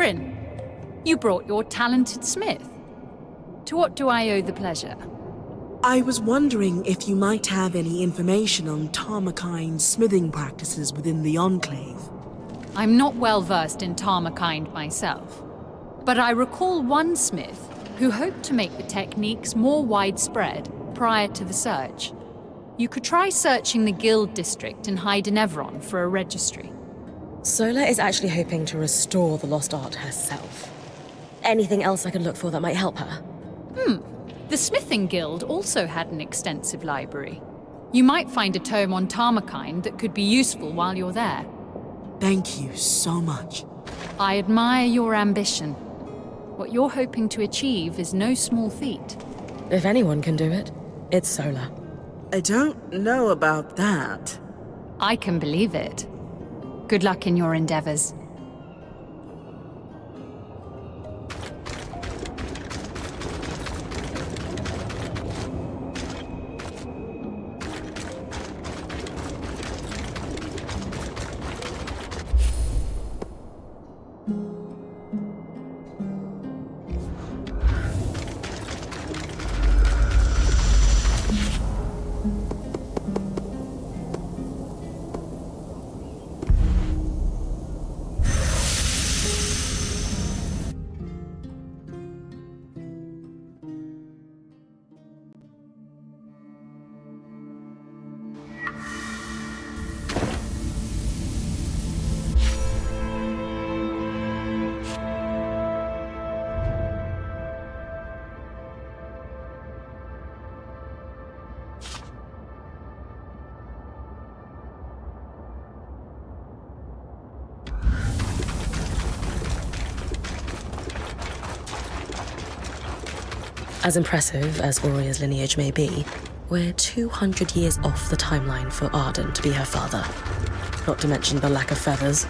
Bryn, you brought your talented smith. To what do I owe the pleasure? I was wondering if you might have any information on Tarmakine's smithing practices within the Enclave. I'm not well versed in Tarmakind myself, but I recall one smith who hoped to make the techniques more widespread prior to the surge. You could try searching the Guild district in Hydenevron for a registry. Sola is actually hoping to restore the lost art herself. Anything else I could look for that might help her? The Smithing Guild also had an extensive library. You might find a tome on Tarmakind that could be useful while you're there. Thank you so much. I admire your ambition. What you're hoping to achieve is no small feat. If anyone can do it, it's Sola. I don't know about that. I can believe it. Good luck in your endeavors. As impressive as Auria's lineage may be, we're 200 years off the timeline for Arden to be her father. Not to mention the lack of feathers.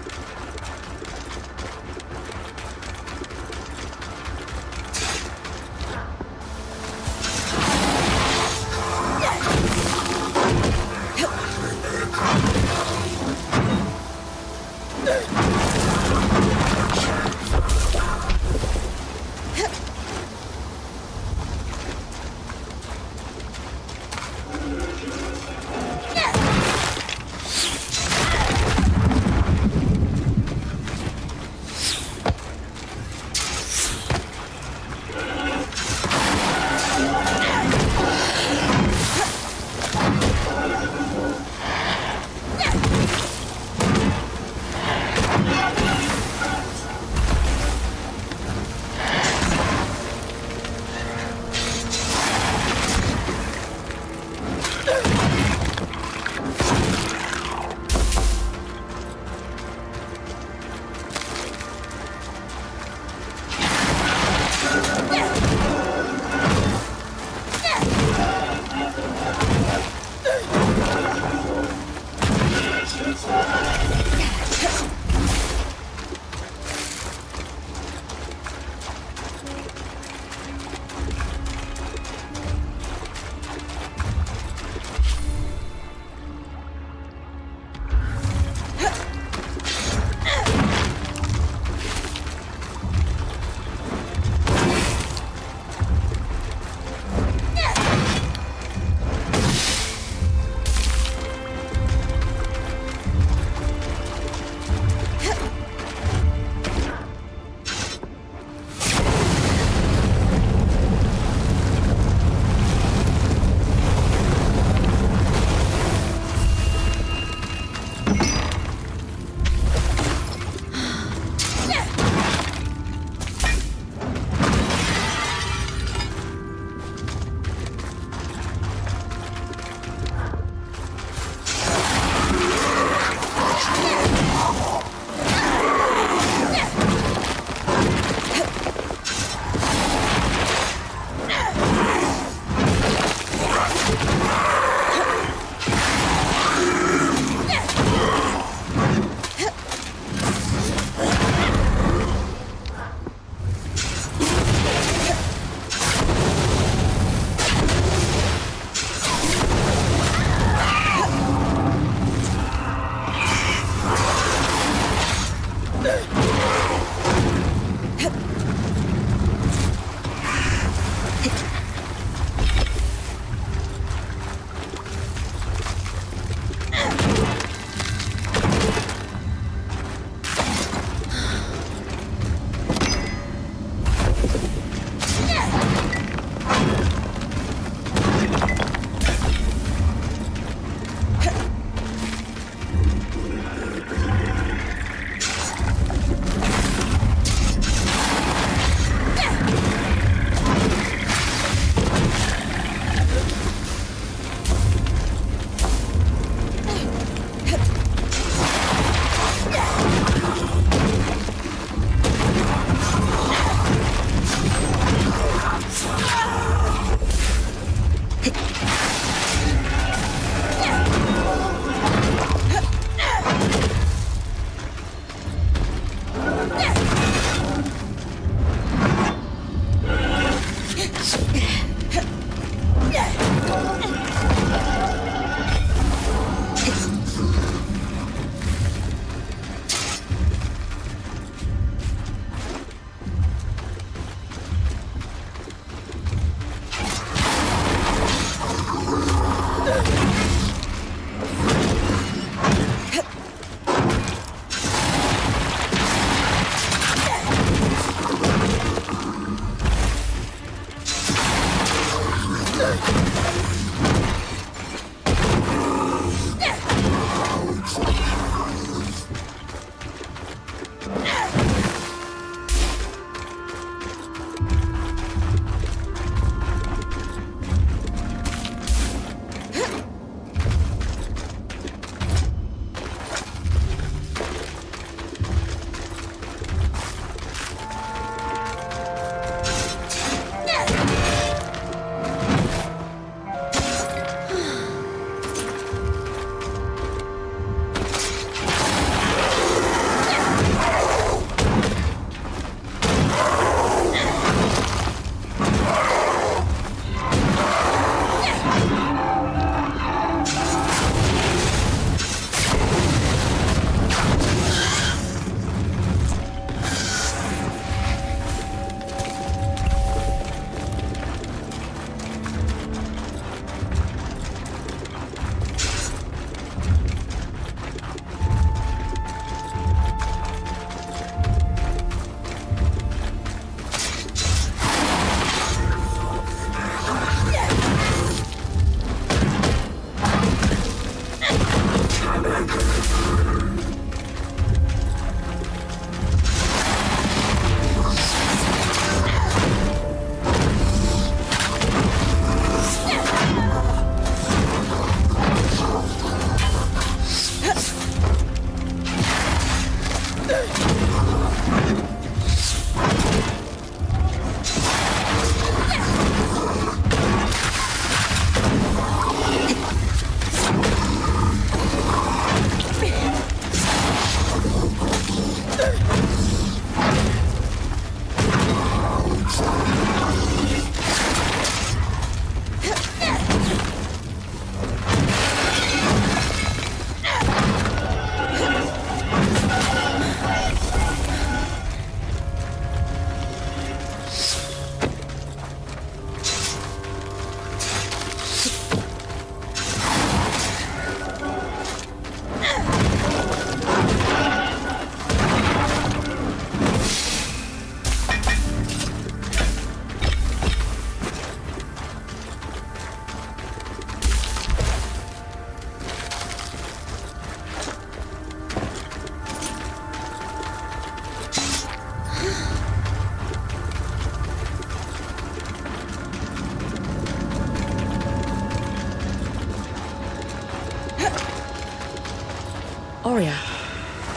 Oria,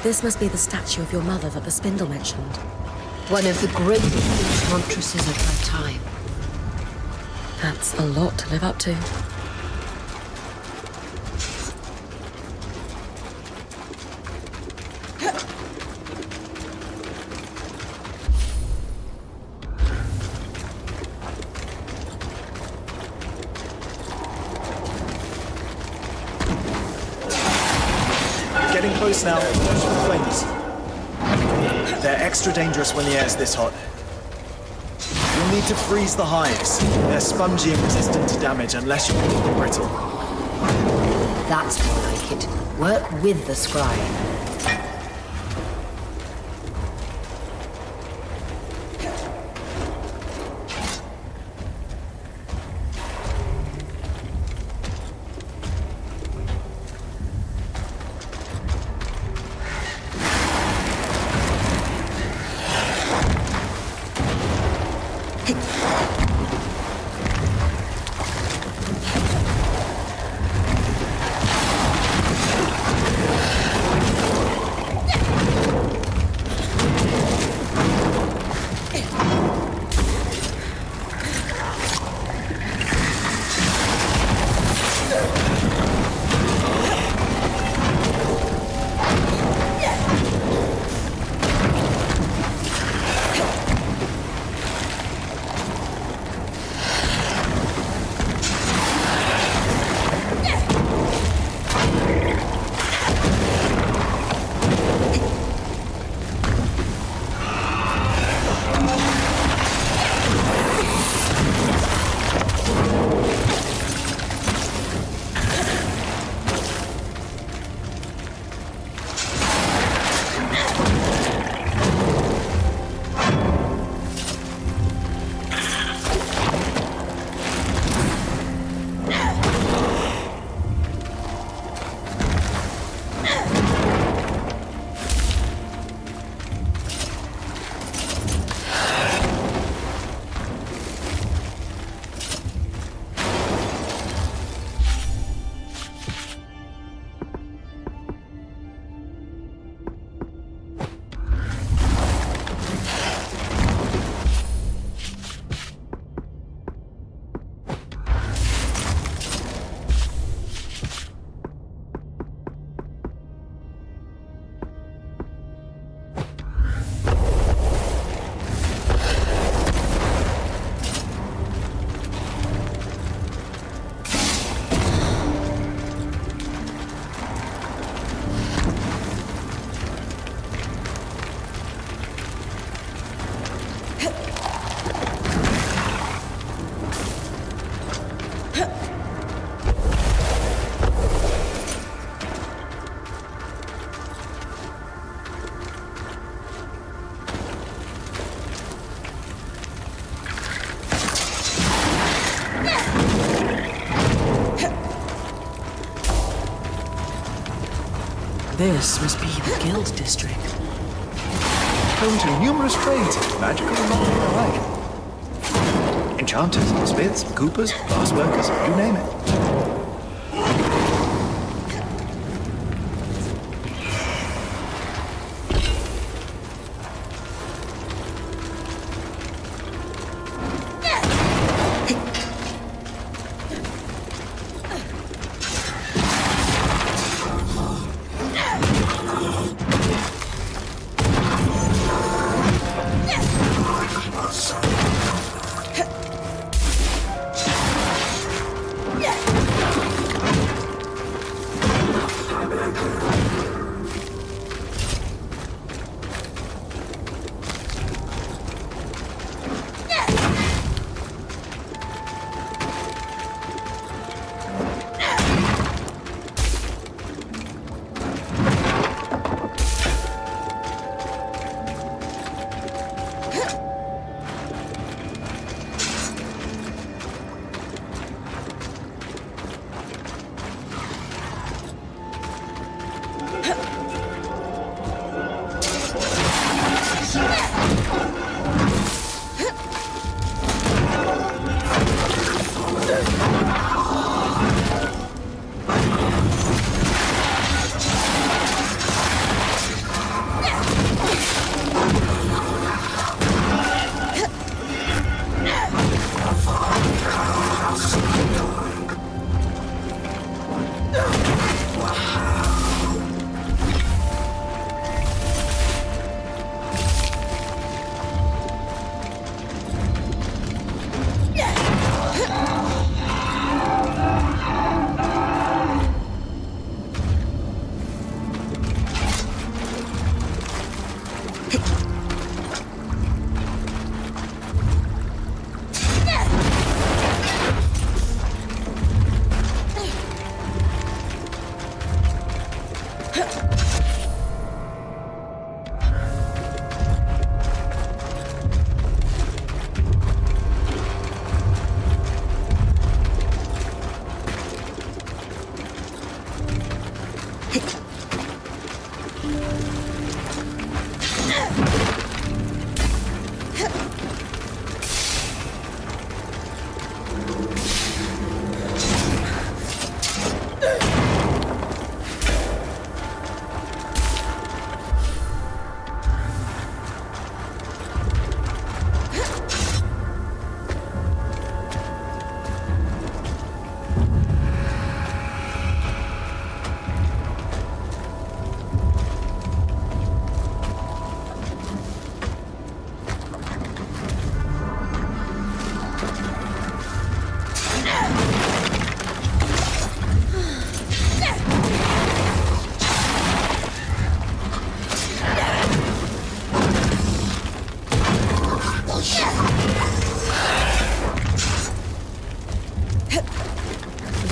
this must be the statue of your mother that the spindle mentioned. One of the greatest enchantresses of her time. That's a lot to live up to. Getting close now. Those are the flames. They're extra dangerous when the air's this hot. You'll need to freeze the hives. They're spongy and resistant to damage unless you keep them brittle. That's more like it. Work with the scry. This must be the Guild District. Home to numerous trades, magical and not alike. Enchanters, smiths, coopers, glassworkers, you name it.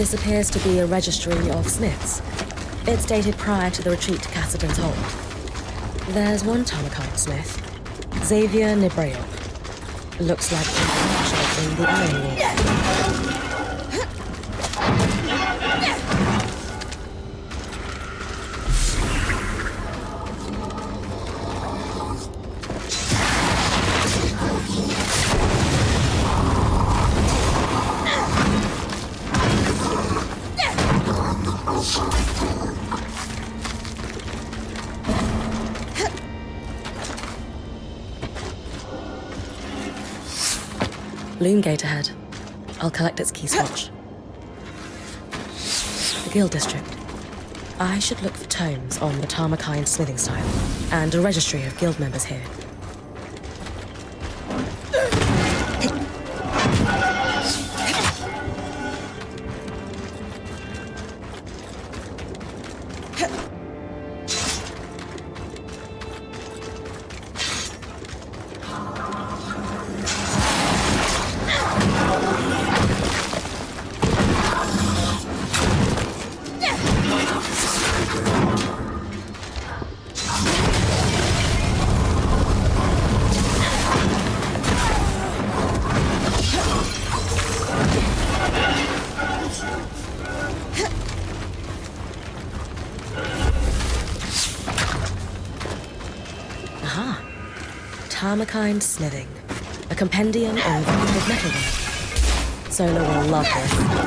This appears to be a registry of smiths. It's dated prior to the retreat to Cassidy's Hold. There's one Tamakite smith, Xavier Nibreop. Looks like he's in the Iron War. Loom gate ahead. I'll collect its key swatch. The Guild District. I should look for tomes on the Tamakine smithing style, and a registry of guild members here. Tamakine Smithing, a compendium of valuable metalwork. Sola will love this.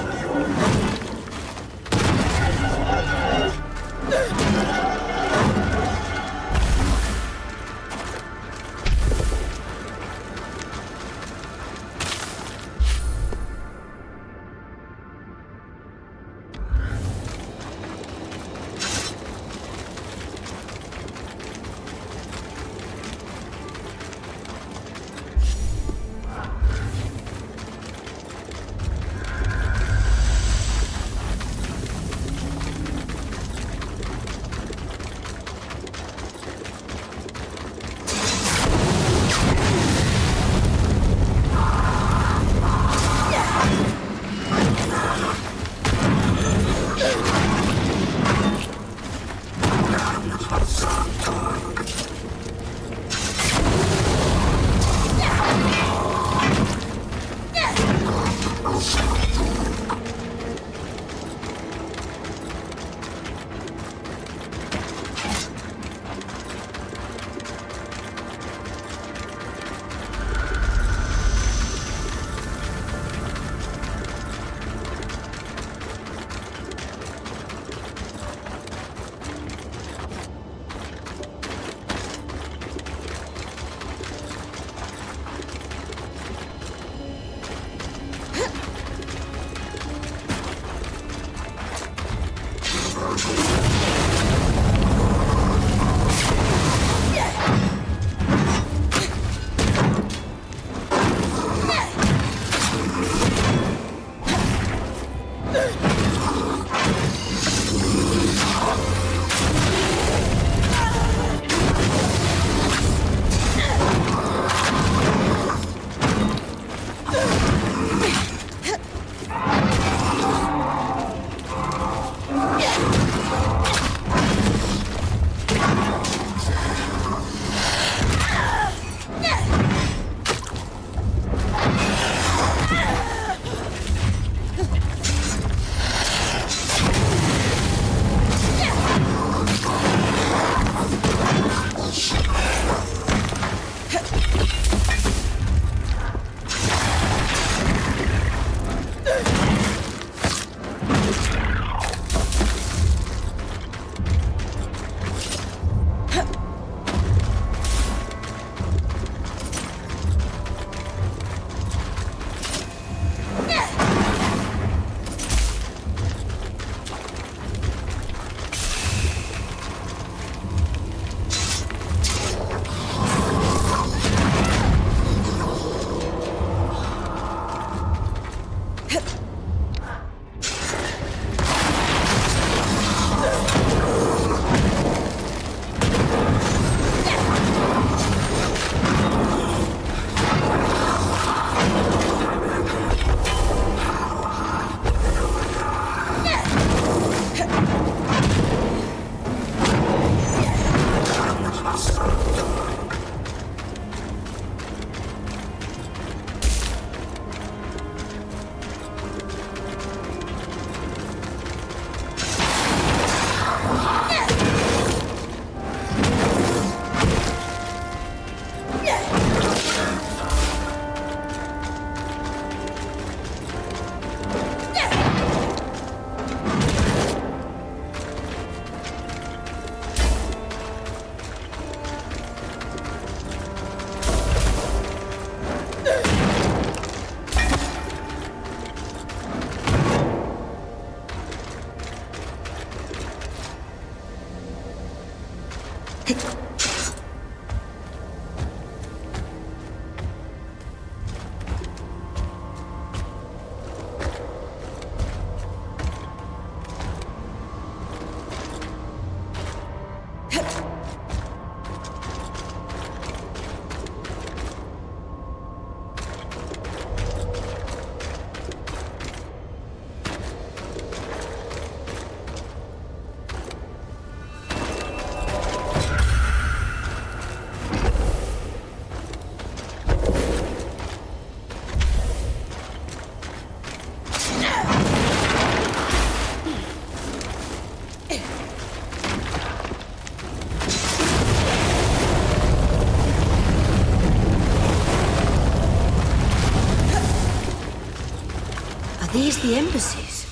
These the embassies?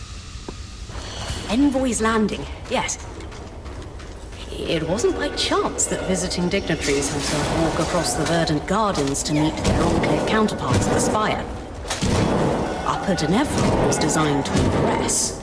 Envoy's Landing, yes. It wasn't by chance that visiting dignitaries had to walk across the verdant gardens to meet their enclave counterparts at the Spire. Upper Denevra was designed to impress.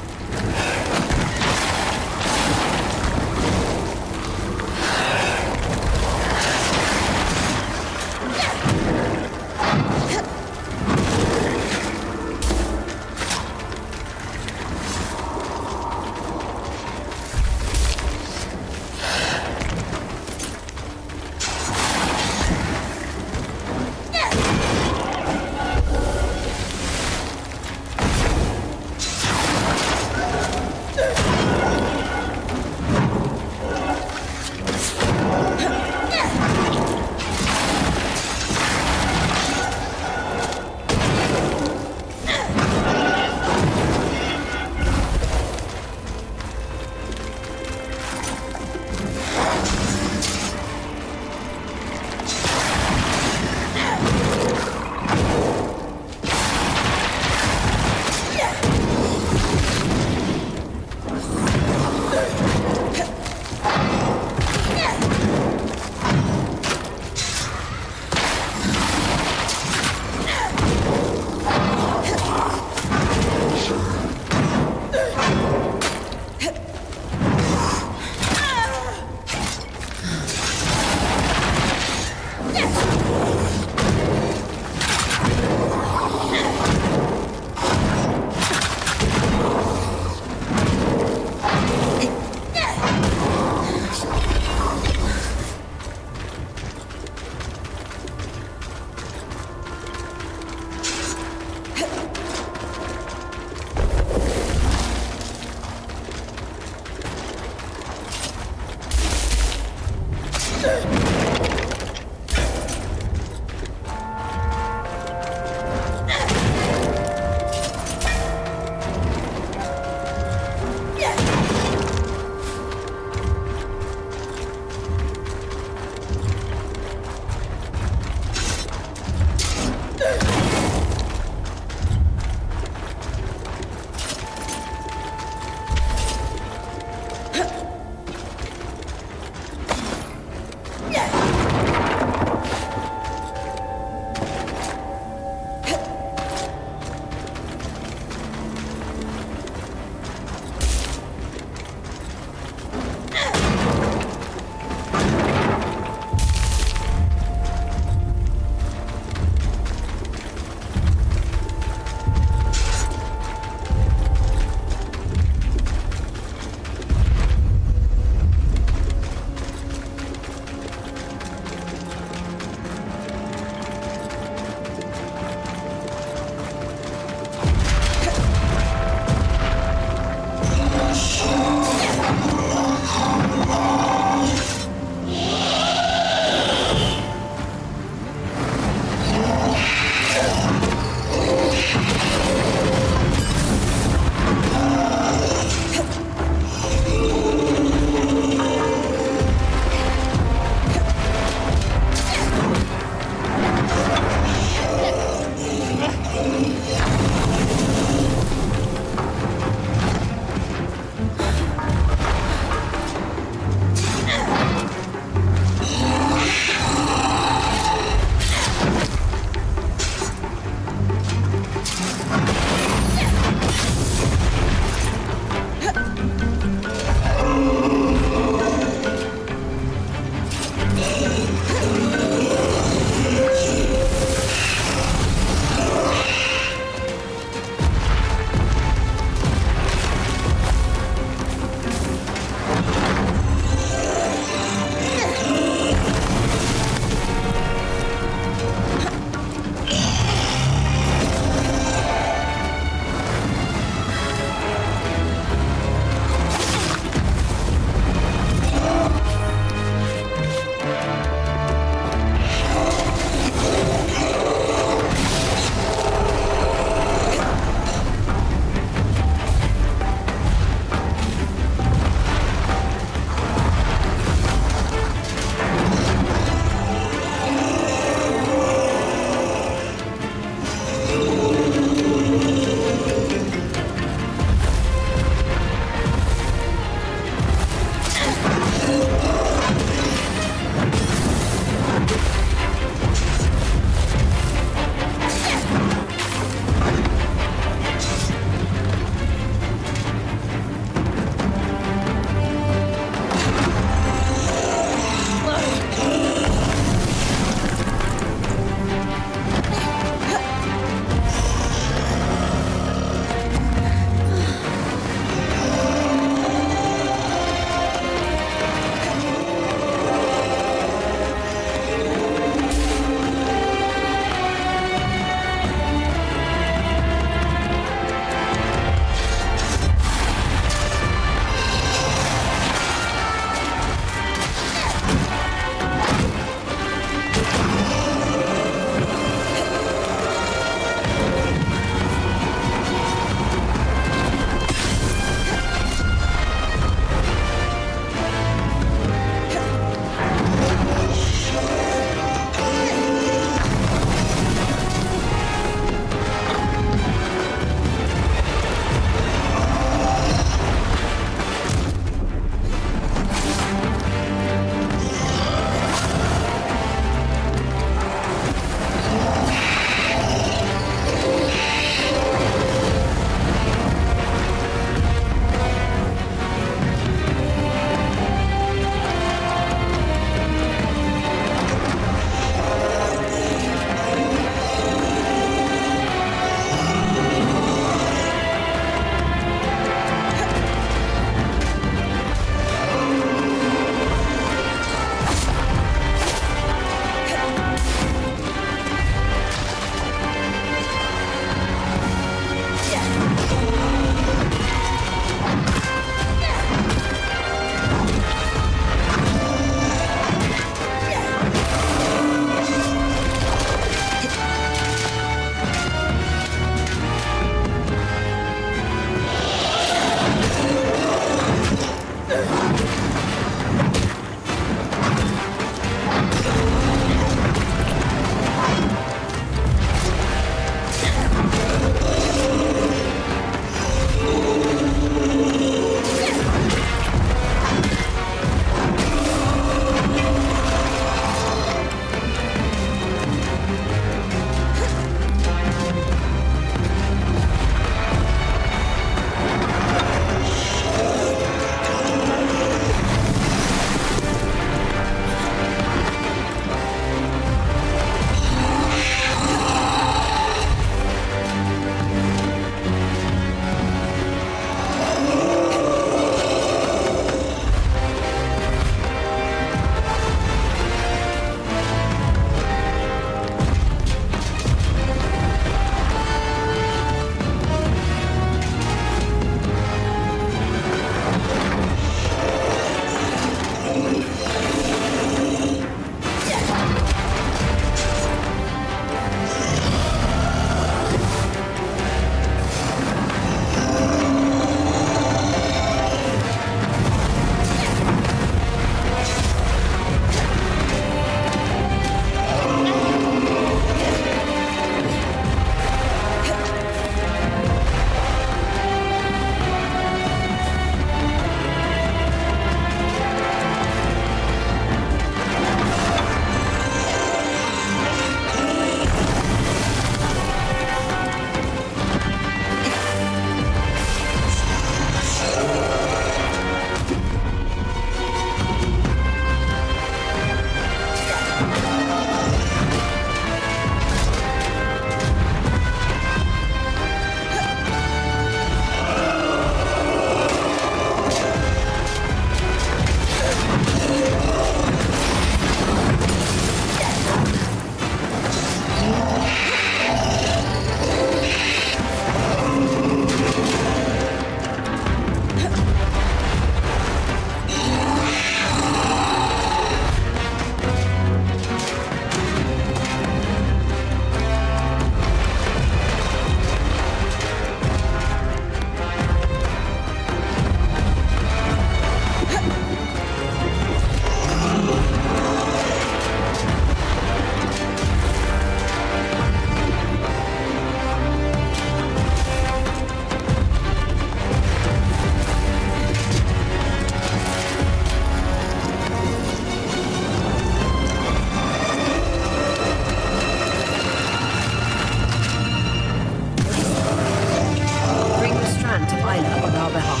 our behalf.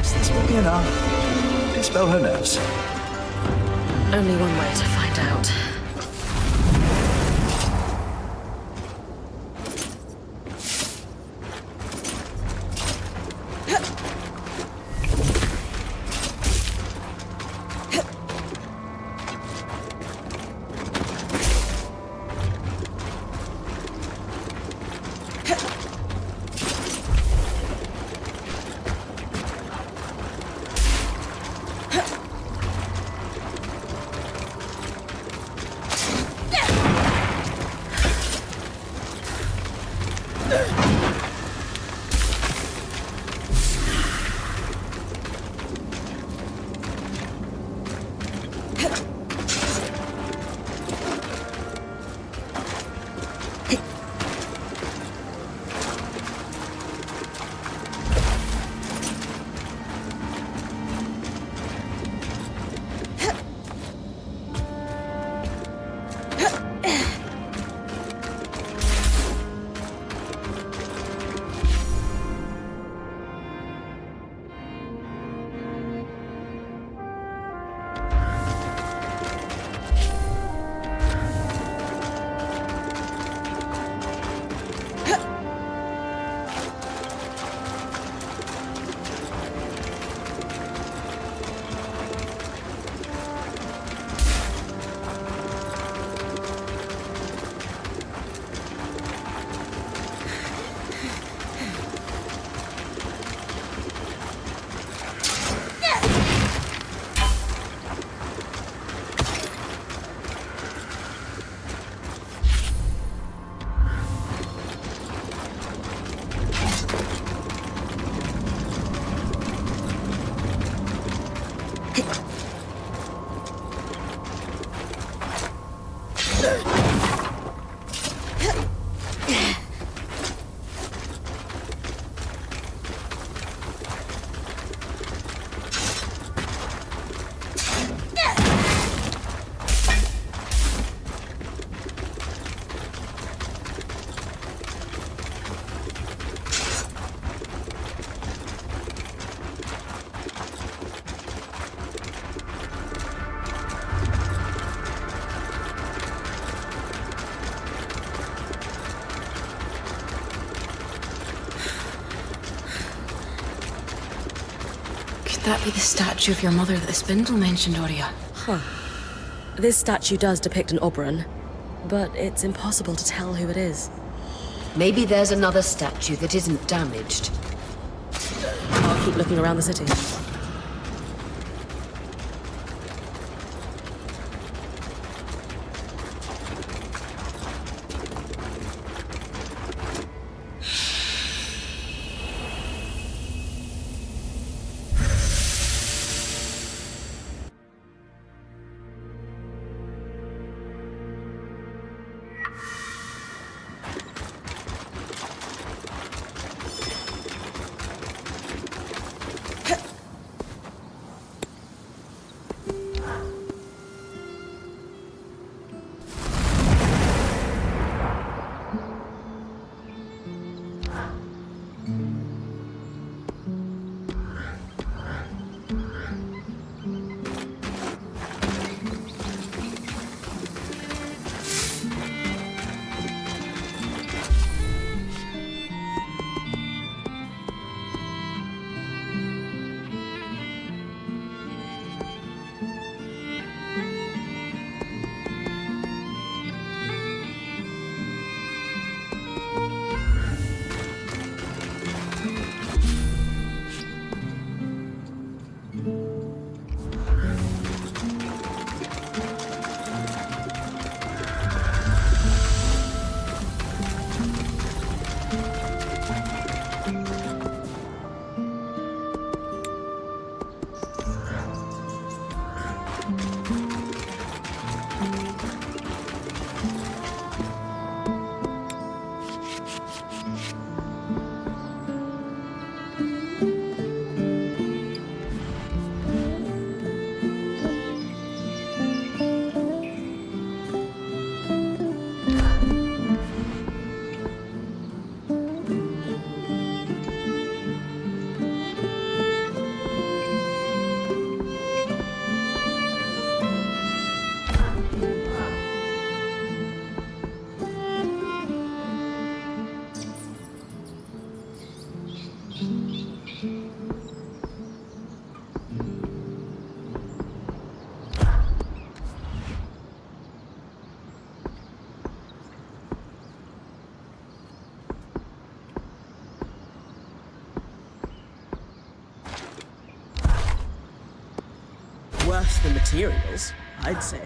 This will be enough. Dispel her nerves. Only one way to find out. Could that be the statue of your mother that the spindle mentioned, Oria? Huh. This statue does depict an Oberon, but it's impossible to tell who it is. Maybe there's another statue that isn't damaged. I'll keep looking around the city. Worth the materials, I'd say.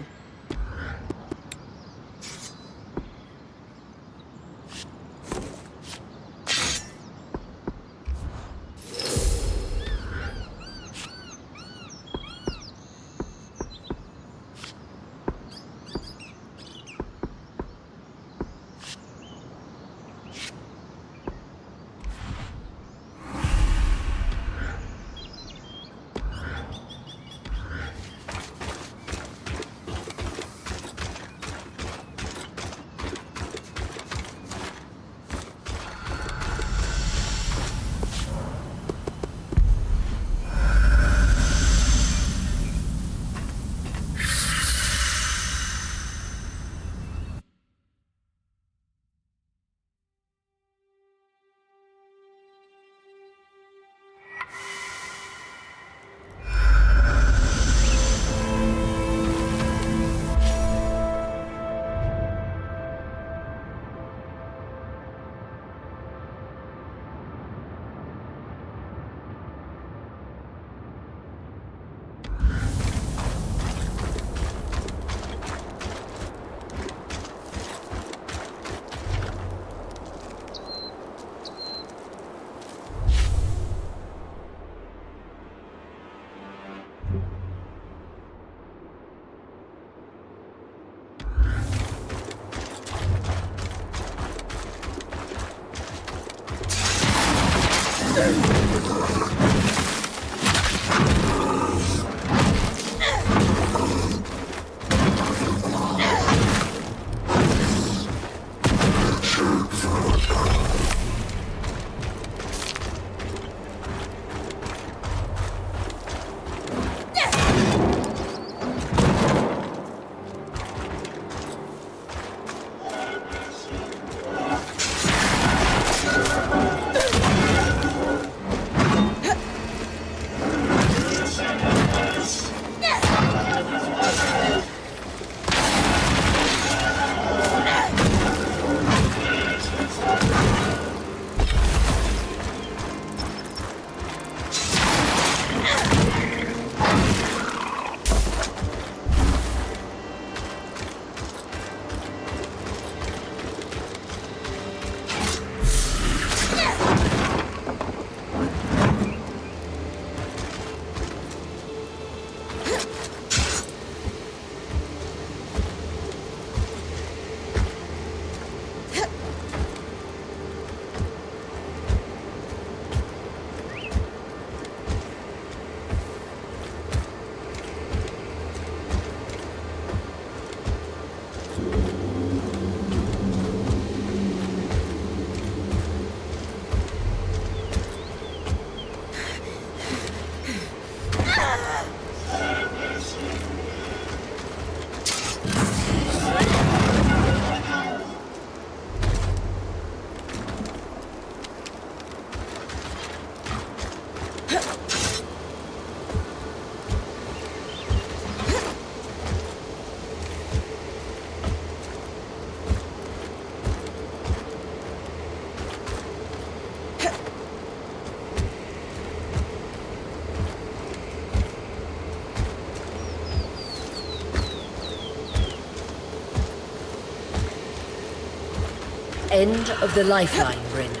End of the lifeline, Rin.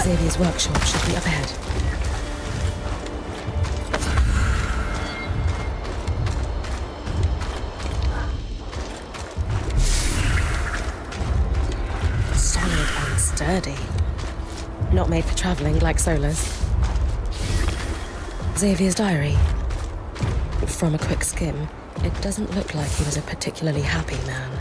Xavier's workshop should be up ahead. Solid and sturdy. Not made for traveling like Solar's. Xavier's diary. From a quick skim, it doesn't look like he was a particularly happy man.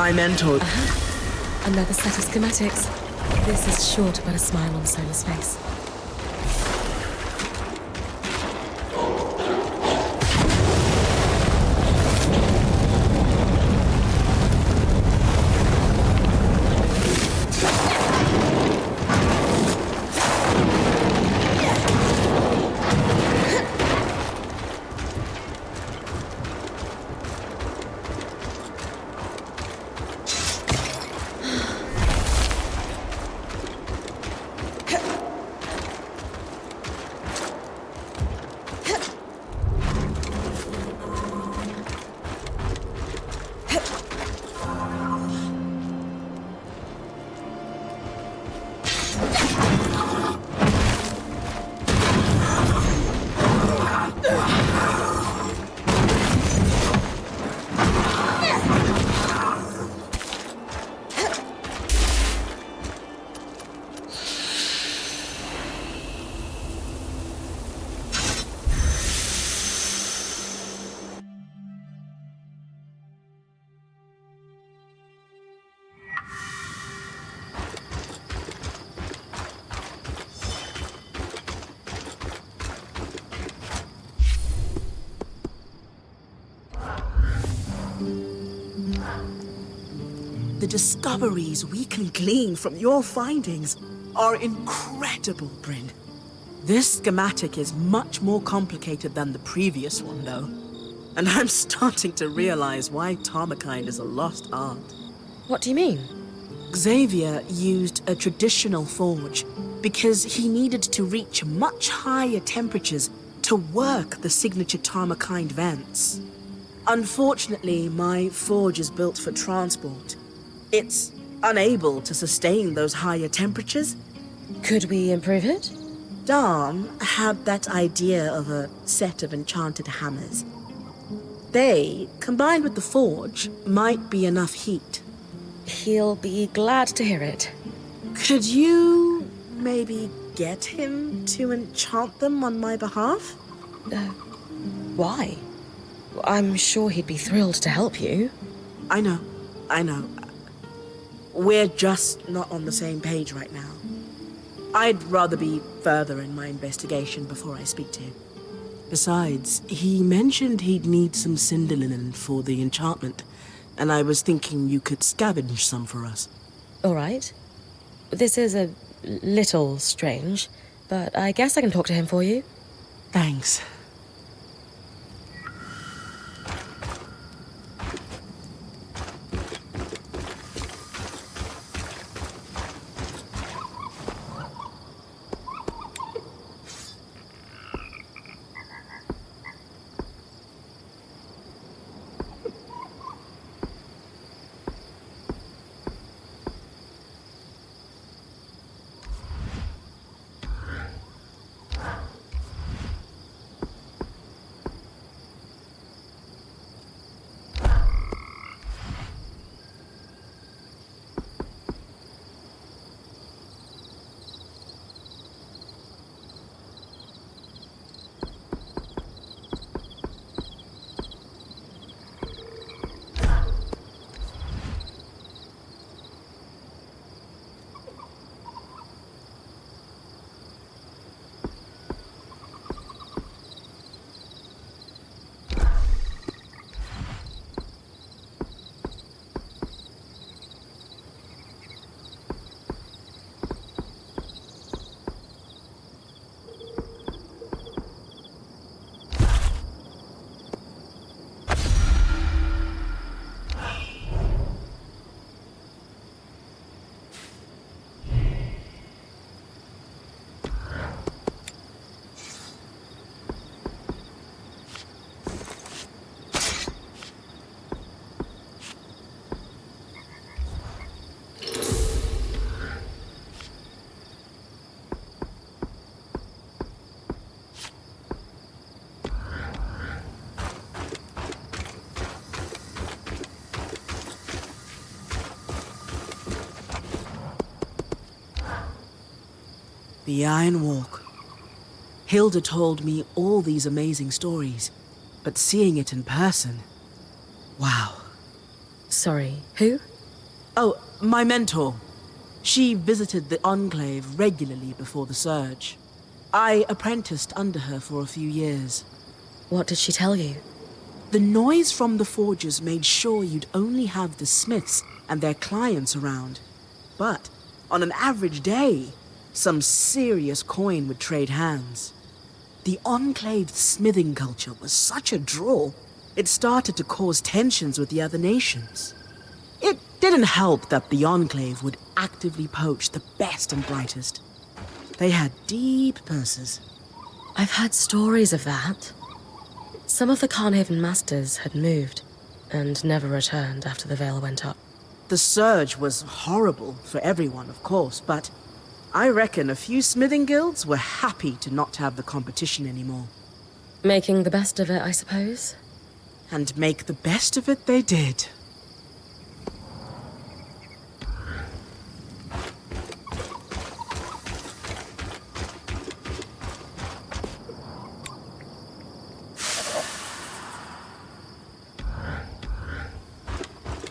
my mentor. Another set of schematics. This is sure to put a smile on Sola's face. The discoveries we can glean from your findings are incredible, Bryn. This schematic is much more complicated than the previous one, though. And I'm starting to realize why Tarmakind is a lost art. What do you mean? Xavier used a traditional forge because he needed to reach much higher temperatures to work the signature Tarmakind vents. Unfortunately, my forge is built for transport. It's unable to sustain those higher temperatures. Could we improve it? Dom had that idea of a set of enchanted hammers. They, combined with the forge, might be enough heat. He'll be glad to hear it. Could you maybe get him to enchant them on my behalf? Why? I'm sure he'd be thrilled to help you. I know. We're just not on the same page right now. I'd rather be further in my investigation before I speak to him. Besides, he mentioned he'd need some cinder linen for the enchantment, and I was thinking you could scavenge some for us. All right. This is a little strange, but I guess I can talk to him for you. Thanks. The Iron Walk. Hilda told me all these amazing stories, but seeing it in person, wow. Sorry, who? Oh, my mentor. She visited the Enclave regularly before the Surge. I apprenticed under her for a few years. What did she tell you? The noise from the forges made sure you'd only have the smiths and their clients around. But on an average day, some serious coin would trade hands. The Enclave's smithing culture was such a draw, it started to cause tensions with the other nations. It didn't help that the Enclave would actively poach the best and brightest. They had deep purses. I've heard stories of that. Some of the Carnhaven masters had moved and never returned after the veil went up. The Surge was horrible for everyone, of course, but I reckon a few smithing guilds were happy to not have the competition anymore. Making the best of it, I suppose? And make the best of it they did.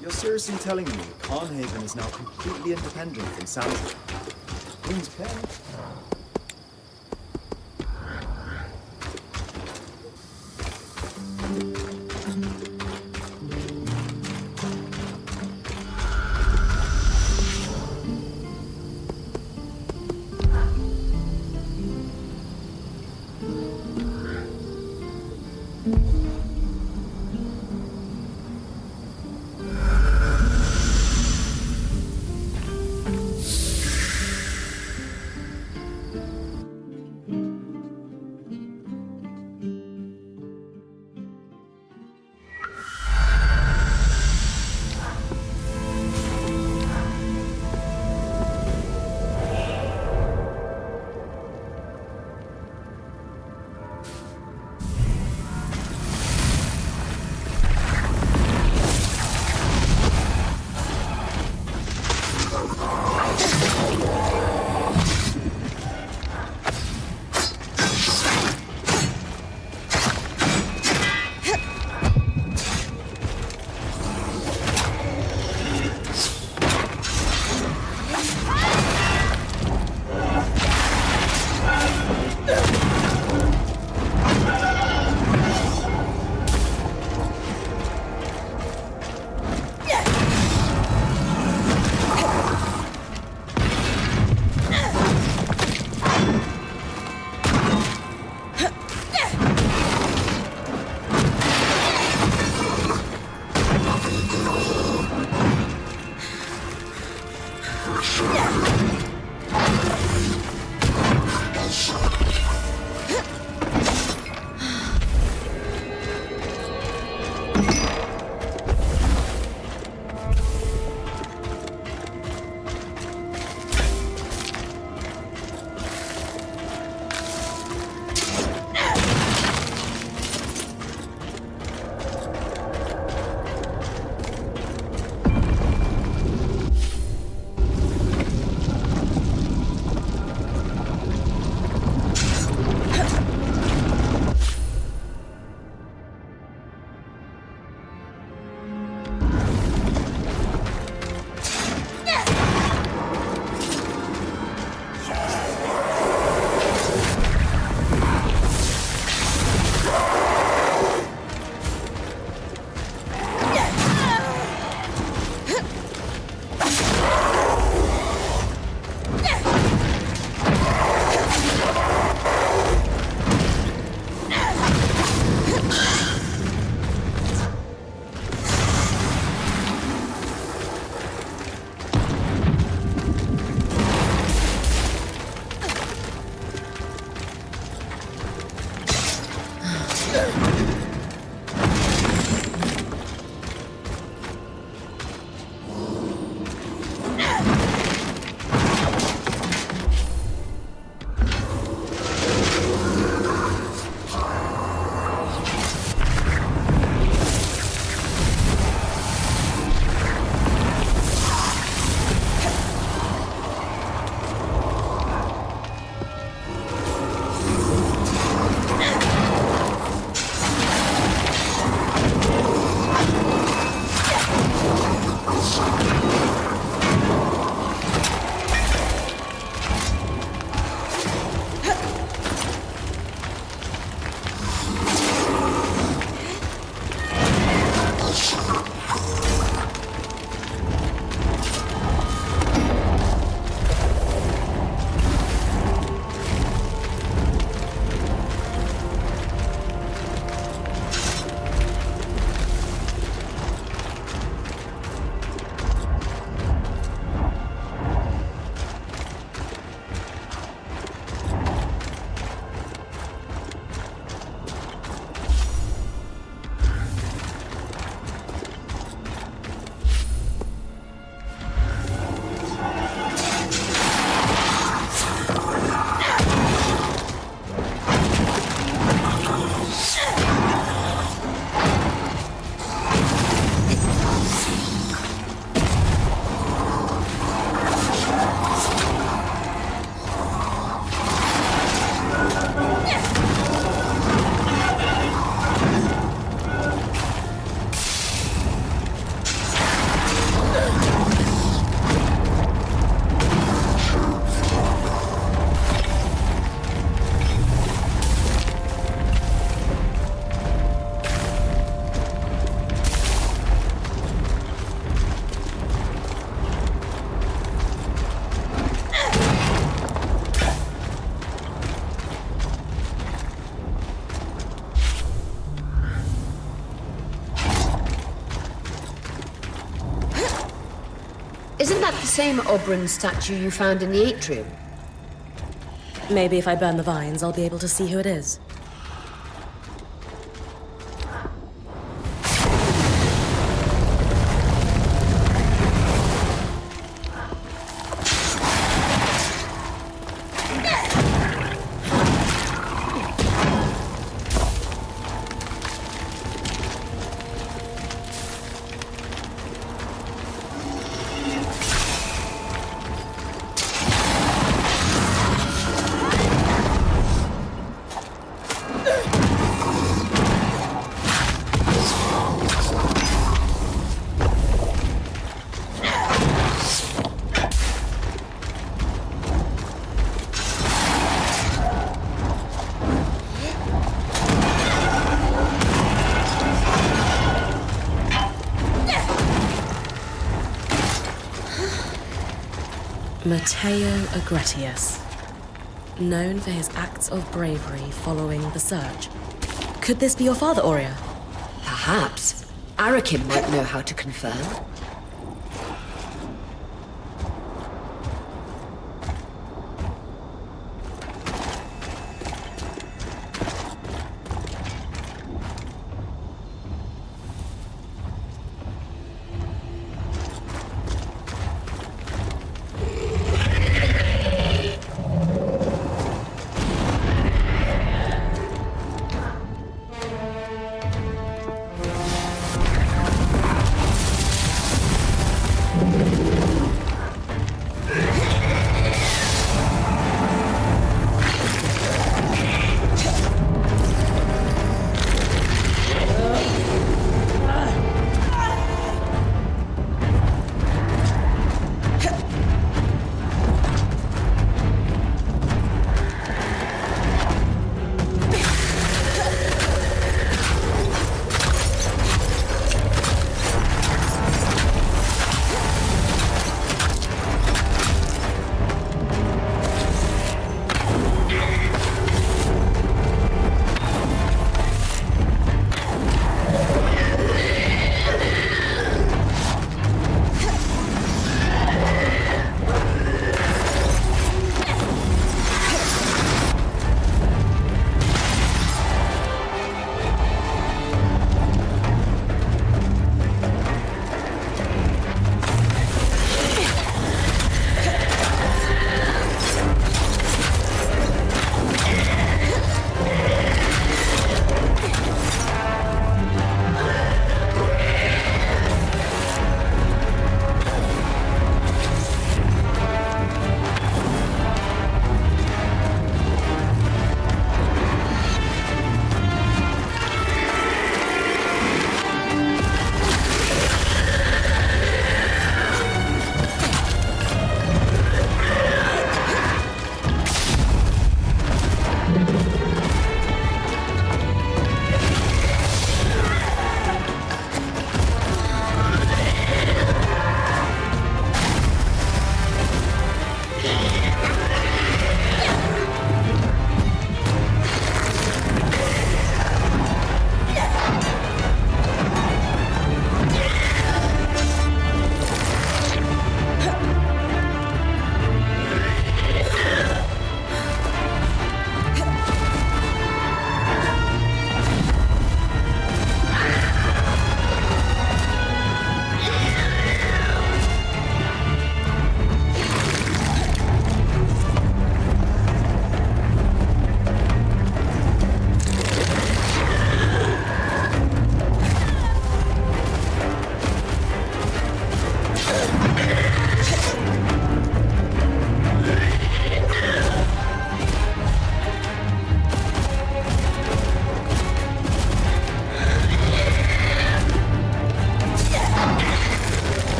You're seriously telling me Carnhaven is now completely independent from Santa? Queen's Play? the same Oberon statue you found in the atrium? Maybe if I burn the vines, I'll be able to see who it is. Matteo Agretius, known for his acts of bravery following the Surge. Could this be your father, Aurea? Perhaps. Arakim might know how to confirm.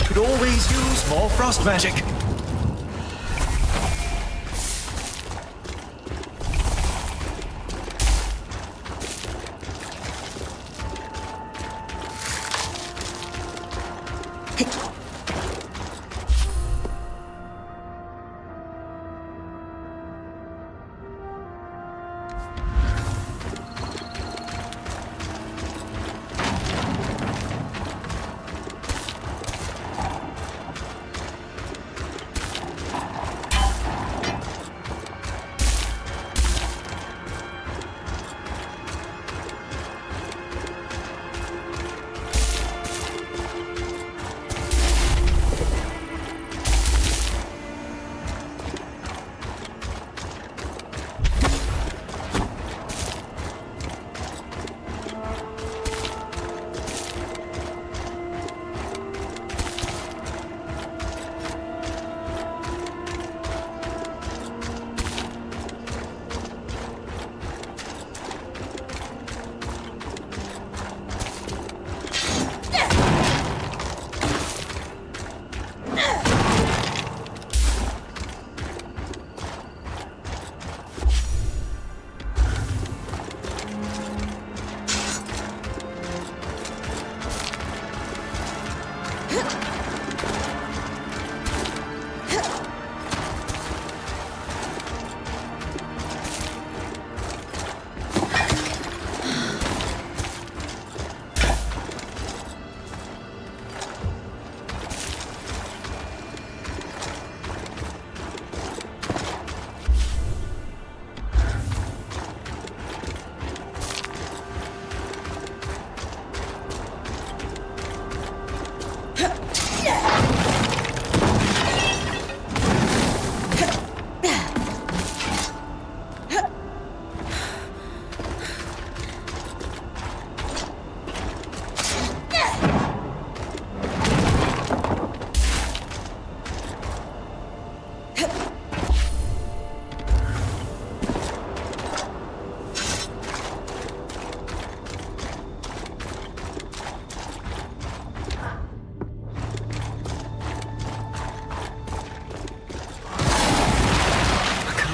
Could always use more frost magic.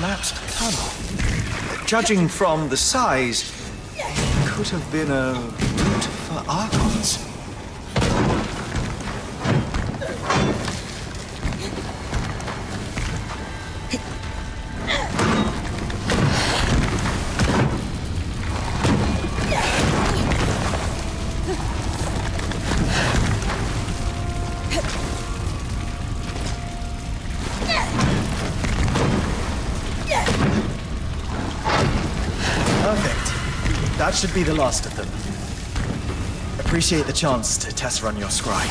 Collapsed tunnel. Judging from the size, it could have been a route for Archons. Perfect. That should be the last of them. Appreciate the chance to test run your scry.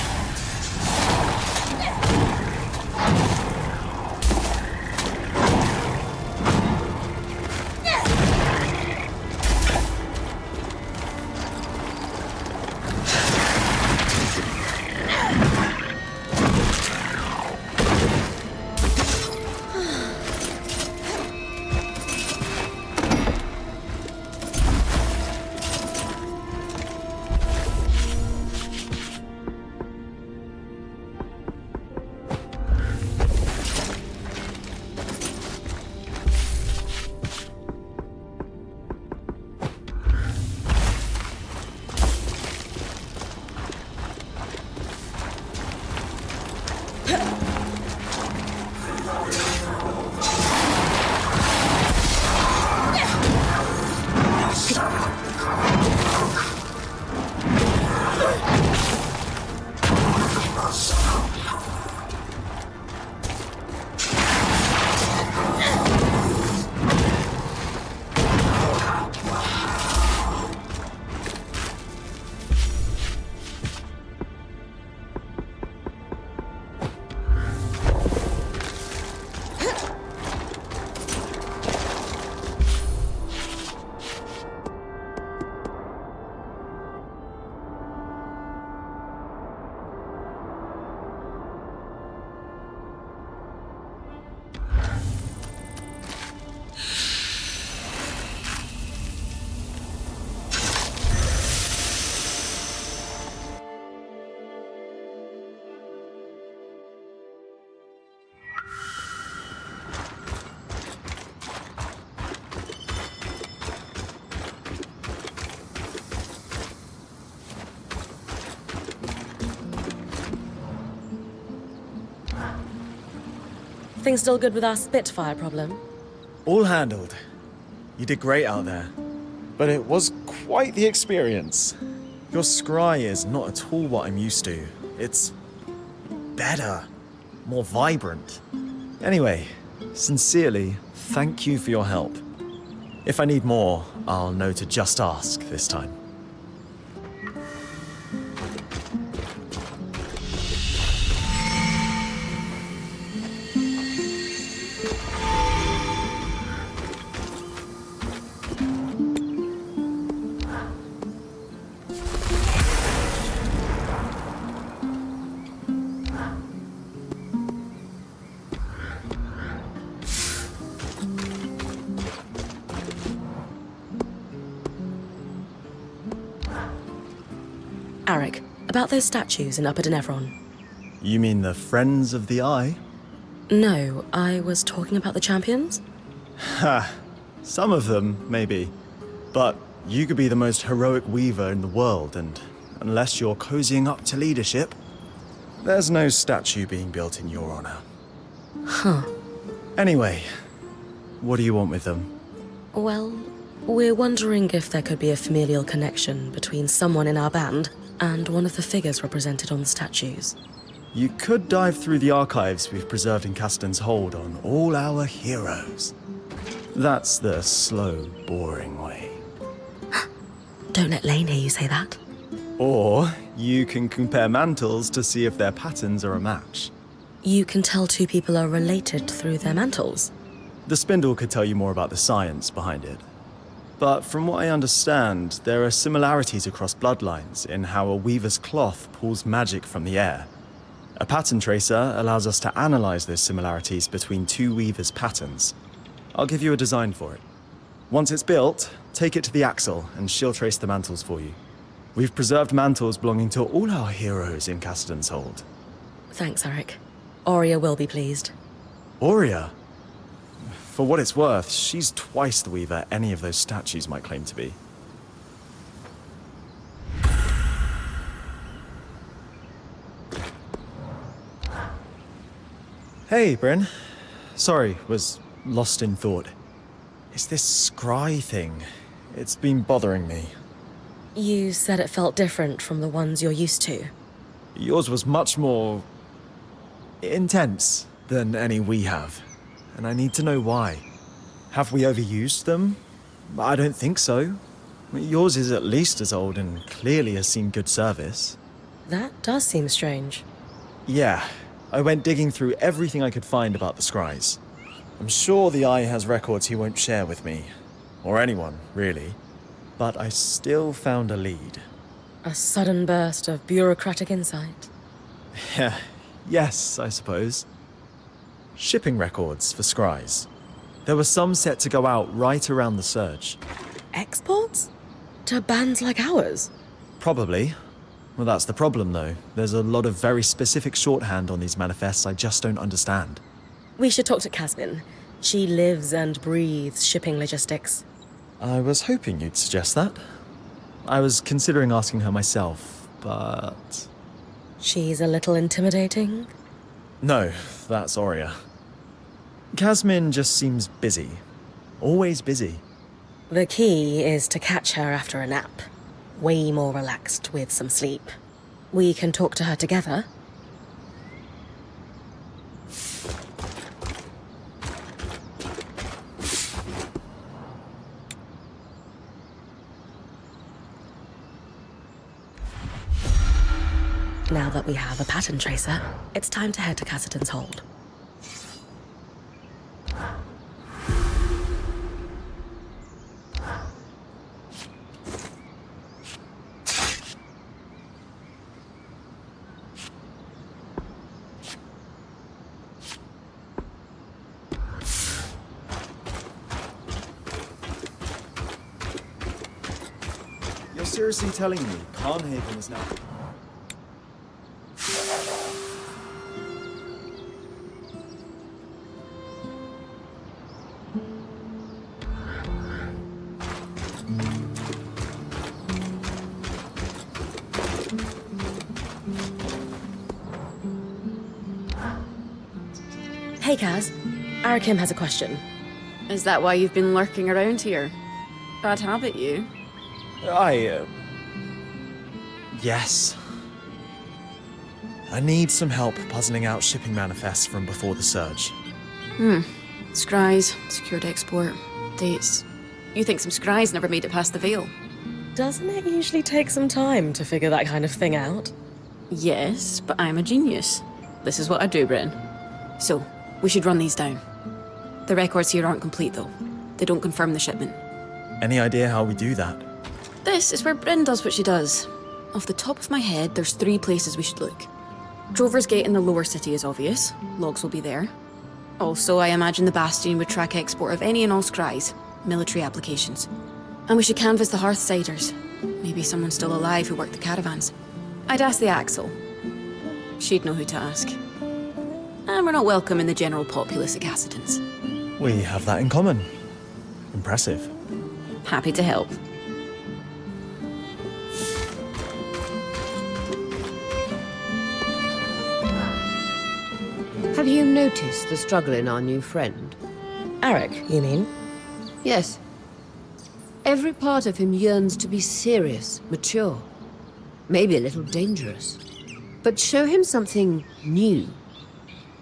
Things still good with our Spitfire problem? All handled. You did great out there. But it was quite the experience. Your scry is not at all what I'm used to. It's better, more vibrant. Anyway, sincerely, thank you for your help. If I need more, I'll know to just ask this time. Arik, about those statues in Upper Denevron. You mean the Friends of the Eye? No, I was talking about the champions? Ha! Some of them, maybe. But you could be the most heroic weaver in the world, and unless you're cozying up to leadership, there's no statue being built in your honor. Huh. Anyway, what do you want with them? Well, we're wondering if there could be a familial connection between someone in our band and one of the figures represented on the statues. You could dive through the archives we've preserved in Castellan's Hold on all our heroes. That's the slow, boring way. Don't let Lane hear you say that. Or you can compare mantles to see if their patterns are a match. You can tell two people are related through their mantles. The spindle could tell you more about the science behind it. But from what I understand, there are similarities across bloodlines in how a weaver's cloth pulls magic from the air. A pattern tracer allows us to analyze those similarities between two weavers' patterns. I'll give you a design for it. Once it's built, take it to the Axle and she'll trace the mantles for you. We've preserved mantles belonging to all our heroes in Castellan's Hold. Thanks, Arik. Aurea will be pleased. Aurea? For what it's worth, she's twice the weaver any of those statues might claim to be. Hey, Bryn. Sorry, was lost in thought. It's this scry thing. It's been bothering me. You said it felt different from the ones you're used to. Yours was much more intense than any we have. And I need to know why. Have we overused them? I don't think so. Yours is at least as old and clearly has seen good service. That does seem strange. Yeah, I went digging through everything I could find about the scries. I'm sure the Eye has records he won't share with me. Or anyone, really. But I still found a lead. A sudden burst of bureaucratic insight. Yeah, yes, I suppose. Shipping records for scries. There were some set to go out right around the surge. Exports? To bands like ours? Probably. Well, that's the problem, though. There's a lot of very specific shorthand on these manifests I just don't understand. We should talk to Casmin. She lives and breathes shipping logistics. I was hoping you'd suggest that. I was considering asking her myself, but... She's a little intimidating? No, that's Aurea. Casmin just seems busy. Always busy. The key is to catch her after a nap. Way more relaxed with some sleep. We can talk to her together. Now that we have a pattern tracer, it's time to head to Cassidy's Hold. You're seriously telling me Carnhaven is now... Hey, Kaz. Arakim has a question. Is that why you've been lurking around here? Bad habit, you. Yes. I need some help puzzling out shipping manifests from before the surge. Scries, secured export, dates. You think some scries never made it past the Veil? Doesn't it usually take some time to figure that kind of thing out? Yes, but I'm a genius. This is what I do, Bryn. So, we should run these down. The records here aren't complete, though. They don't confirm the shipment. Any idea how we do that? This is where Bryn does what she does. Off the top of my head, there's 3 places we should look. Drover's Gate in the lower city is obvious. Logs will be there. Also, I imagine the Bastion would track export of any and all scries, military applications. And we should canvass the Hearthsiders. Maybe someone still alive who worked the caravans. I'd ask the Axel. She'd know who to ask. And we're not welcome in the general populace at Cassidons. We have that in common. Impressive. Happy to help. Have you noticed the struggle in our new friend? Arik, you mean? Yes. Every part of him yearns to be serious, mature, maybe a little dangerous. But show him something new,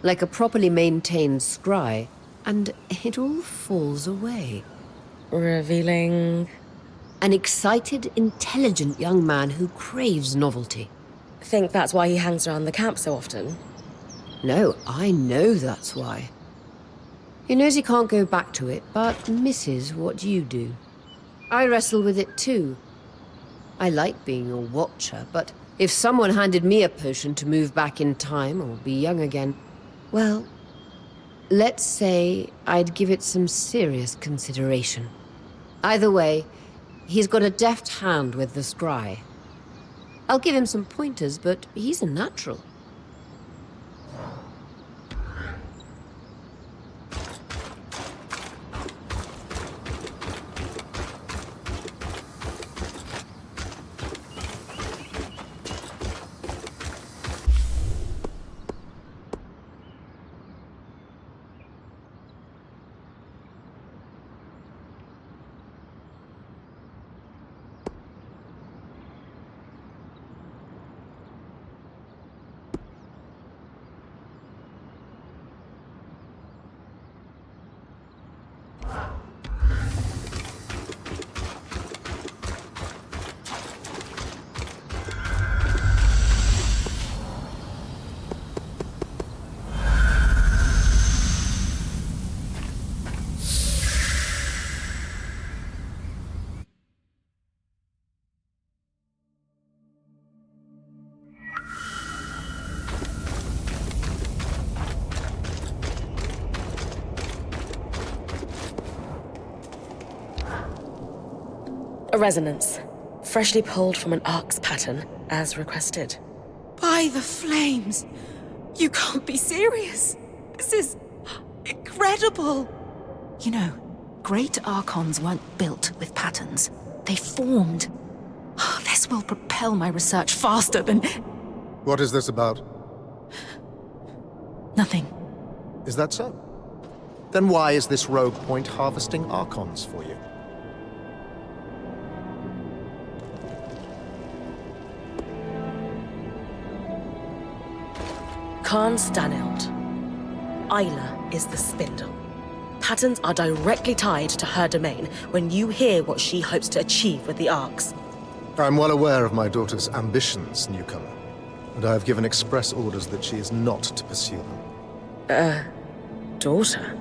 like a properly maintained scry, and it all falls away. Revealing... An excited, intelligent young man who craves novelty. Think that's why he hangs around the camp so often? No, I know that's why. He knows he can't go back to it, but misses what you do. I wrestle with it too. I like being a watcher, but if someone handed me a potion to move back in time or be young again, well, let's say I'd give it some serious consideration. Either way, he's got a deft hand with the scry. I'll give him some pointers, but he's a natural. A resonance. Freshly pulled from an arc's pattern, as requested. By the flames! You can't be serious! This is... incredible! You know, great archons weren't built with patterns. They formed. This will propel my research faster than... What is this about? Nothing. Is that so? Then why is this rogue point harvesting archons for you? Khan Stanild. Isla is the spindle. Patterns are directly tied to her domain when you hear what she hopes to achieve with the arcs. I'm well aware of my daughter's ambitions, newcomer, and I have given express orders that she is not to pursue them. Daughter?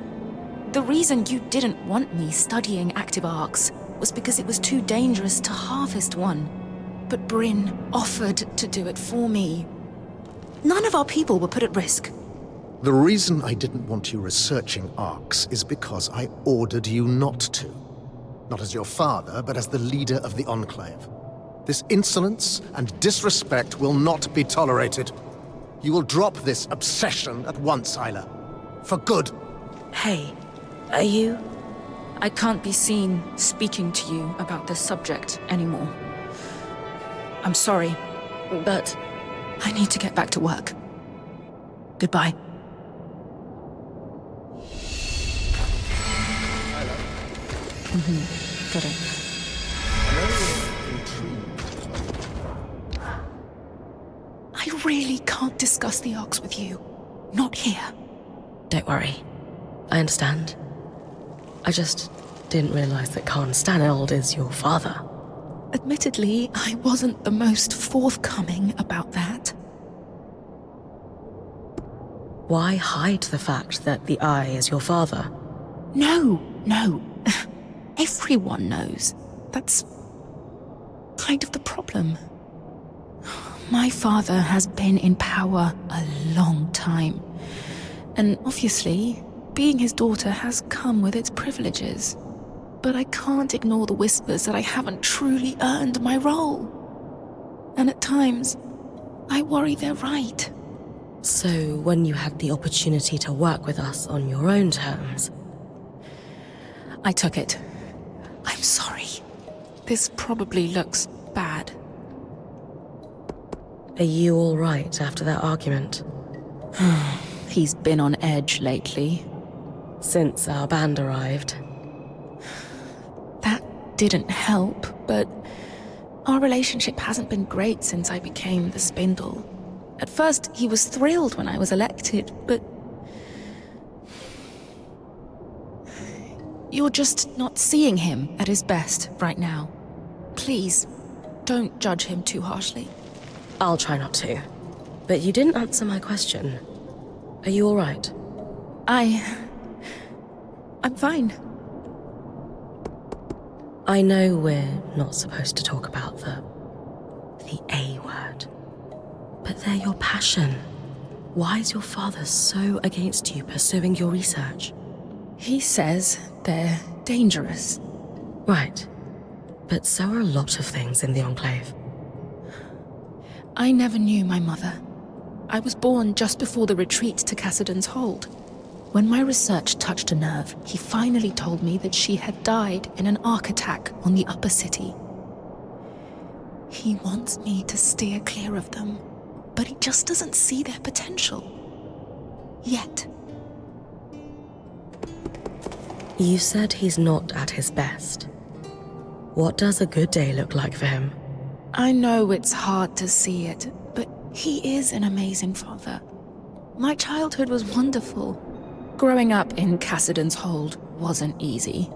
The reason you didn't want me studying active arcs was because it was too dangerous to harvest one. But Bryn offered to do it for me. None of our people were put at risk. The reason I didn't want you researching arcs is because I ordered you not to. Not as your father, but as the leader of the Enclave. This insolence and disrespect will not be tolerated. You will drop this obsession at once, Isla. For good. Hey, are you... I can't be seen speaking to you about this subject anymore. I'm sorry. But... I need to get back to work. Goodbye. Got it. I really can't discuss the Ox with you. Not here. Don't worry. I understand. I just didn't realize that Khan Stanold is your father. Admittedly, I wasn't the most forthcoming about that. Why hide the fact that the Eye is your father? No. Everyone knows. That's kind of the problem. My father has been in power a long time. And obviously, being his daughter has come with its privileges. But I can't ignore the whispers that I haven't truly earned my role. And at times, I worry they're right. So, when you had the opportunity to work with us on your own terms, I took it. I'm sorry. This probably looks bad. are you all right after that argument? He's been on edge lately. Since our band arrived. That didn't help, but our relationship hasn't been great since I became the Spindle. At first, he was thrilled when I was elected, but you're just not seeing him at his best right now. Please, don't judge him too harshly. I'll try not to. But you didn't answer my question. Are you all right? I'm fine. I know we're not supposed to talk about the A word. But they're your passion. Why is your father so against you pursuing your research? He says they're dangerous. Right. But so are a lot of things in the Enclave. I never knew my mother. I was born just before the retreat to Cassidon's Hold. When my research touched a nerve, he finally told me that she had died in an arc attack on the upper city. He wants me to steer clear of them, but he just doesn't see their potential. Yet. You said he's not at his best. What does a good day look like for him? I know it's hard to see it, but he is an amazing father. My childhood was wonderful. Growing up in Cassidon's Hold wasn't easy,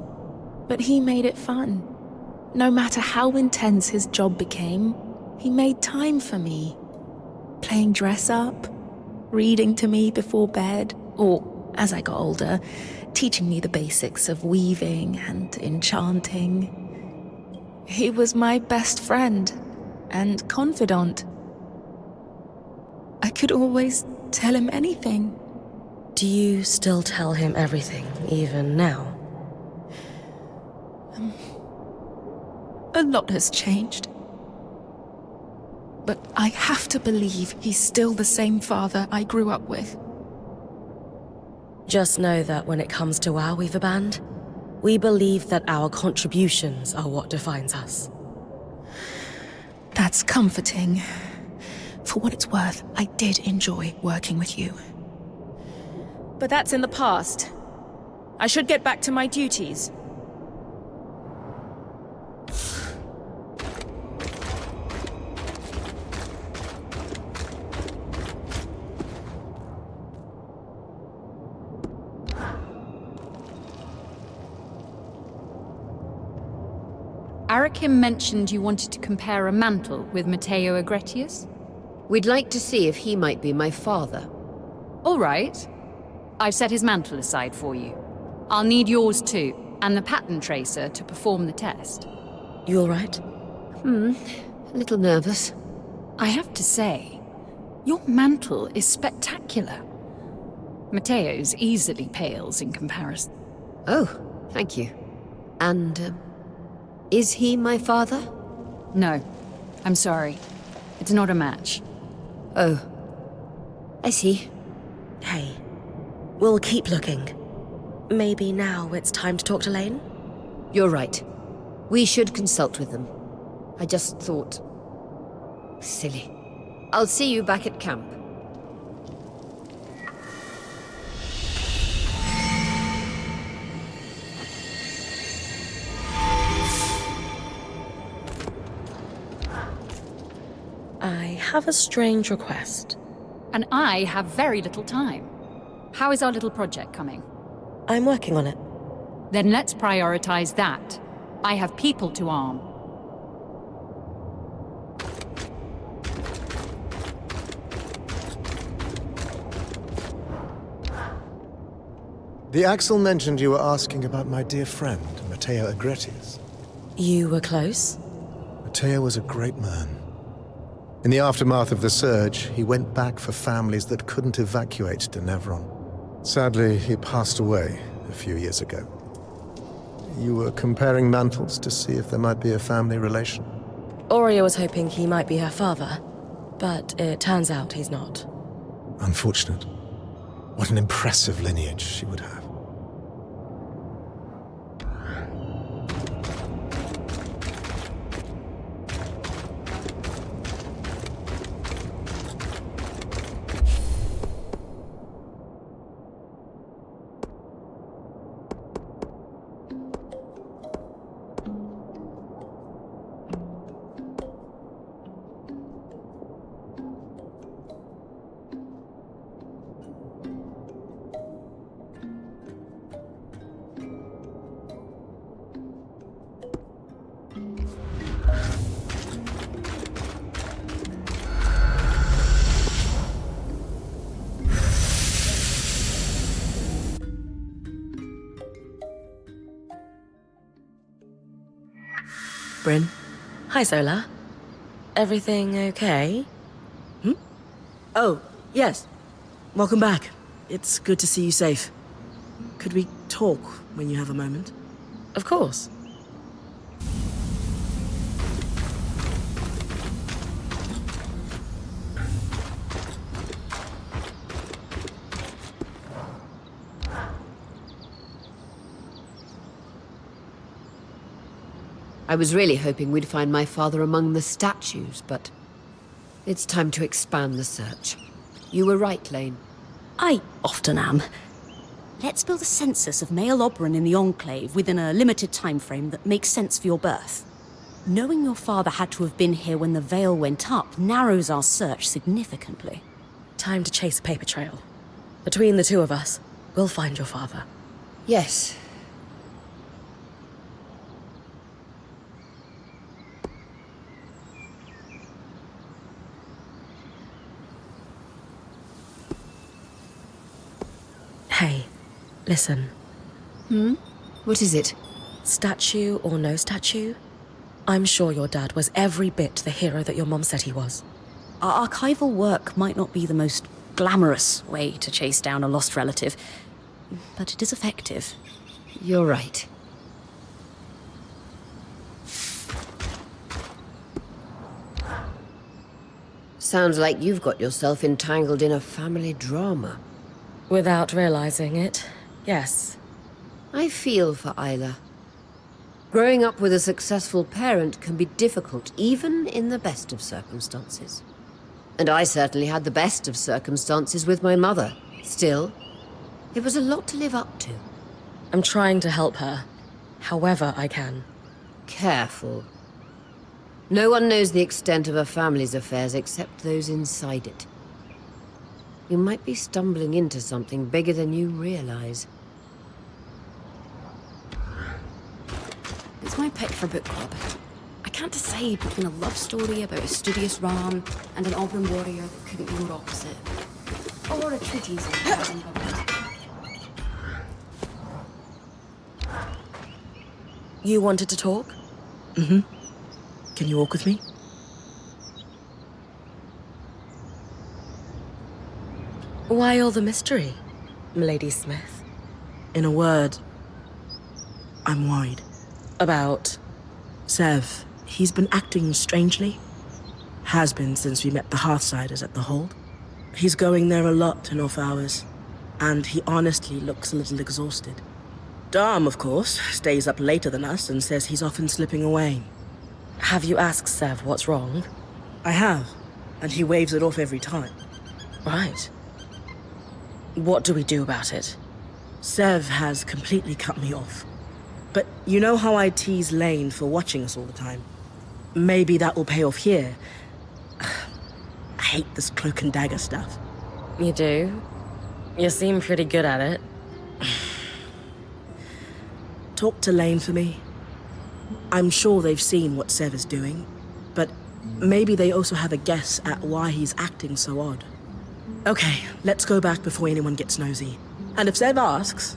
but he made it fun. No matter how intense his job became, he made time for me. Playing dress-up, reading to me before bed, or, as I got older, teaching me the basics of weaving and enchanting. He was my best friend and confidant. I could always tell him anything. Do you still tell him everything, even now? A lot has changed. But I have to believe he's still the same father I grew up with. Just know that when it comes to our Weaver Band, we believe that our contributions are what defines us. That's comforting. For what it's worth, I did enjoy working with you. But that's in the past. I should get back to my duties. Arakim mentioned you wanted to compare a mantle with Matteo Agretius? We'd like to see if he might be my father. All right. I've set his mantle aside for you. I'll need yours too, and the pattern tracer to perform the test. You all right? A little nervous. I have to say, your mantle is spectacular. Matteo's easily pales in comparison. Oh, thank you. And, is he my father? No, I'm sorry. It's not a match. Oh, I see. Hey, we'll keep looking. Maybe now it's time to talk to Lane? You're right. We should consult with them. I just thought... Silly. I'll see you back at camp. have a strange request. And I have very little time. How is our little project coming? I'm working on it. Then let's prioritize that. I have people to arm. The Axel mentioned you were asking about my dear friend, Matteo Agretius. You were close? Matteo was a great man. In the aftermath of the surge, he went back for families that couldn't evacuate to Nevron. Sadly, he passed away a few years ago. You were comparing mantles to see if there might be a family relation? Aurea was hoping he might be her father, but it turns out he's not. Unfortunate. What an impressive lineage she would have. Bryn? Hi, Zola. Everything okay? Oh, yes. Welcome back. It's good to see you safe. Could we talk when you have a moment? Of course. I was really hoping we'd find my father among the statues, but it's time to expand the search. You were right, Lane. I often am. Let's build a census of male Oberon in the Enclave within a limited time frame that makes sense for your birth. Knowing your father had to have been here when the veil went up narrows our search significantly. Time to chase a paper trail. Between the two of us, we'll find your father. Yes. Hey, listen. What is it? Statue or no statue, I'm sure your dad was every bit the hero that your mom said he was. Our archival work might not be the most glamorous way to chase down a lost relative, but it is effective. You're right. Sounds like you've got yourself entangled in a family drama. Without realizing it, yes. I feel for Isla. Growing up with a successful parent can be difficult, even in the best of circumstances. And I certainly had the best of circumstances with my mother. Still, it was a lot to live up to. I'm trying to help her, however I can. Careful. No one knows the extent of a family's affairs except those inside it. You might be stumbling into something bigger than you realize. It's my pick for book club. I can't decide between a love story about a studious Ram and an Auburn warrior that couldn't be more opposite. Or a treatise on Dragon Government. You wanted to talk? Can you walk with me? Why all the mystery, Milady Smith? In a word, I'm worried. About? Sev, he's been acting strangely. Has been since we met the Hearthsiders at the Hold. He's going there a lot in off hours, and he honestly looks a little exhausted. Dom, of course, stays up later than us and says he's often slipping away. Have you asked Sev what's wrong? I have, and he waves it off every time. Right. What do we do about it? Sev has completely cut me off. But you know how I tease Lane for watching us all the time? Maybe that will pay off here. hate this cloak and dagger stuff. You do? You seem pretty good at it. Talk to Lane for me. I'm sure they've seen what Sev is doing, but maybe they also have a guess at why he's acting so odd. Okay, let's go back before anyone gets nosy. And if Sev asks,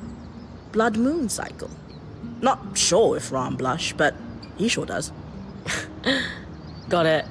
blood moon cycle. Not sure if Ram blush, but he sure does. Got it.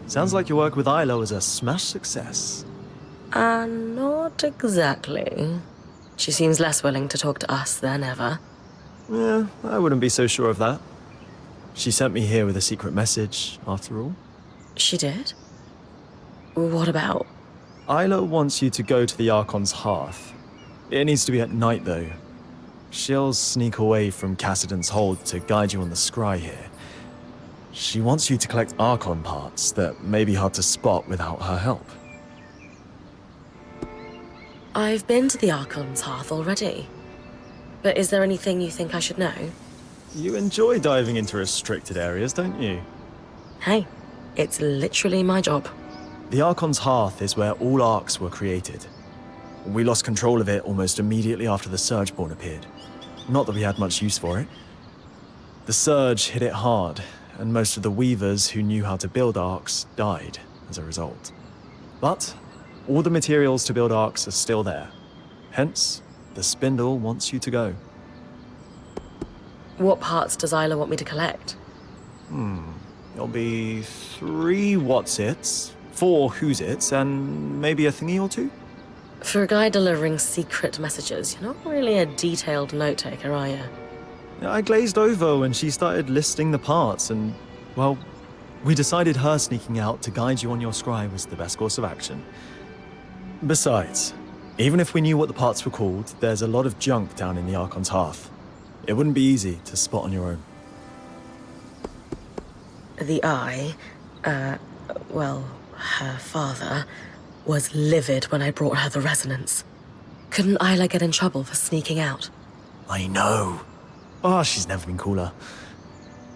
Sounds like your work with Ilo was a smash success. Not exactly. She seems less willing to talk to us than ever. Yeah, I wouldn't be so sure of that. She sent me here with a secret message, after all. She did? What about? Ilo wants you to go to the Archon's hearth. It needs to be at night, though. She'll sneak away from Cassidon's hold to guide you on the scry here. She wants you to collect Archon parts that may be hard to spot without her help. I've been to the Archon's hearth already. But is there anything you think I should know? You enjoy diving into restricted areas, don't you? Hey, it's literally my job. The Archon's hearth is where all Arcs were created. We lost control of it almost immediately after the Surgeborn appeared. Not that we had much use for it. The Surge hit it hard, and most of the Weavers who knew how to build Arcs died as a result. But all the materials to build Arcs are still there. Hence, the Spindle wants you to go. What parts does Isla want me to collect? There'll be 3 what's-its, 4 who's-its, and maybe a thingy or 2? For a guy delivering secret messages, you're not really a detailed note-taker, are you? I glazed over when she started listing the parts, and, well, we decided her sneaking out to guide you on your scry was the best course of action. Besides, even if we knew what the parts were called, there's a lot of junk down in the Archon's hearth. It wouldn't be easy to spot on your own. The Eye, well, her father, was livid when I brought her the resonance. Couldn't Isla get in trouble for sneaking out? I know. Oh, she's never been cooler.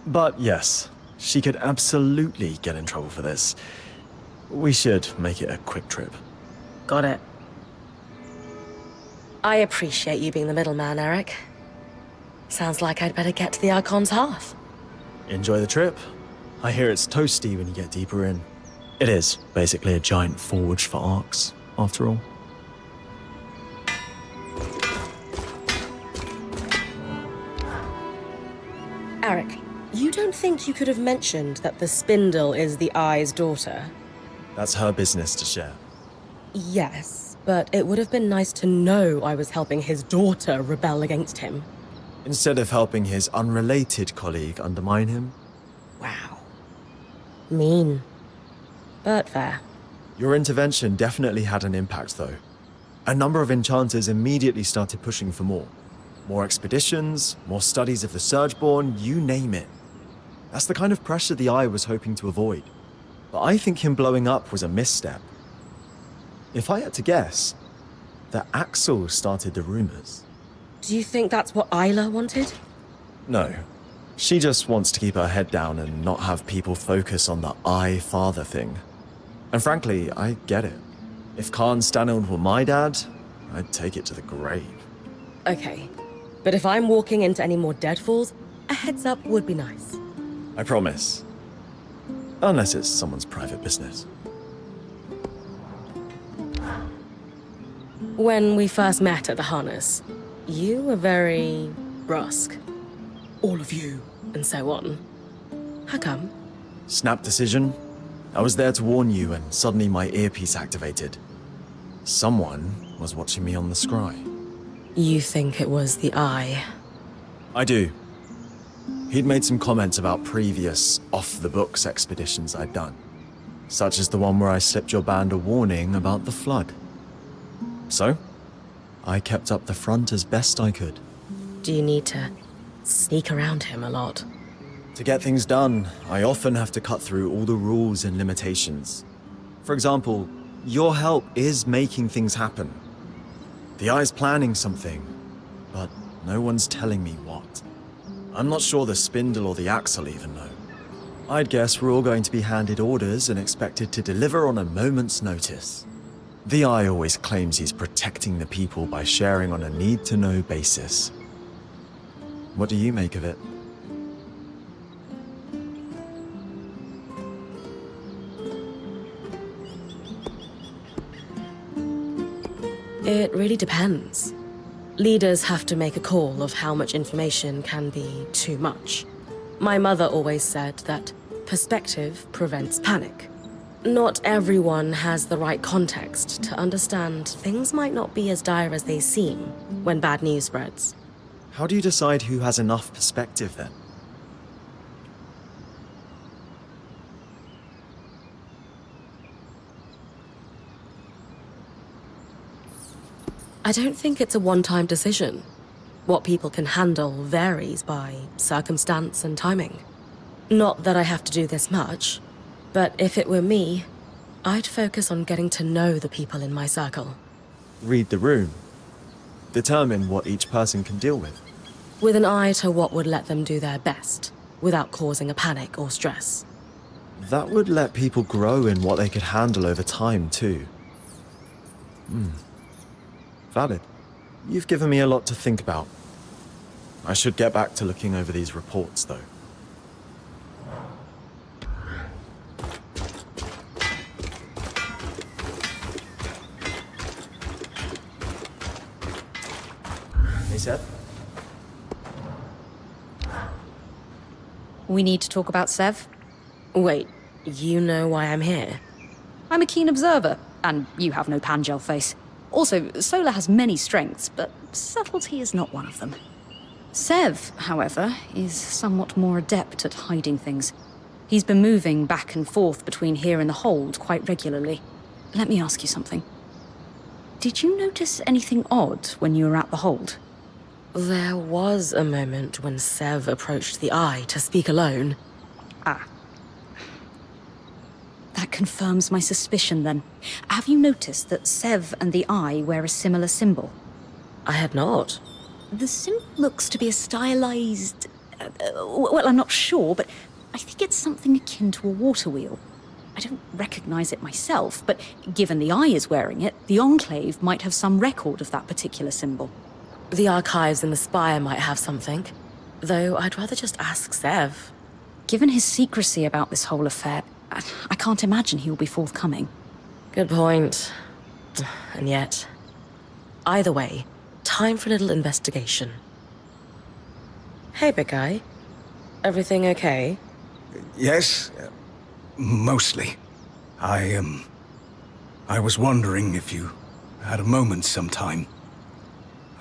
But yes, she could absolutely get in trouble for this. We should make it a quick trip. Got it. I appreciate you being the middleman, Eric. Sounds like I'd better get to the Archon's hearth. Enjoy the trip. I hear it's toasty when you get deeper in. It is basically a giant forge for Arcs, after all. Eric, you don't think you could have mentioned that the Spindle is the Eye's daughter? That's her business to share. Yes, but it would have been nice to know I was helping his daughter rebel against him. Instead of helping his unrelated colleague undermine him. Wow. Mean. But fair. Your intervention definitely had an impact, though. A number of enchanters immediately started pushing for more. More expeditions, more studies of the Surgeborn, you name it. That's the kind of pressure the Eye was hoping to avoid. But I think him blowing up was a misstep. If I had to guess, that Axel started the rumors. Do you think that's what Isla wanted? No. She just wants to keep her head down and not have people focus on the I-father thing. And frankly, I get it. If Khan Stanold were my dad, I'd take it to the grave. Okay. But if I'm walking into any more deadfalls, a heads up would be nice. I promise. Unless it's someone's private business. When we first met at the harness, you were very brusque. All of you, and so on. How come? Snap decision. I was there to warn you, and suddenly my earpiece activated. Someone was watching me on the scry. You think it was the Eye? I do. He'd made some comments about previous off-the-books expeditions I'd done, such as the one where I slipped your band a warning about the flood. So, I kept up the front as best I could. Do you need to sneak around him a lot. To get things done, I often have to cut through all the rules and limitations. For example, your help is making things happen. The Eye's planning something, but no one's telling me what. I'm not sure the Spindle or the Axle even know. I'd guess we're all going to be handed orders and expected to deliver on a moment's notice. The Eye always claims he's protecting the people by sharing on a need-to-know basis. What do you make of it? It really depends. Leaders have to make a call of how much information can be too much. My mother always said that perspective prevents panic. Not everyone has the right context to understand things might not be as dire as they seem when bad news spreads. How do you decide who has enough perspective then? I don't think it's a one-time decision. What people can handle varies by circumstance and timing. Not that I have to do this much, but if it were me, I'd focus on getting to know the people in my circle. Read the room. Determine what each person can deal with. With an eye to what would let them do their best, without causing a panic or stress. That would let people grow in what they could handle over time, too. Valid. You've given me a lot to think about. I should get back to looking over these reports, though. Hey, Seth? We need to talk about Sev. Wait, you know why I'm here? I'm a keen observer, and you have no Pangel face. Also, Solar has many strengths, but subtlety is not one of them. Sev, however, is somewhat more adept at hiding things. He's been moving back and forth between here and the hold quite regularly. Let me ask you something. Did you notice anything odd when you were at the hold? There was a moment when Sev approached the Eye to speak alone. Ah. That confirms my suspicion, then. Have you noticed that Sev and the Eye wear a similar symbol? I had not. The symbol looks to be a stylized... well, I'm not sure, but I think it's something akin to a water wheel. I don't recognize it myself, but given the Eye is wearing it, the Enclave might have some record of that particular symbol. The archives in the Spire might have something, though I'd rather just ask Sev. Given his secrecy about this whole affair, I can't imagine he will be forthcoming. Good point. And yet... Either way, time for a little investigation. Hey, big guy. Everything okay? Yes, mostly. I was wondering if you had a moment sometime.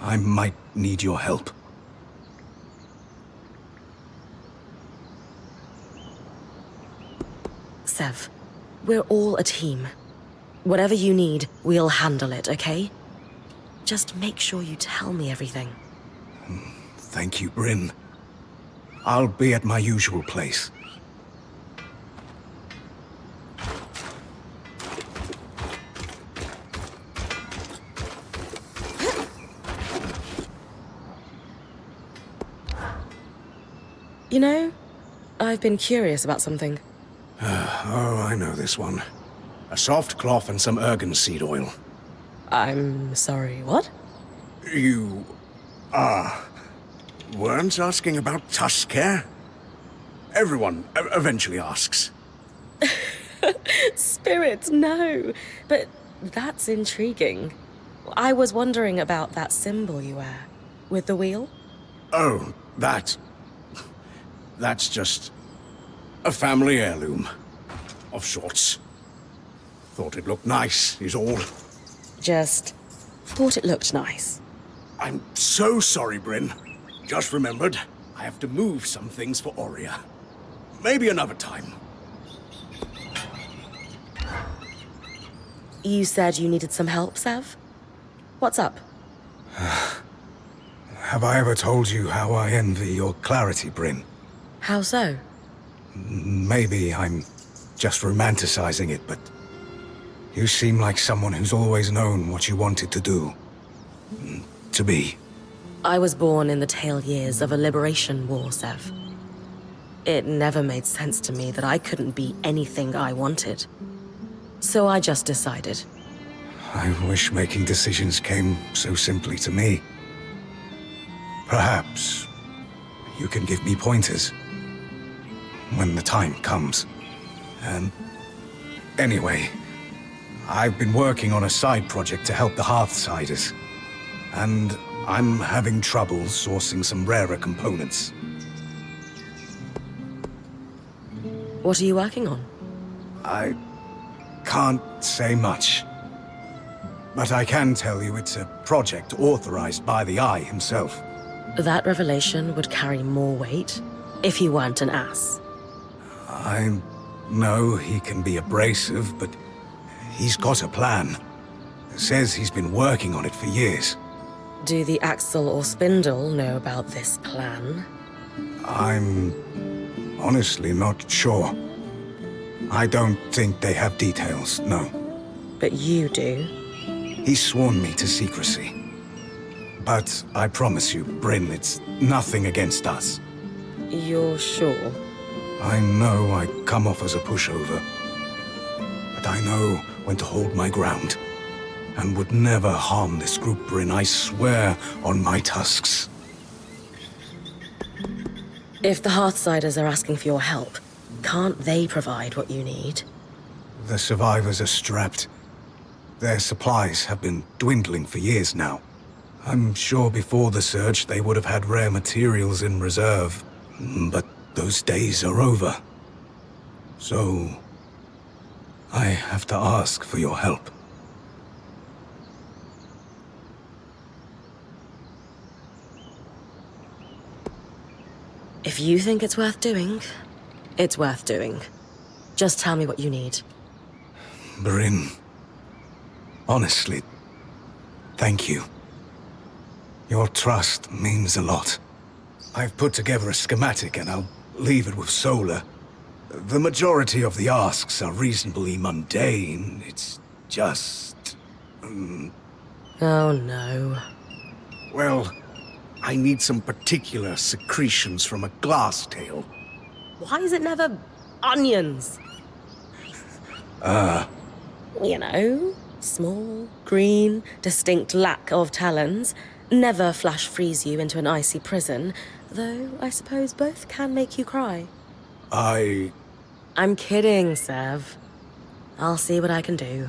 I might need your help. Sev, we're all a team. Whatever you need, we'll handle it, okay? Just make sure you tell me everything. Thank you, Bryn. I'll be at my usual place. You know, I've been curious about something. Oh, I know this one. A soft cloth and some ergon seed oil. I'm sorry, what? You... weren't asking about tusk care? Everyone eventually asks. Spirits, no. But that's intriguing. I was wondering about that symbol you wear. With the wheel? Oh, that's just a family heirloom. Of sorts. Thought it looked nice, is all. Just thought it looked nice. I'm so sorry, Bryn. Just remembered, I have to move some things for Aurea. Maybe another time. You said you needed some help, Sev? What's up? Have I ever told you how I envy your clarity, Bryn? How so? Maybe I'm just romanticizing it, but you seem like someone who's always known what you wanted to do. To be. I was born in the tail years of a liberation war, Sev. It never made sense to me that I couldn't be anything I wanted. So I just decided. I wish making decisions came so simply to me. Perhaps you can give me pointers when the time comes. And anyway, I've been working on a side project to help the Hearthsiders, and I'm having trouble sourcing some rarer components. What are you working on? I can't say much, but I can tell you it's a project authorized by the Eye himself. That revelation would carry more weight if he weren't an ass. I know he can be abrasive, but he's got a plan. Says he's been working on it for years. Do the Axel or Spindle know about this plan? I'm honestly not sure. I don't think they have details, no. But you do. He's sworn me to secrecy. But I promise you, Bryn, it's nothing against us. You're sure? I know I come off as a pushover, but I know when to hold my ground, and would never harm this group, Bryn, I swear on my tusks. If the Hearthsiders are asking for your help, can't they provide what you need? The survivors are strapped. Their supplies have been dwindling for years now. I'm sure before the surge they would have had rare materials in reserve, but those days are over. So, I have to ask for your help. If you think it's worth doing, it's worth doing. Just tell me what you need. Bryn, honestly, thank you. Your trust means a lot. I've put together a schematic and I'll leave it with Solar. The majority of the asks are reasonably mundane. It's just... Oh no. Well, I need some particular secretions from a glass tail. Why is it never onions? You know, small, green, distinct lack of talons. Never flash freeze you into an icy prison, though I suppose both can make you cry. I'm kidding, Sev. I'll see what I can do.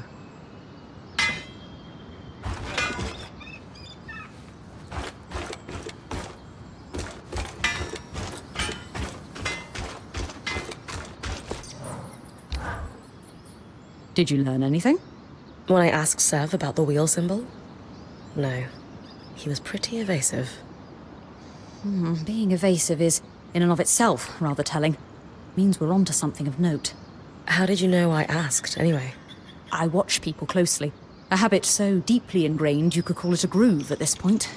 Did you learn anything? When I asked Sev about the wheel symbol? No. He was pretty evasive. Being evasive is, in and of itself, rather telling. Means we're onto something of note. How did you know I asked, anyway? I watch people closely. A habit so deeply ingrained you could call it a groove at this point.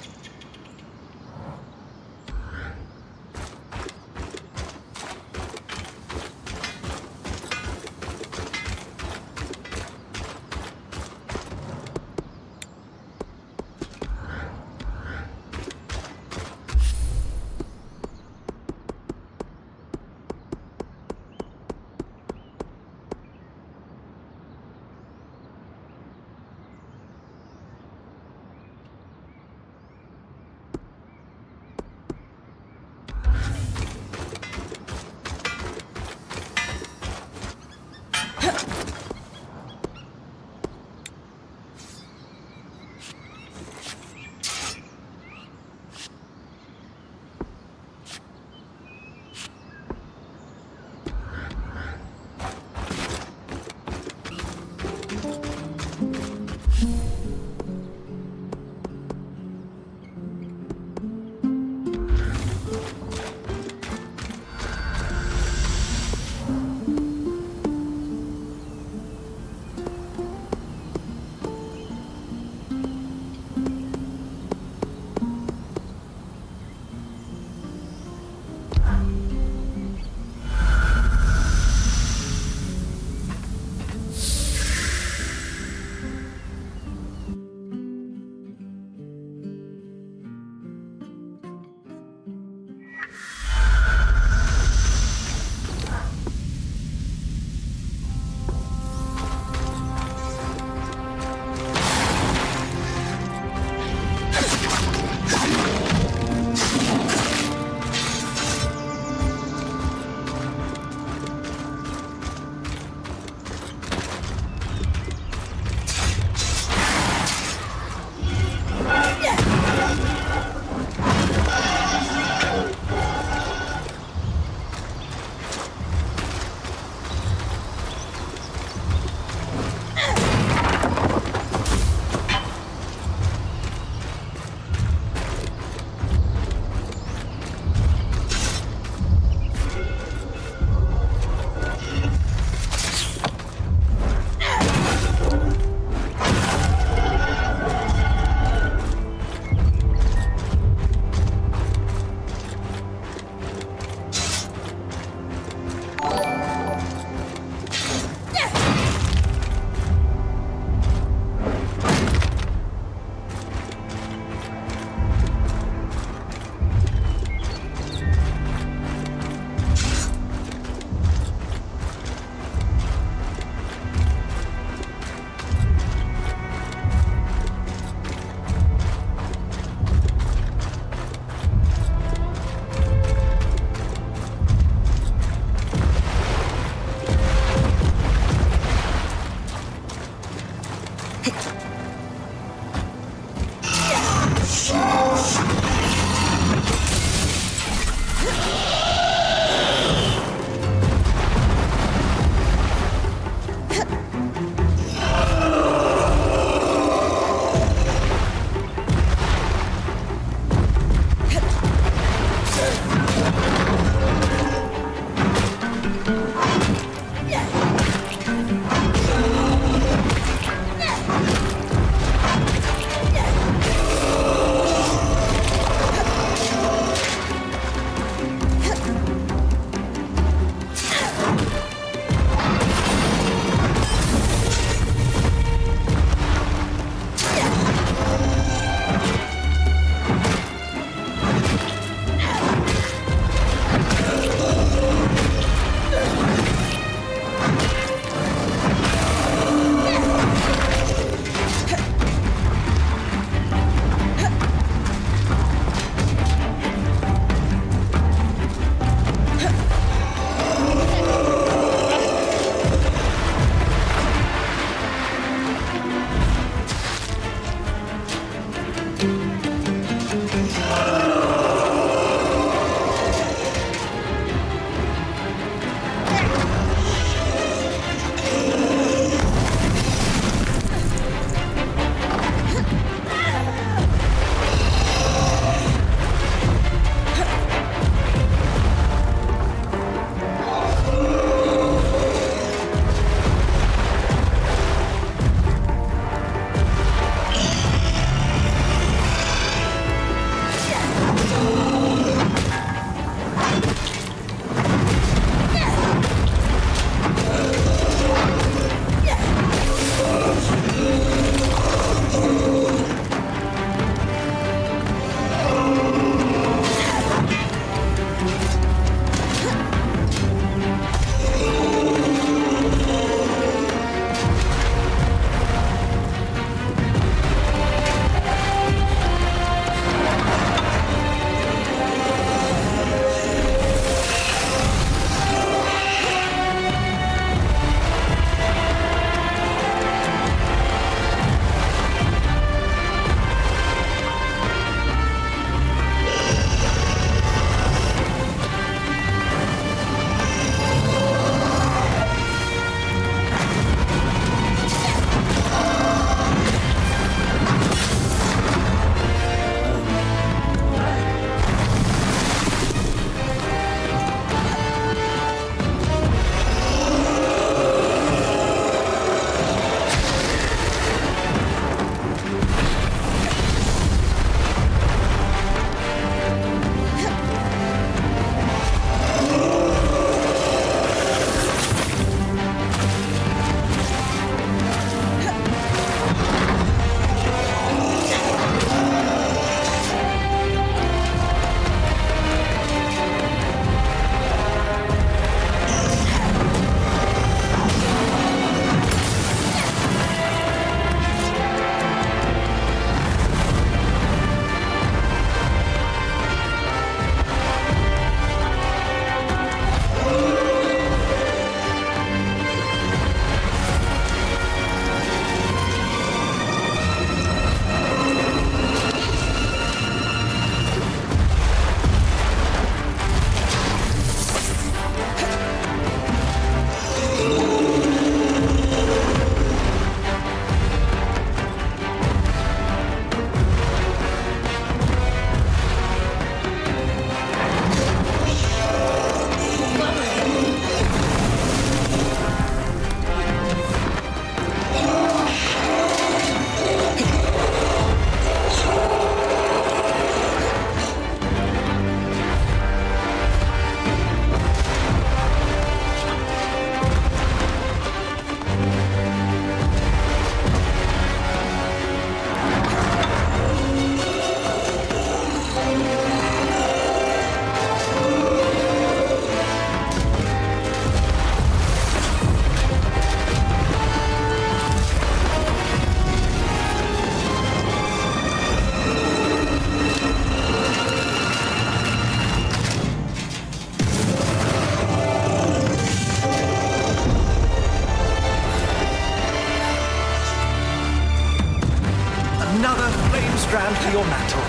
strand for your mantle.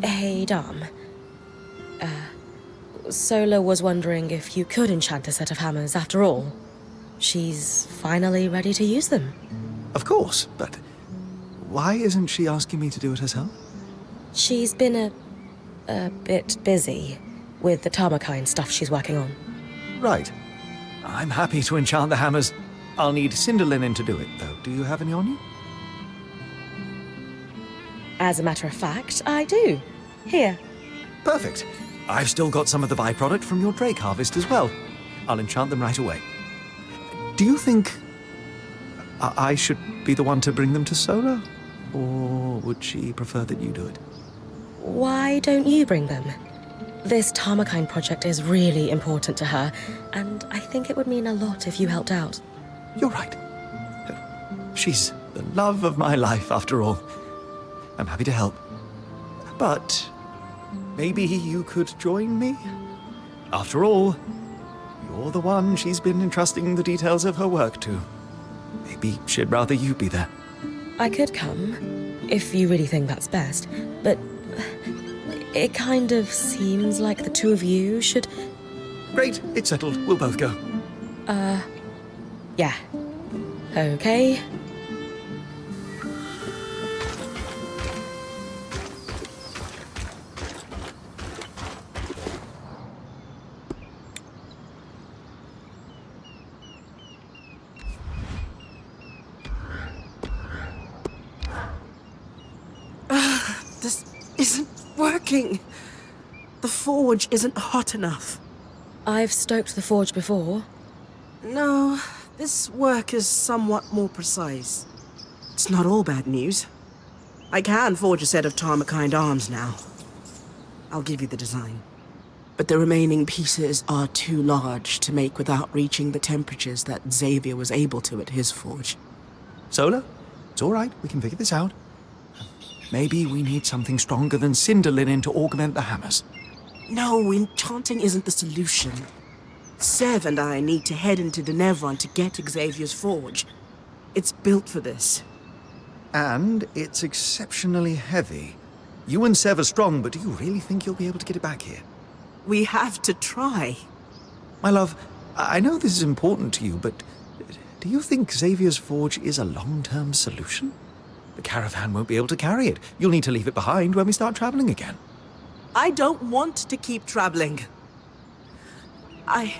Hey, Dom. Sola was wondering if you could enchant a set of hammers after all. She's finally ready to use them. Of course, but why isn't she asking me to do it herself? She's been a bit busy with the Tarmakine stuff she's working on. Right. I'm happy to enchant the hammers. I'll need cinder linen to do it, though. Do you have any on you? As a matter of fact, I do. Here. Perfect. I've still got some of the byproduct from your drake harvest as well. I'll enchant them right away. Do you think I should be the one to bring them to Sola? Or would she prefer that you do it? Why don't you bring them? This Tarmakine project is really important to her, and I think it would mean a lot if you helped out. You're right. She's the love of my life, after all. I'm happy to help. But maybe you could join me? After all, you're the one she's been entrusting the details of her work to. Maybe she'd rather you be there. I could come, if you really think that's best, but it kind of seems like the two of you should... Great, it's settled. We'll both go. Yeah. Okay. This isn't working. The forge isn't hot enough. I've stoked the forge before. No, this work is somewhat more precise. It's not all bad news. I can forge a set of Tarmakine arms now. I'll give you the design. But the remaining pieces are too large to make without reaching the temperatures that Xavier was able to at his forge. Sola, it's all right. We can figure this out. Maybe we need something stronger than cinder linen to augment the hammers. No, enchanting isn't the solution. Sev and I need to head into Denevron to get Xavier's forge. It's built for this. And it's exceptionally heavy. You and Sev are strong, but do you really think you'll be able to get it back here? We have to try. My love, I know this is important to you, but do you think Xavier's forge is a long-term solution? The caravan won't be able to carry it. You'll need to leave it behind when we start traveling again. I don't want to keep traveling. I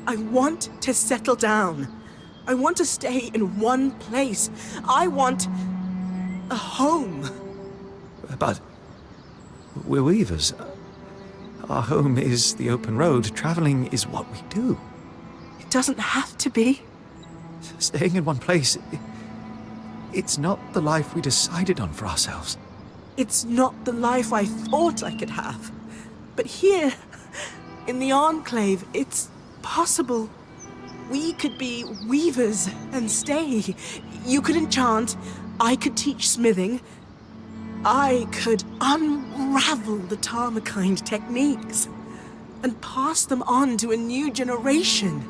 want to settle down. I want to stay in one place. I want a home. But we're weavers. Our home is the open road. Traveling is what we do. It doesn't have to be. Staying in one place, it's not the life we decided on for ourselves. It's not the life I thought I could have. But here, in the Enclave, it's possible. We could be weavers and stay. You could enchant, I could teach smithing. I could unravel the Tarmakind techniques and pass them on to a new generation.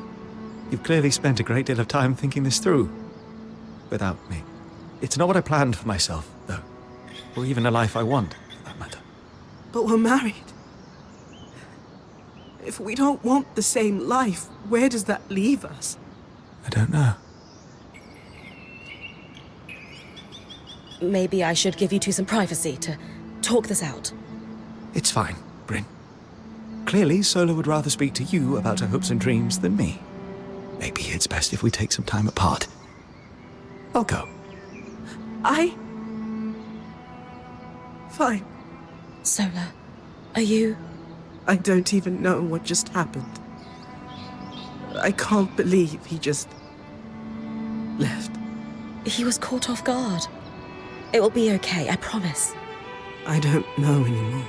You've clearly spent a great deal of time thinking this through. Without me. It's not what I planned for myself, though. Or even a life I want, for that matter. But we're married. If we don't want the same life, where does that leave us? I don't know. Maybe I should give you two some privacy to talk this out. It's fine, Bryn. Clearly, Sola would rather speak to you about her hopes and dreams than me. Maybe it's best if we take some time apart. I'll go. Fine. Sola, are you... I don't even know what just happened. I can't believe he just... left. He was caught off guard. It will be okay, I promise. I don't know anymore.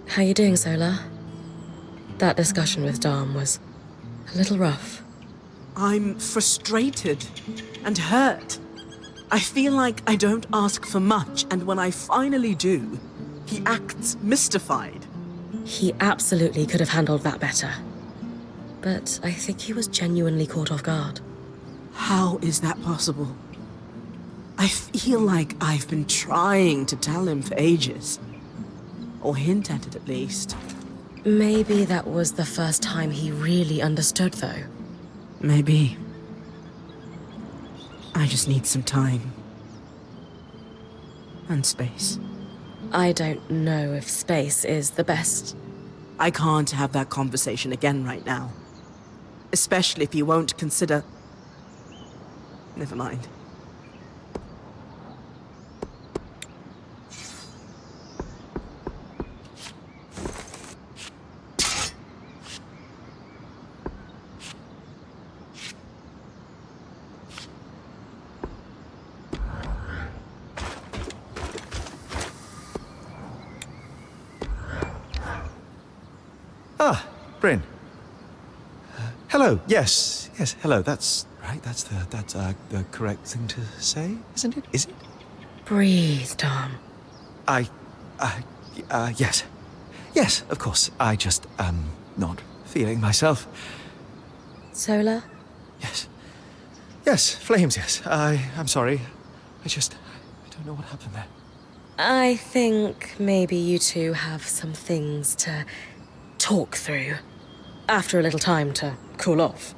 How you doing, Sola? That discussion with Dom was a little rough. I'm frustrated and hurt. I feel like I don't ask for much, and when I finally do, he acts mystified. He absolutely could have handled that better. But I think he was genuinely caught off guard. How is that possible? I feel like I've been trying to tell him for ages. Or hint at it, at least. Maybe that was the first time he really understood, though. Maybe. I just need some time. And space. I don't know if space is the best. I can't have that conversation again right now. Especially if you won't consider... Never mind. Ah, Bryn. Hello. Yes, hello. That's right. That's the correct thing to say, isn't it? Is it? Breathe, Dom. Yes. Yes, of course. I just not feeling myself. Sola? Yes. Yes, flames, yes. I'm sorry. I don't know what happened there. I think maybe you two have some things to talk through. After a little time to cool off.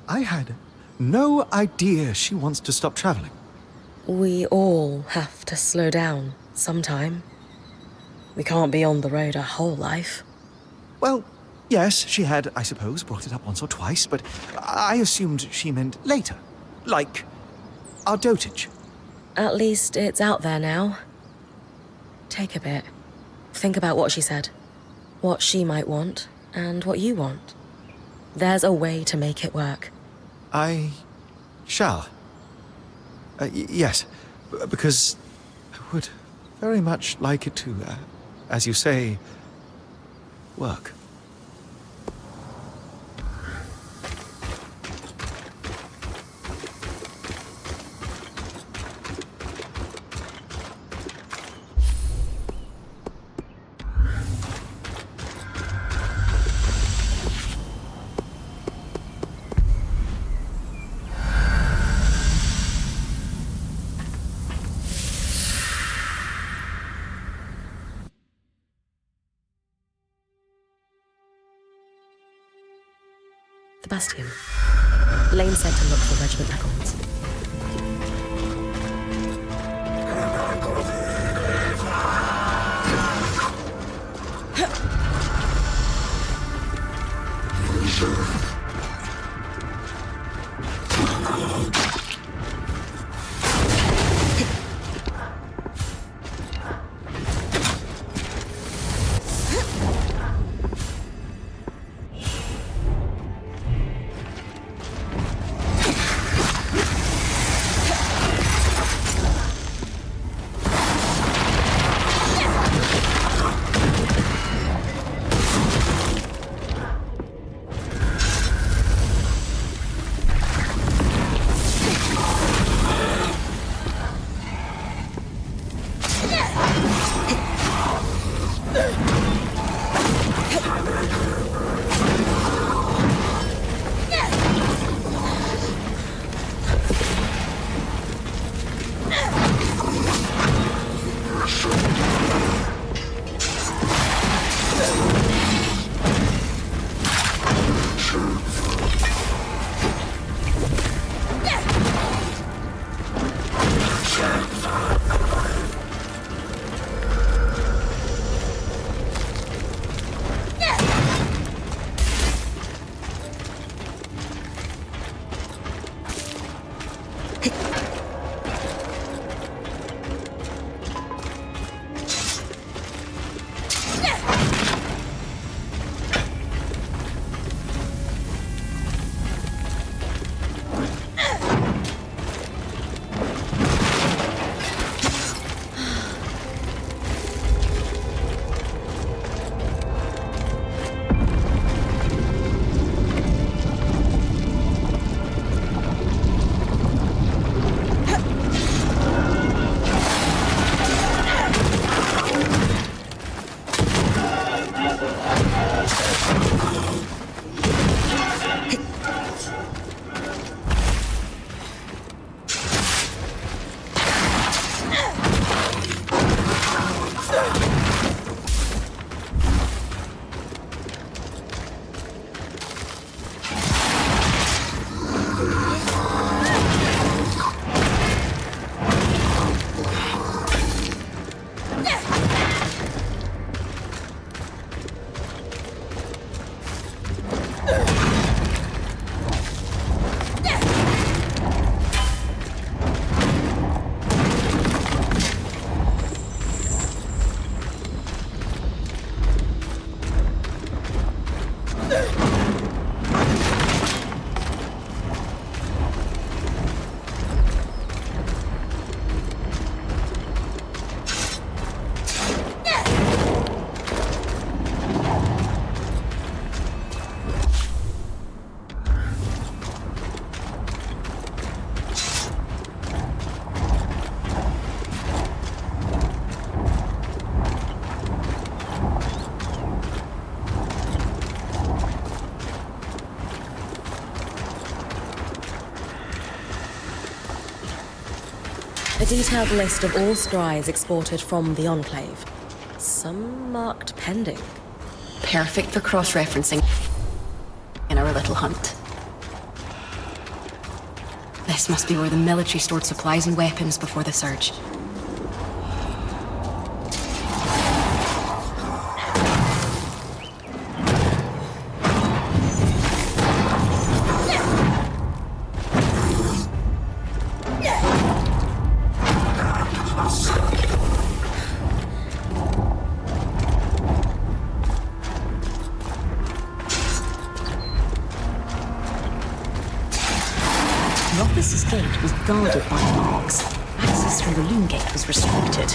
I had no idea she wants to stop traveling. We all have to slow down sometime. We can't be on the road our whole life. Well, yes, she had, I suppose, brought it up once or twice, but I assumed she meant later. Like our dotage. At least it's out there now. Take a bit. Think about what she said. What she might want, and what you want. There's a way to make it work. I shall. Yes, because I would very much like it to, as you say, work. The Bastion. Lane said to look for regiment records. A detailed list of all scries exported from the Enclave. Some marked pending. Perfect for cross-referencing in our little hunt. This must be where the military stored supplies and weapons before the surge. The officer's gate was guarded by marks. Access through the loom gate was restricted.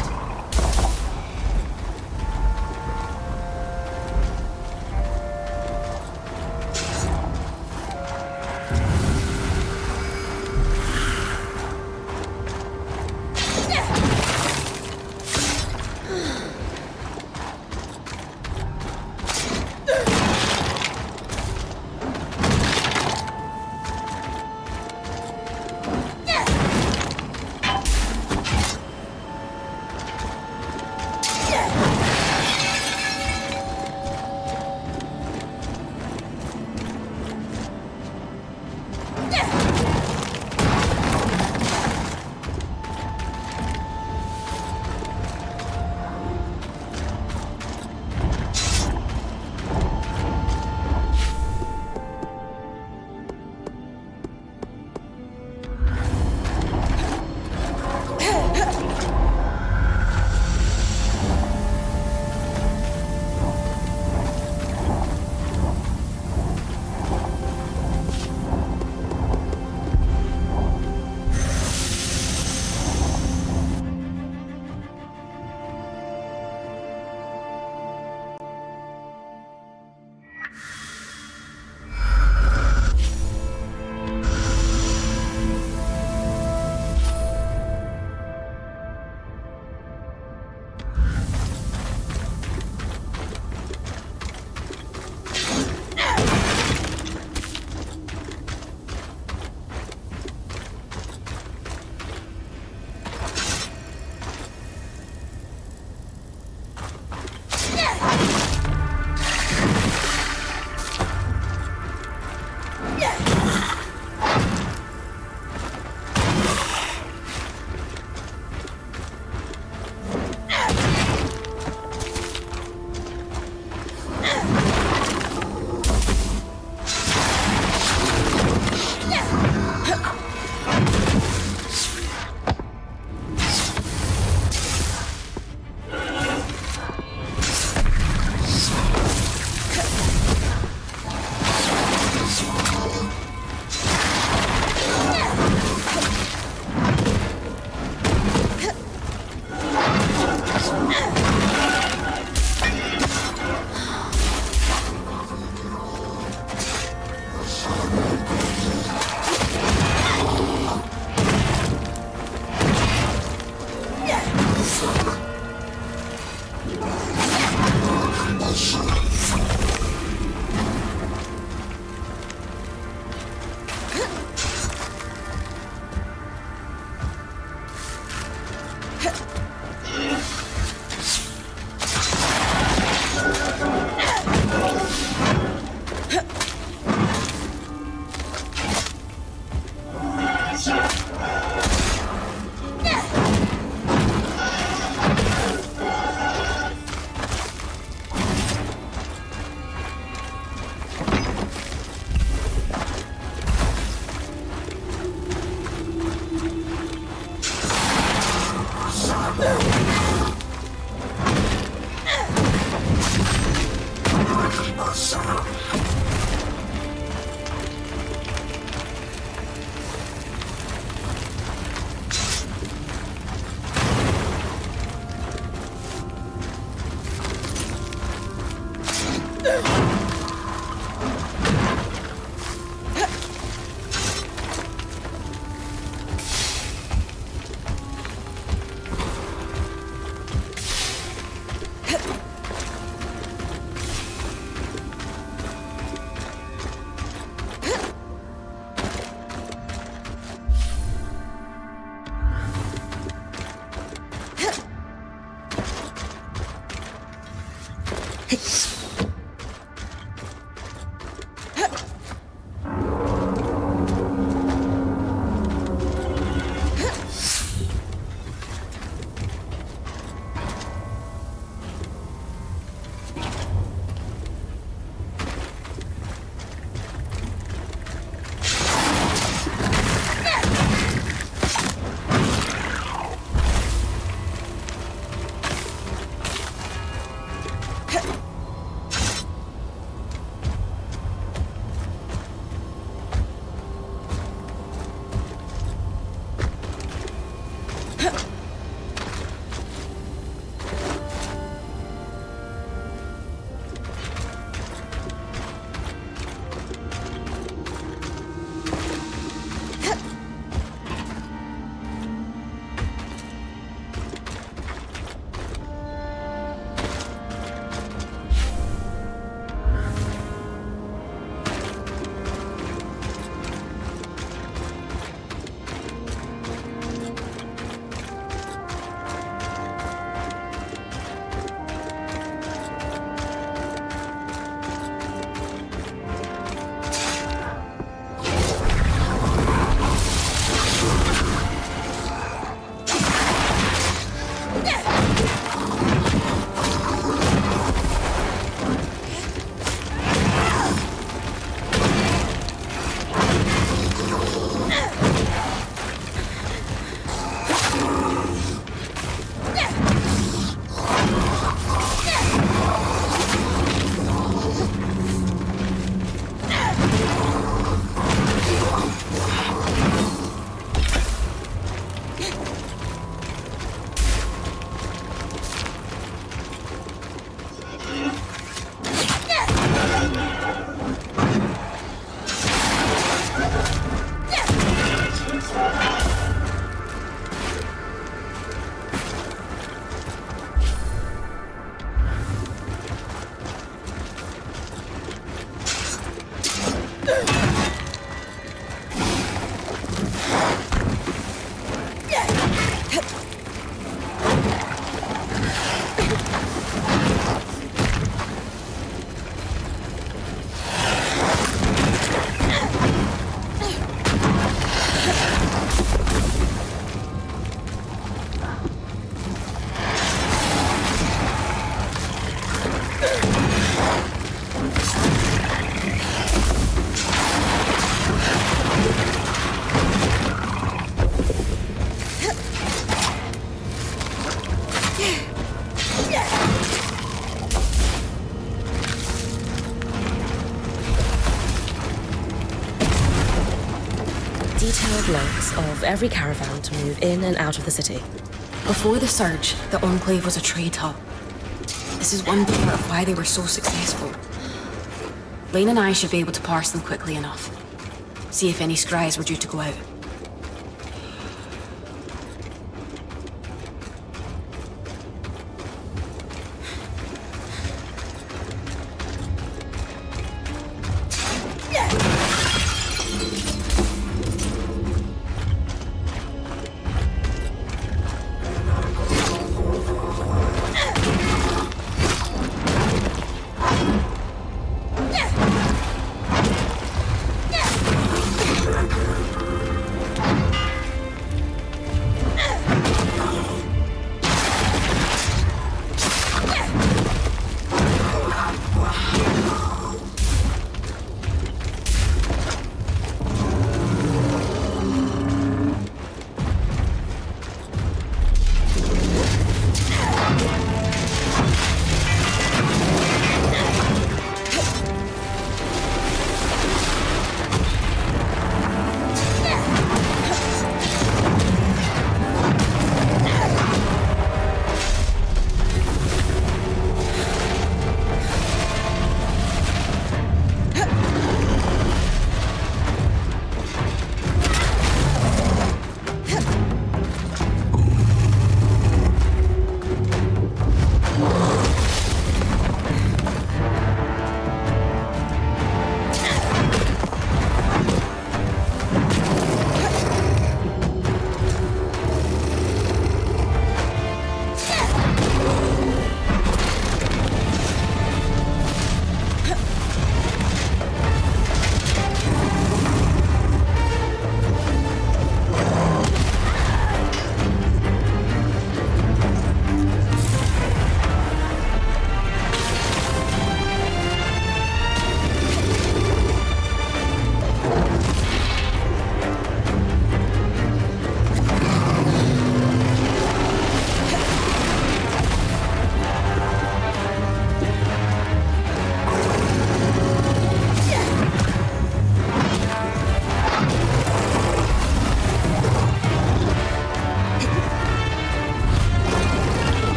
detailed logs of every caravan to move in and out of the city. Before the surge, the Enclave was a trade hub. This is one part of why they were so successful. Lane and I should be able to parse them quickly enough. See if any scries were due to go out.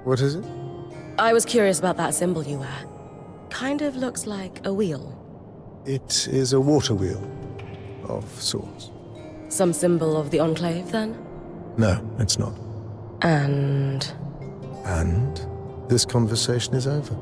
What is it? I was curious about that symbol you wear. Kind of looks like a wheel. It is a water wheel, of sorts. Some symbol of the Enclave, then? No, it's not. And... And this conversation is over.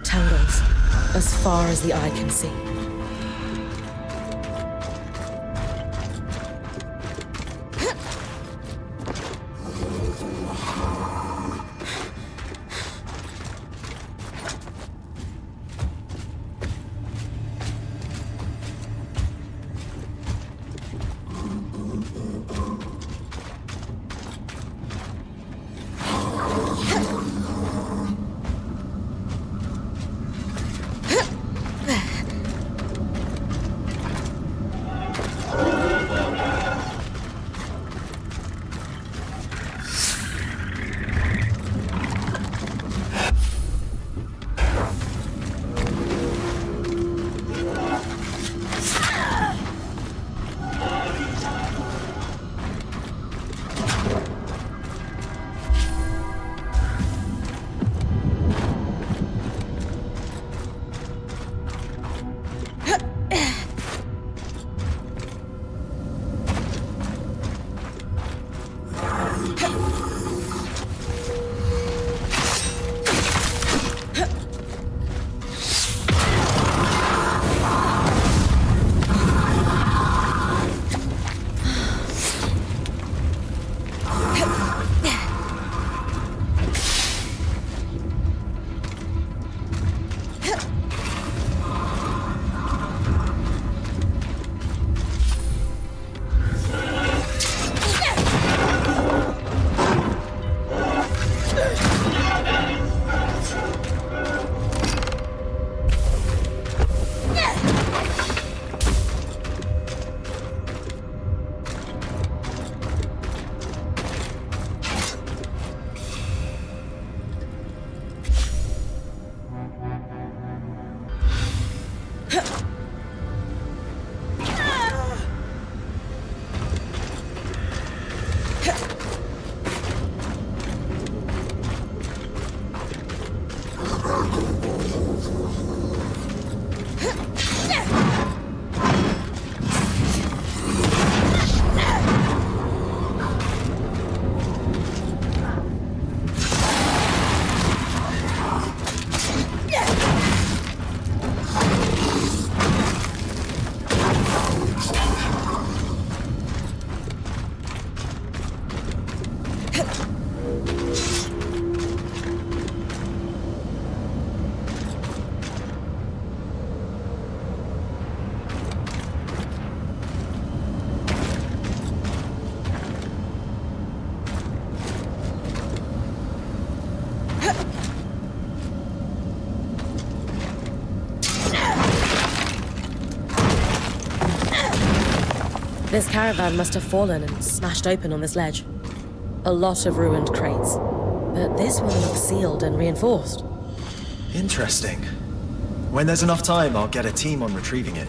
Tangles, as far as the eye can see. This caravan must have fallen and smashed open on this ledge. A lot of ruined crates. But this one looks sealed and reinforced. Interesting. When there's enough time, I'll get a team on retrieving it.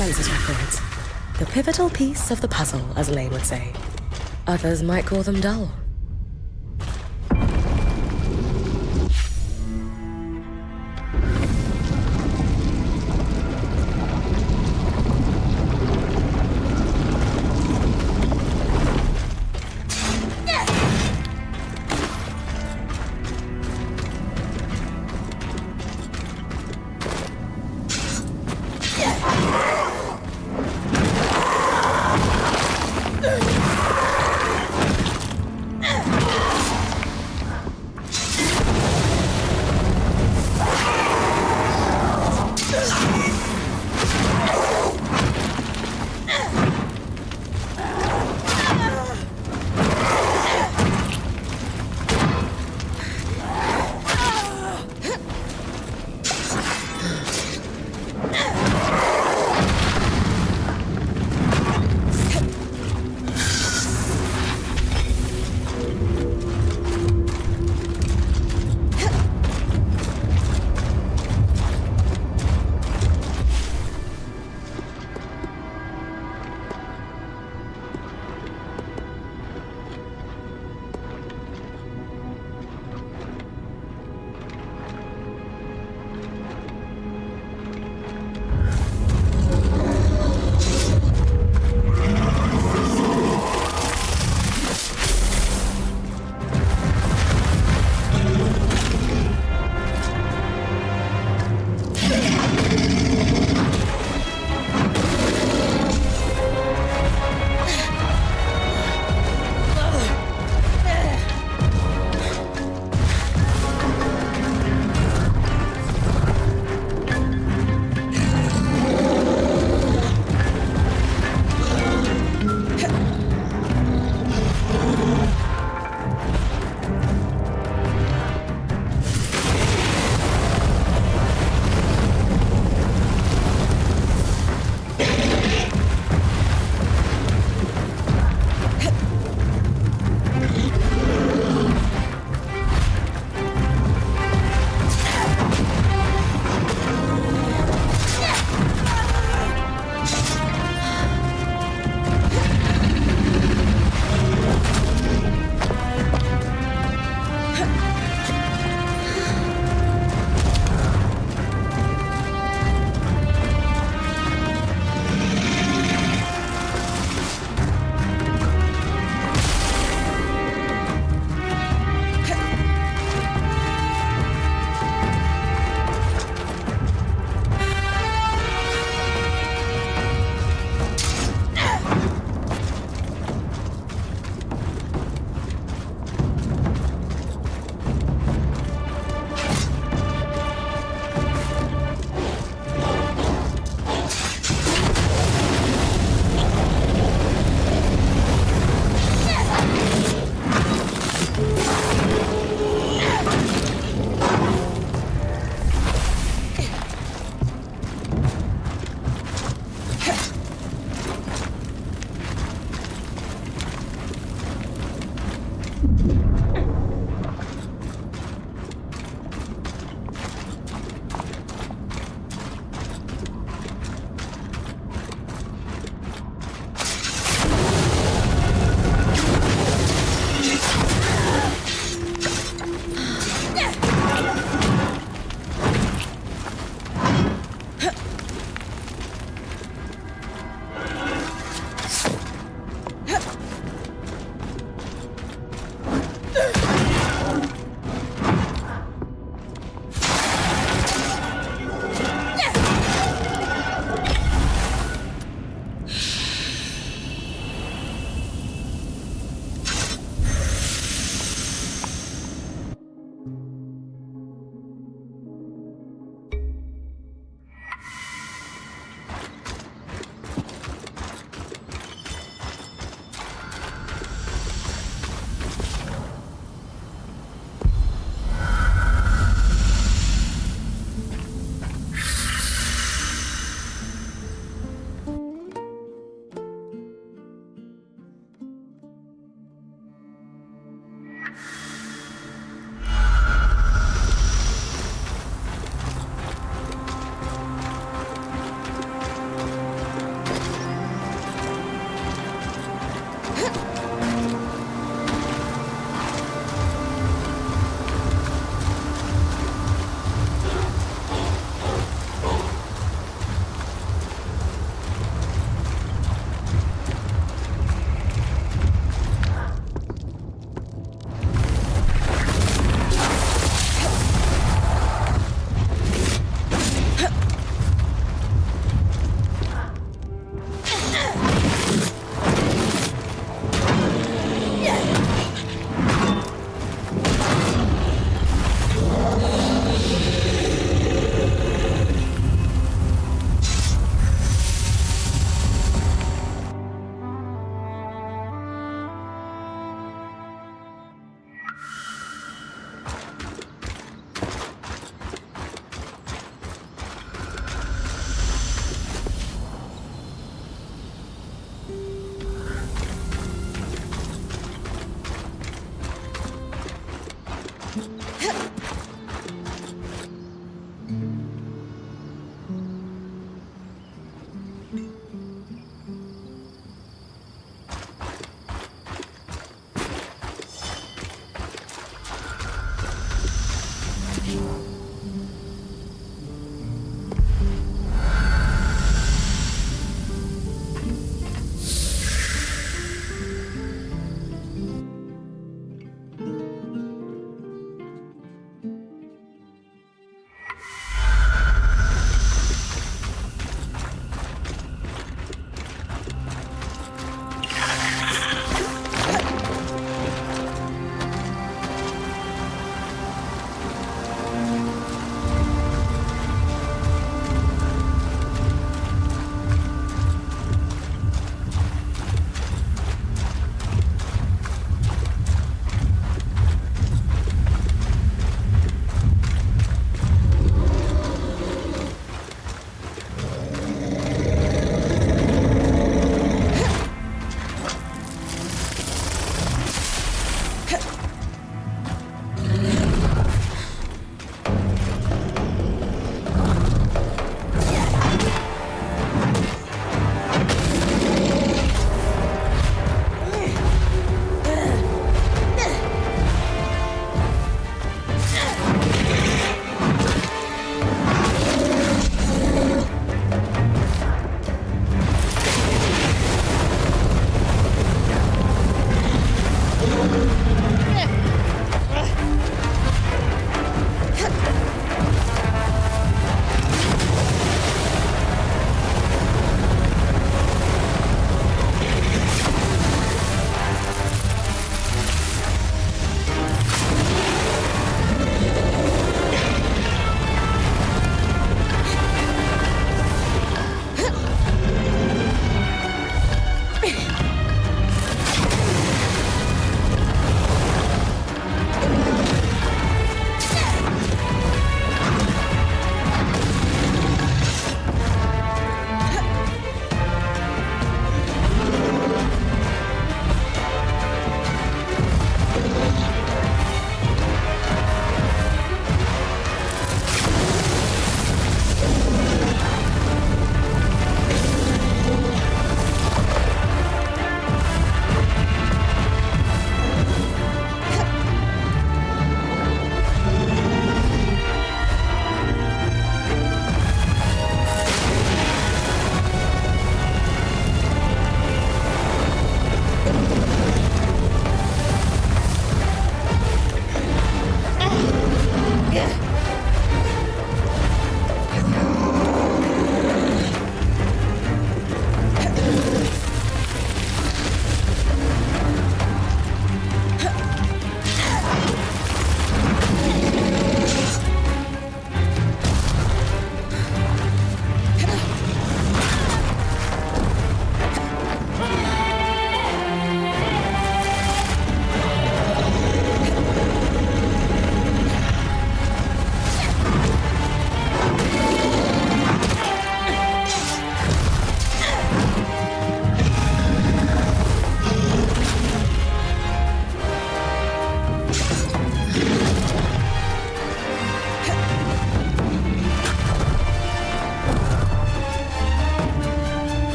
census records. The pivotal piece of the puzzle, as Elaine would say. Others might call them dull.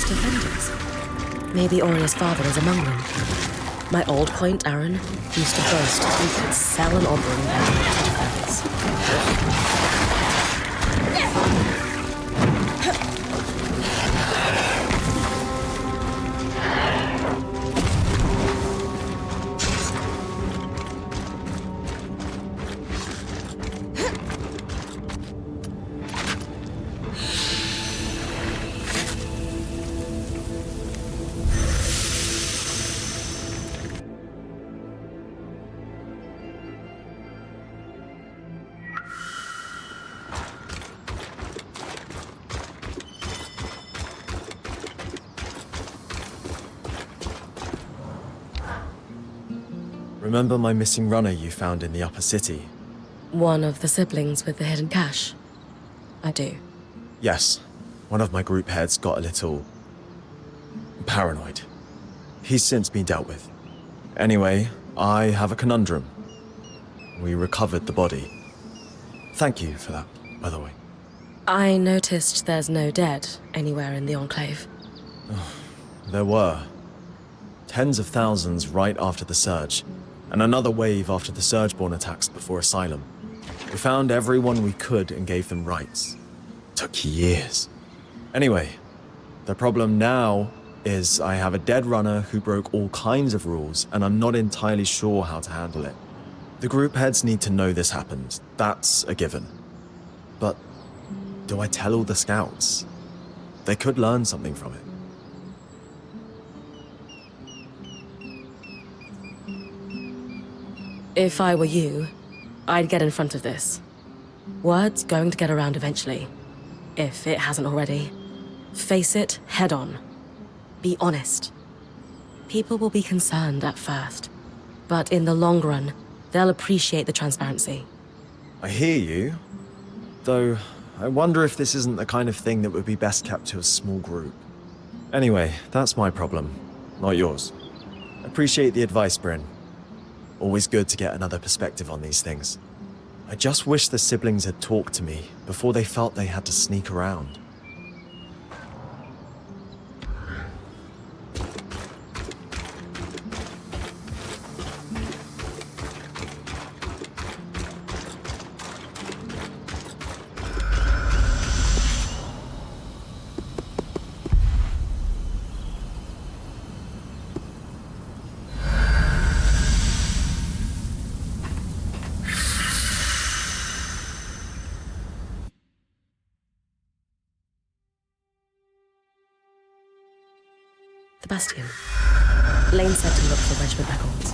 Defenders. Maybe Oria's father is among them. My old point, Aaron, used to boast he could sell an offering defense. Remember my missing runner you found in the upper city? One of the siblings with the hidden cache? I do. Yes. One of my group heads got a little paranoid. He's since been dealt with. Anyway, I have a conundrum. We recovered the body. Thank you for that, by the way. I noticed there's no dead anywhere in the Enclave. There were. Tens of thousands right after the Surge, and another wave after the Surge-born attacks before Asylum. We found everyone we could and gave them rights. Took years. Anyway, the problem now is I have a dead runner who broke all kinds of rules, and I'm not entirely sure how to handle it. The group heads need to know this happened. That's a given. But do I tell all the scouts? They could learn something from it. If I were you, I'd get in front of this. Word's going to get around eventually. If it hasn't already. Face it head on. Be honest. People will be concerned at first, but in the long run, they'll appreciate the transparency. I hear you. Though, I wonder if this isn't the kind of thing that would be best kept to a small group. Anyway, that's my problem, not yours. Appreciate the advice, Bryn. Always good to get another perspective on these things. I just wish the siblings had talked to me before they felt they had to sneak around. The Bastion. Lane said to look for regiment records.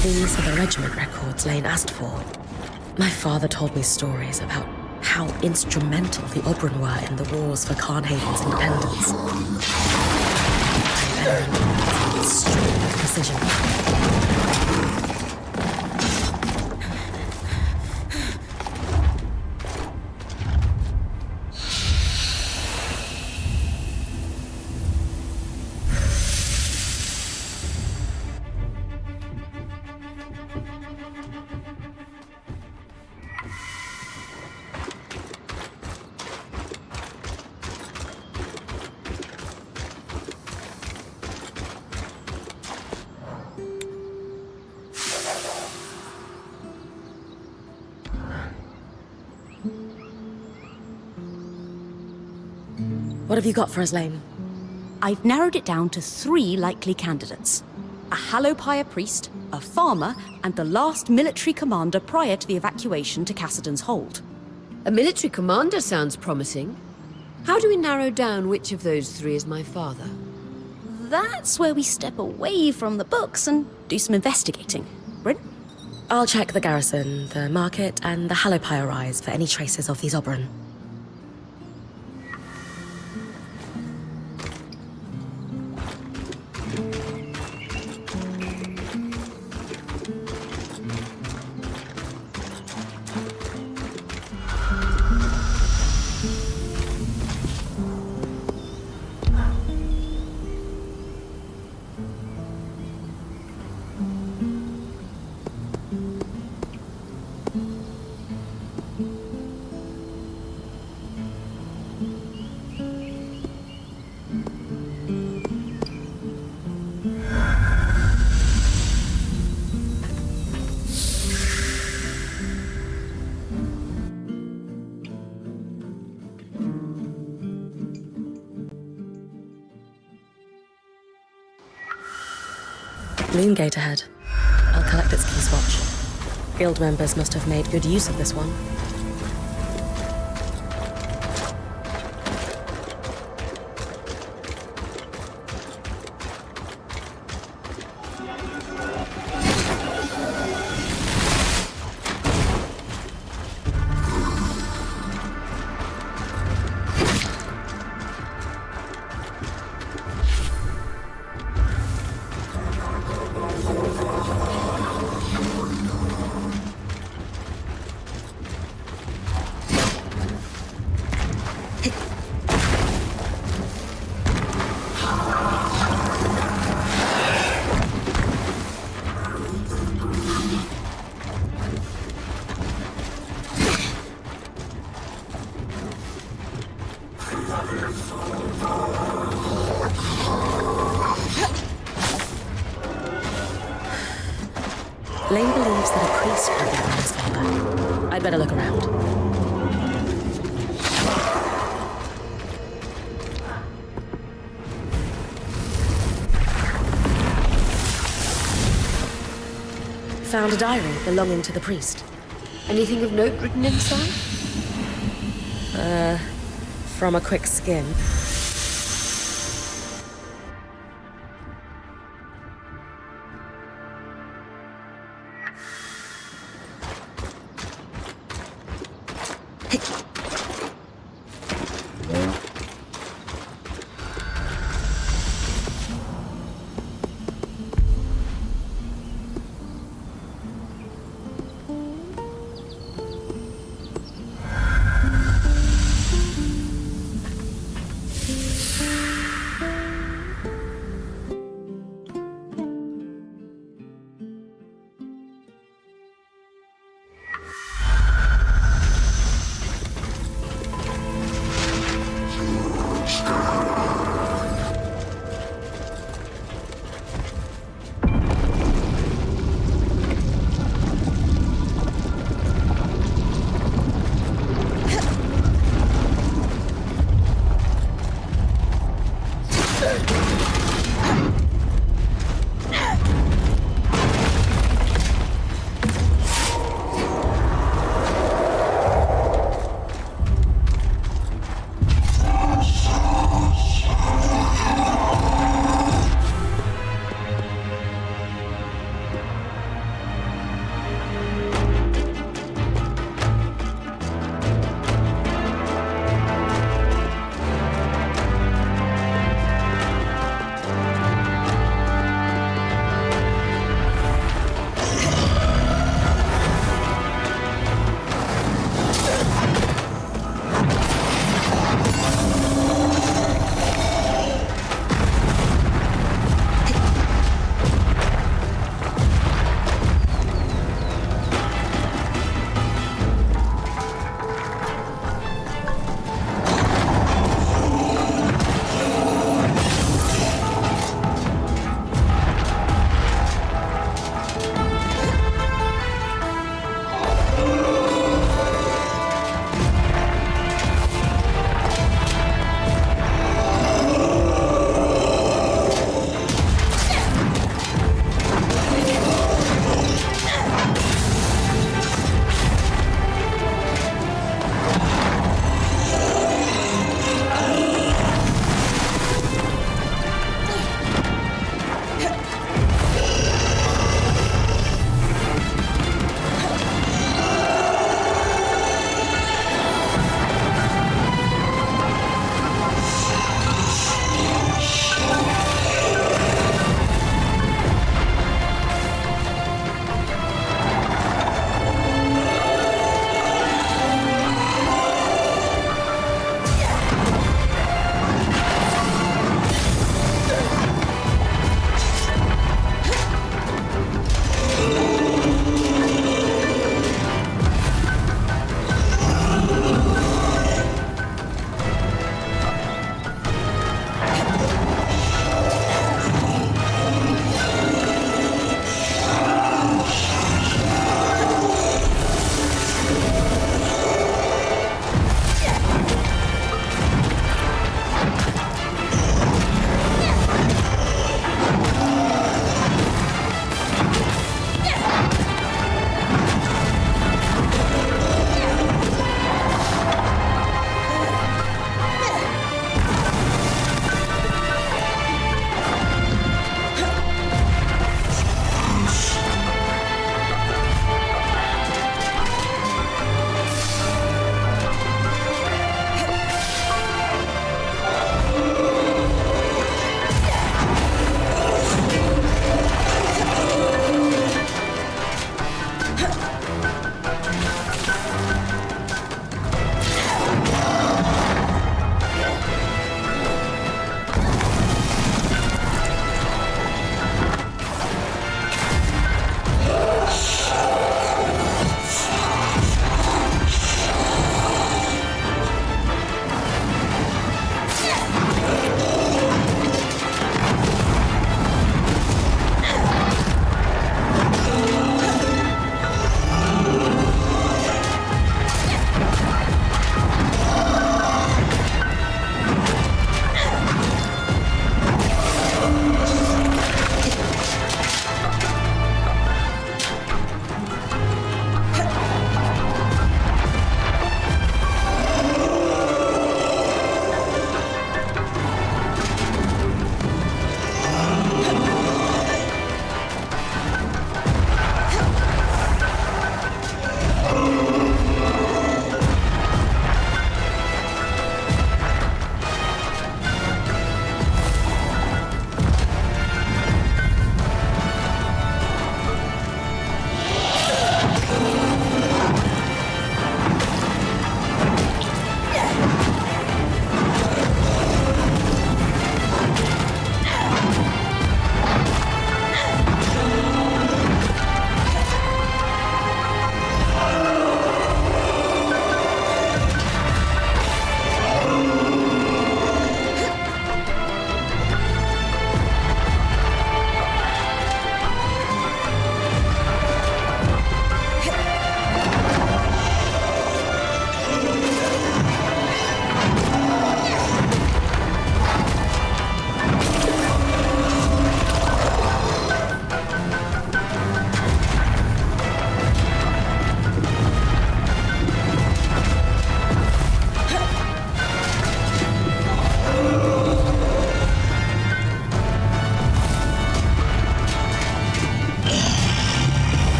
These are the regiment records Lane asked for. My father told me stories about how instrumental the Oberon were in the wars for Carnhaven's independence. I learned with extreme precision. What have you got for us, Lane? I've narrowed it down to 3 likely candidates. A Hallowpire priest, a farmer, and the last military commander prior to the evacuation to Cassidon's Hold. A military commander sounds promising. How do we narrow down which of those 3 is my father? That's where we step away from the books and do some investigating. Bryn? I'll check the garrison, the market, and the Hallowpire Rise for any traces of these Oberon. saloon gate ahead. I'll collect its key swatch. Guild members must have made good use of this one. Lane believes that a priest could be his father. I'd better look around. Found a diary belonging to the priest. Anything of note written inside? From a quick skim.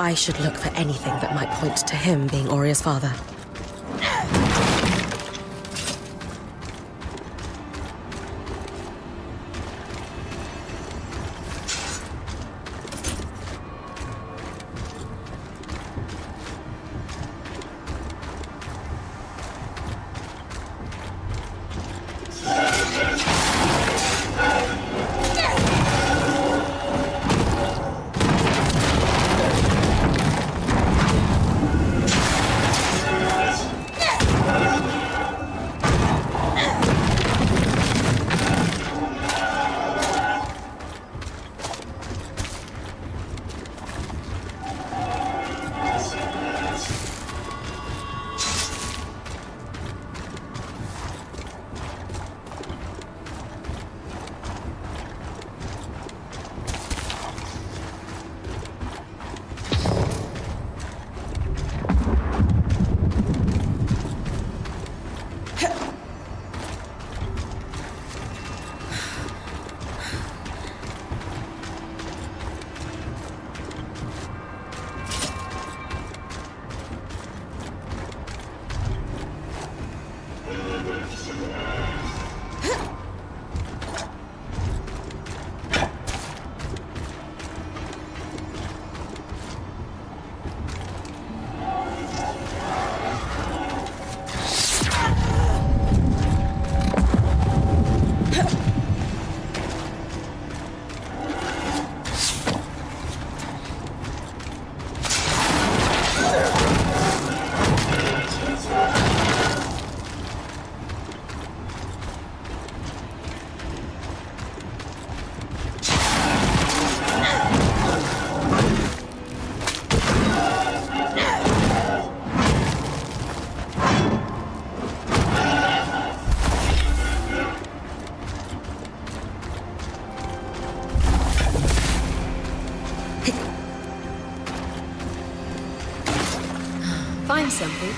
I should look for anything that might point to him being Oria's father. Find something?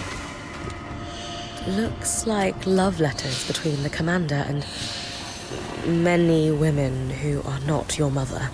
Looks like love letters between the commander and many women who are not your mother.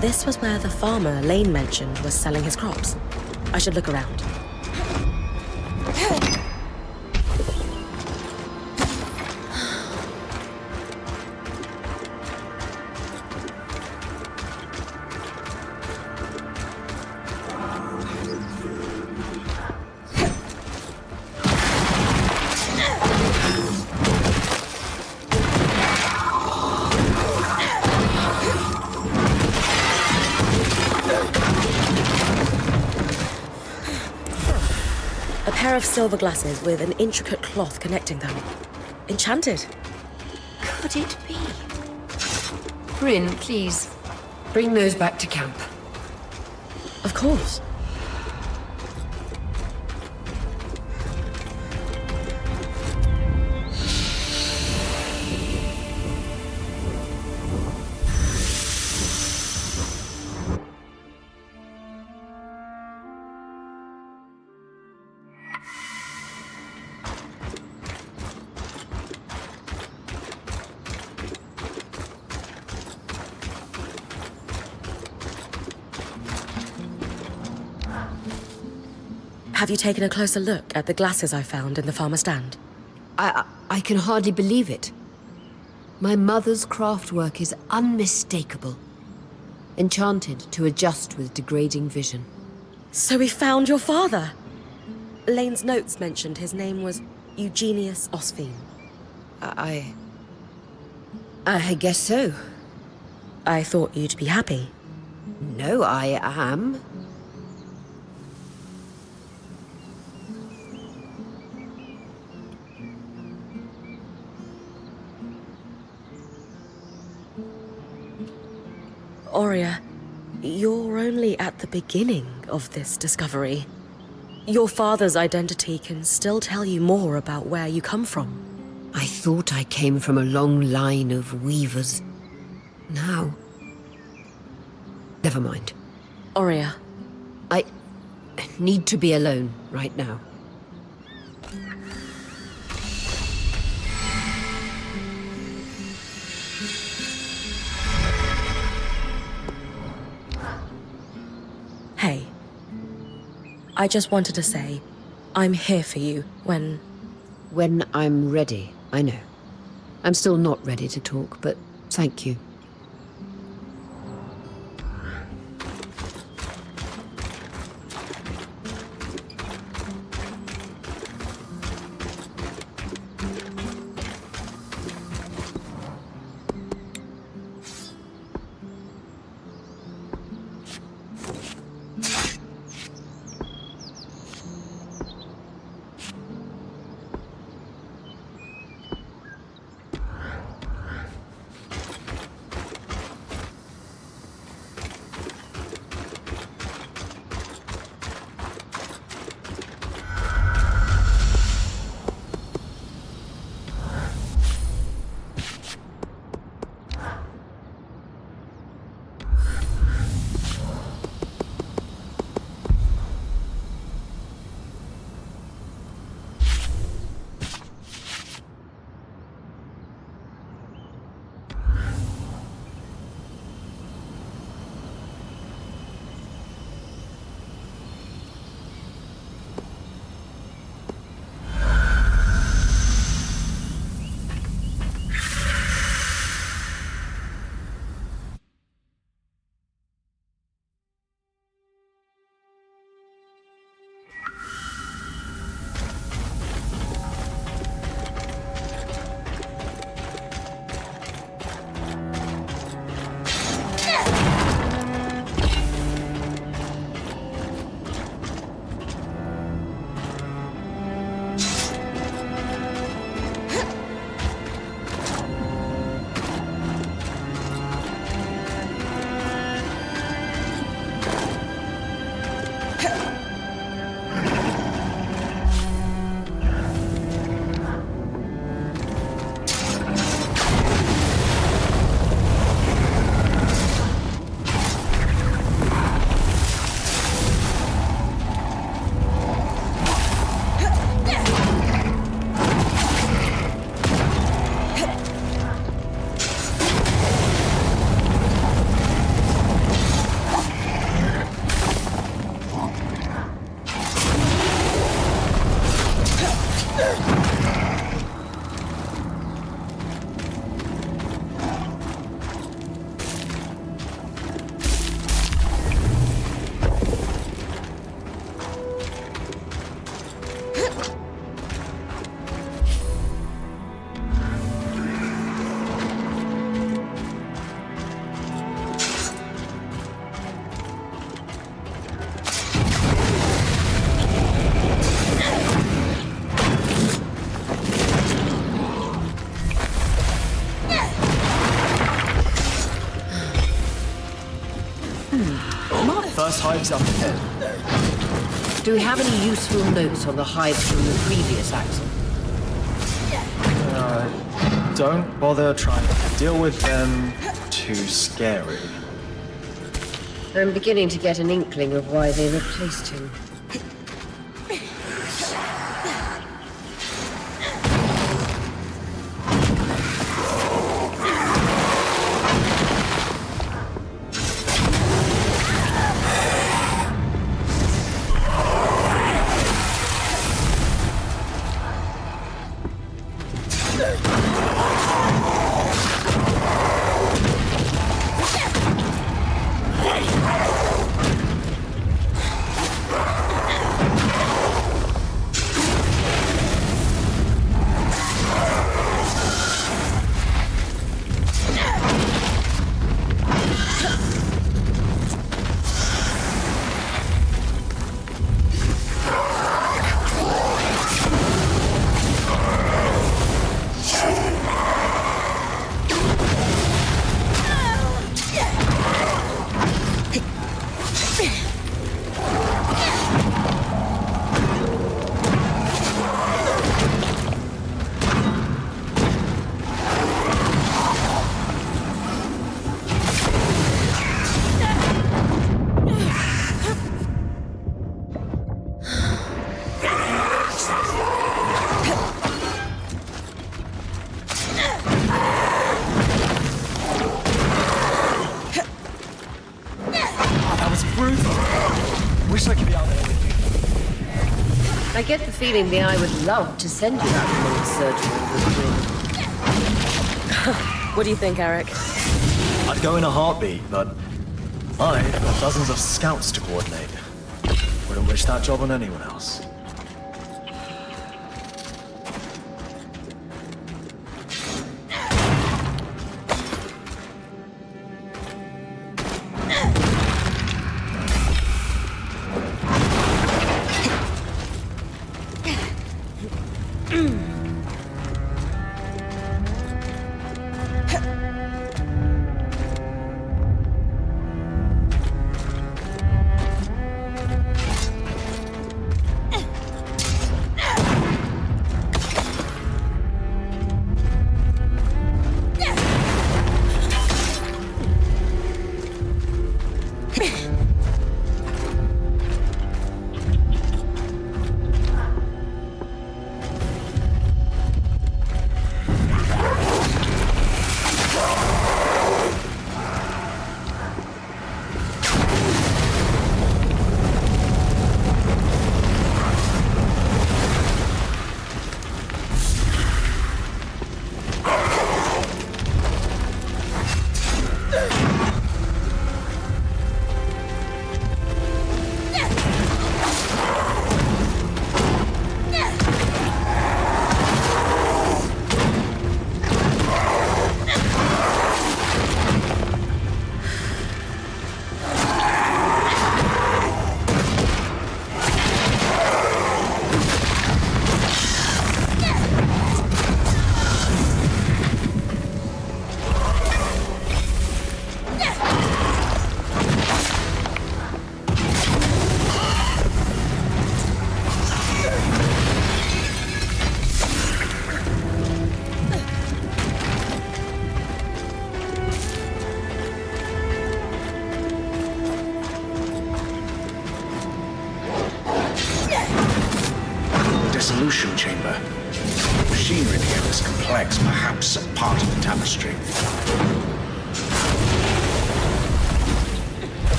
This was where the farmer Lane mentioned was selling his crops. I should look around. A pair of silver glasses with an intricate cloth connecting them. Enchanted. Could it be? Bryn, please, bring those back to camp. Of course. Have you taken a closer look at the glasses I found in the farmer's stand? I can hardly believe it. My mother's craftwork is unmistakable. Enchanted to adjust with degrading vision. So we found your father! Lane's notes mentioned his name was Eugenius Osphine. I guess so. I thought you'd be happy. No, I am. Aurea, you're only at the beginning of this discovery. Your father's identity can still tell you more about where you come from. I thought I came from a long line of weavers. Now... Never mind. Aurea. I need to be alone right now. Hey. I just wanted to say, I'm here for you when... When I'm ready, I know. I'm still not ready to talk, but thank you. First hive's up ahead. Do we have any useful notes on the hives from the previous axle? Don't bother trying to deal with them. Too scary. I'm beginning to get an inkling of why they replaced him. Wish I could be out there with you. I get the feeling the Eye would love to send you out on a surgery with wind. What do you think, Eric? I'd go in a heartbeat, but I've got dozens of scouts to coordinate. Wouldn't wish that job on anyone else. Dissolution chamber. Machinery here is complex, perhaps a part of the tapestry.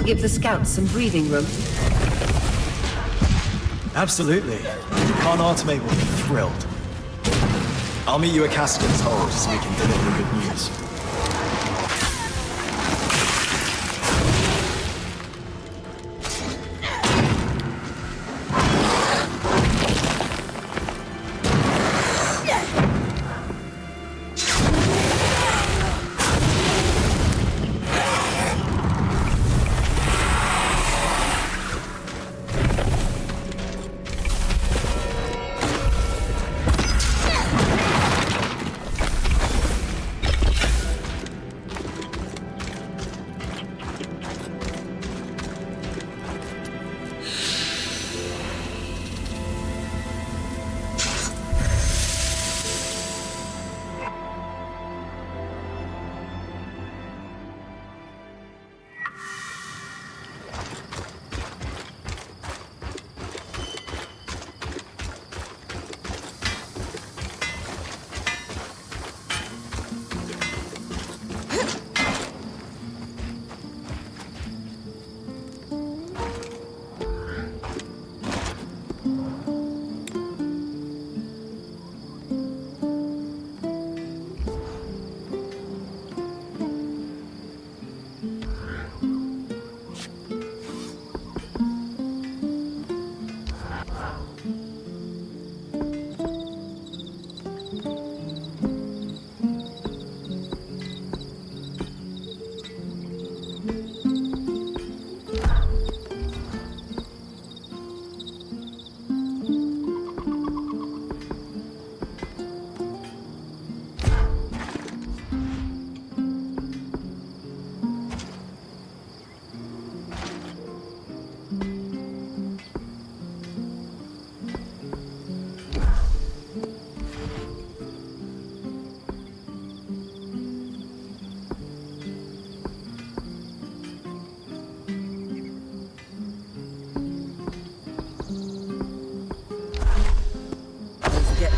give the scouts some breathing room? Absolutely. Khan Artemay will be thrilled. I'll meet you at Cassidy's Hold so we can deliver the good news.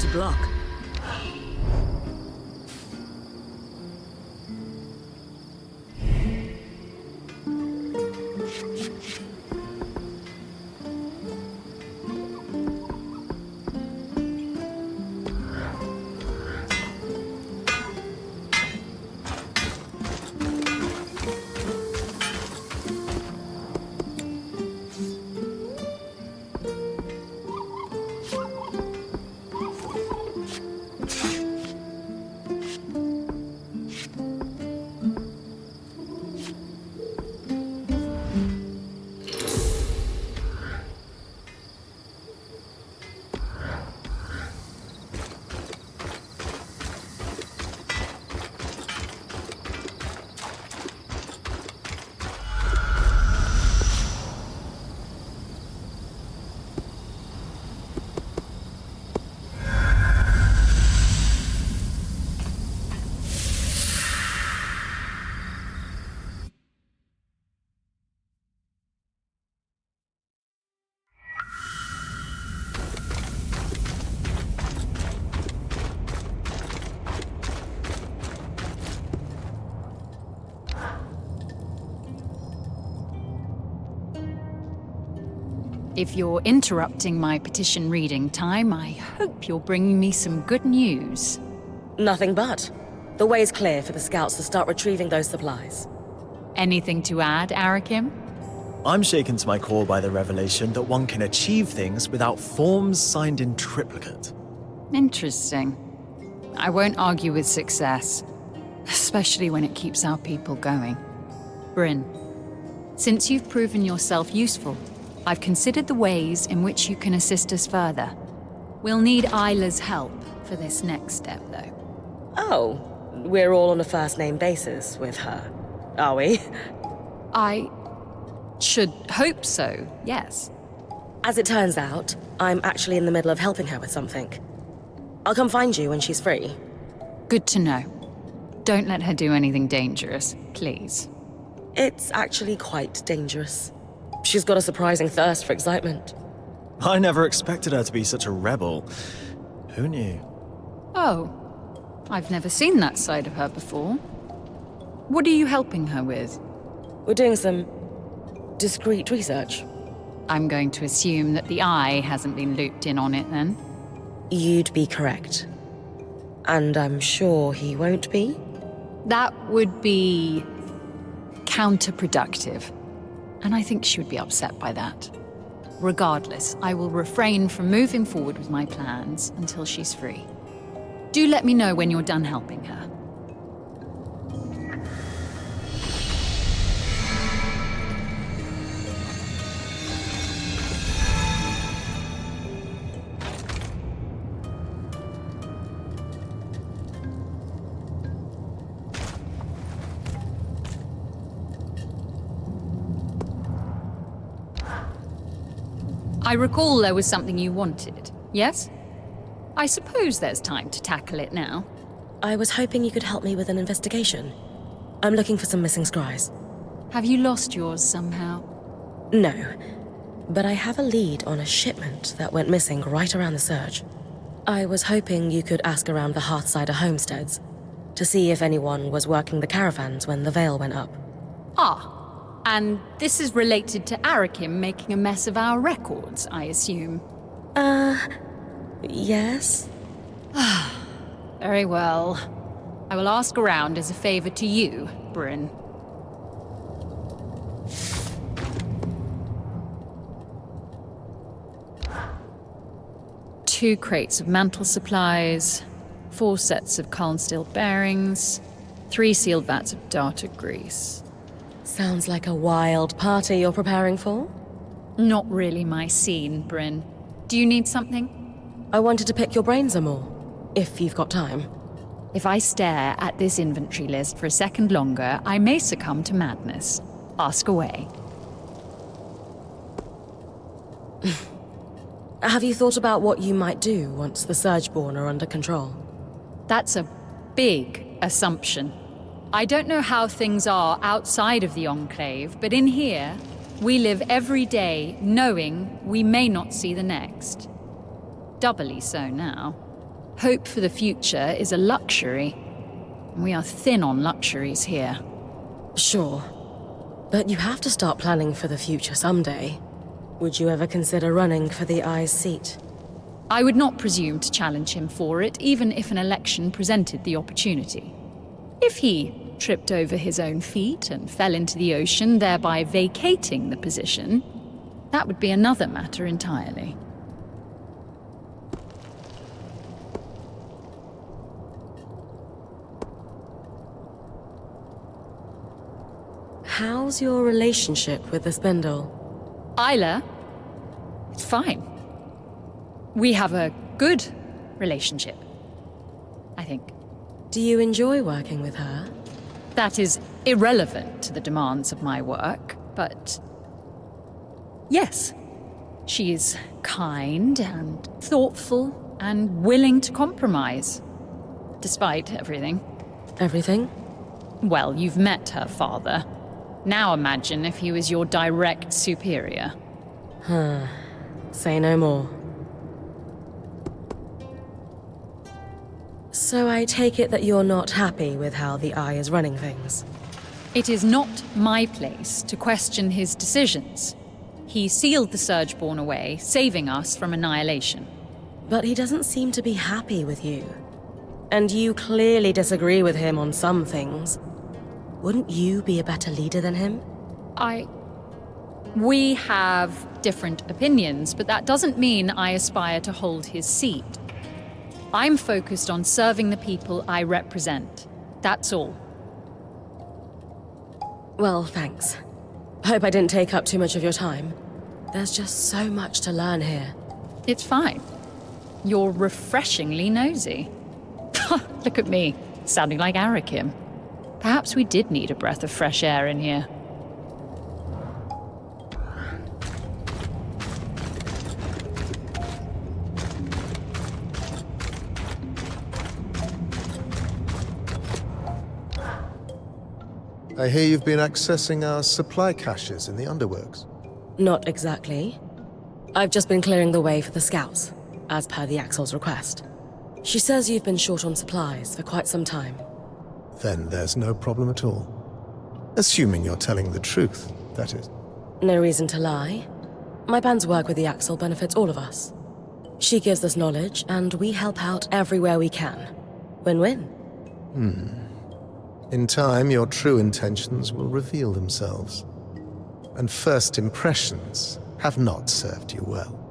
To block. If you're interrupting my petition reading time, I hope you're bringing me some good news. Nothing but. The way's clear for the scouts to start retrieving those supplies. Anything to add, Arakim? I'm shaken to my core by the revelation that one can achieve things without forms signed in triplicate. Interesting. I won't argue with success, especially when it keeps our people going. Bryn, since you've proven yourself useful, I've considered the ways in which you can assist us further. We'll need Isla's help for this next step, though. Oh, we're all on a first-name basis with her, are we? I should hope so, yes. As it turns out, I'm actually in the middle of helping her with something. I'll come find you when she's free. Good to know. Don't let her do anything dangerous, please. It's actually quite dangerous. She's got a surprising thirst for excitement. I never expected her to be such a rebel. Who knew? Oh, I've never seen that side of her before. What are you helping her with? We're doing some Discreet research? I'm going to assume that the Eye hasn't been looped in on it then. You'd be correct. And I'm sure he won't be? That would be counterproductive. And I think she would be upset by that. Regardless, I will refrain from moving forward with my plans until she's free. Do let me know when you're done helping her. I recall there was something you wanted, yes? I suppose there's time to tackle it now. I was hoping you could help me with an investigation. I'm looking for some missing scries. Have you lost yours somehow? No, but I have a lead on a shipment that went missing right around the surge. I was hoping you could ask around the Hearthsider homesteads to see if anyone was working the caravans when the veil went up. Ah, and this is related to Arakim making a mess of our records, I assume. Yes? Very well. I will ask around as a favor to you, Bryn. Two crates of mantle supplies, 4 sets of Calm steel bearings, 3 sealed vats of data grease. Sounds like a wild party you're preparing for? Not really my scene, Bryn. Do you need something? I wanted to pick your brains some more, if you've got time. If I stare at this inventory list for a second longer, I may succumb to madness. Ask away. Have you thought about what you might do once the Surgeborn are under control? That's a big assumption. I don't know how things are outside of the Enclave, but in here, we live every day knowing we may not see the next. Doubly so now. Hope for the future is a luxury. We are thin on luxuries here. Sure. But you have to start planning for the future someday. Would you ever consider running for the Eye's seat? I would not presume to challenge him for it, even if an election presented the opportunity. If he tripped over his own feet and fell into the ocean, thereby vacating the position, that would be another matter entirely. How's your relationship with the Spindle? Isla? It's fine. We have a good relationship, I think. Do you enjoy working with her? That is irrelevant to the demands of my work, but yes. She is kind and thoughtful and willing to compromise, despite everything. Everything? Well, you've met her father. Now imagine if he was your direct superior. Say no more. So I take it that you're not happy with how the Eye is running things? It is not my place to question his decisions. He sealed the Surgeborn away, saving us from annihilation. But he doesn't seem to be happy with you. And you clearly disagree with him on some things. Wouldn't you be a better leader than him? We have different opinions, but that doesn't mean I aspire to hold his seat. I'm focused on serving the people I represent. That's all. Well, thanks. Hope I didn't take up too much of your time. There's just so much to learn here. It's fine. You're refreshingly nosy. Look at me, sounding like Arakim. Perhaps we did need a breath of fresh air in here. I hear you've been accessing our supply caches in the underworks. Not exactly. I've just been clearing the way for the scouts, as per the Axel's request. She says you've been short on supplies for quite some time. Then there's no problem at all. Assuming you're telling the truth, that is. No reason to lie. My band's work with the Axle benefits all of us. She gives us knowledge, and we help out everywhere we can. Win-win. In time, your true intentions will reveal themselves. And first impressions have not served you well.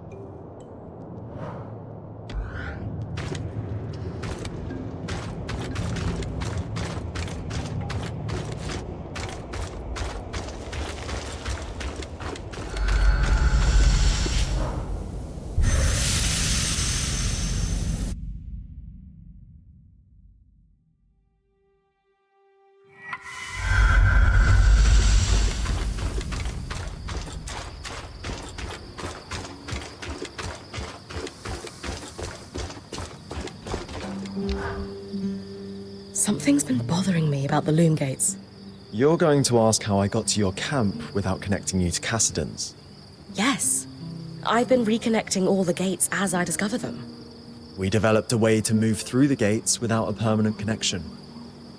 Something's been bothering me about the loom gates. You're going to ask how I got to your camp without connecting you to Cassidon's. Yes. I've been reconnecting all the gates as I discover them. We developed a way to move through the gates without a permanent connection.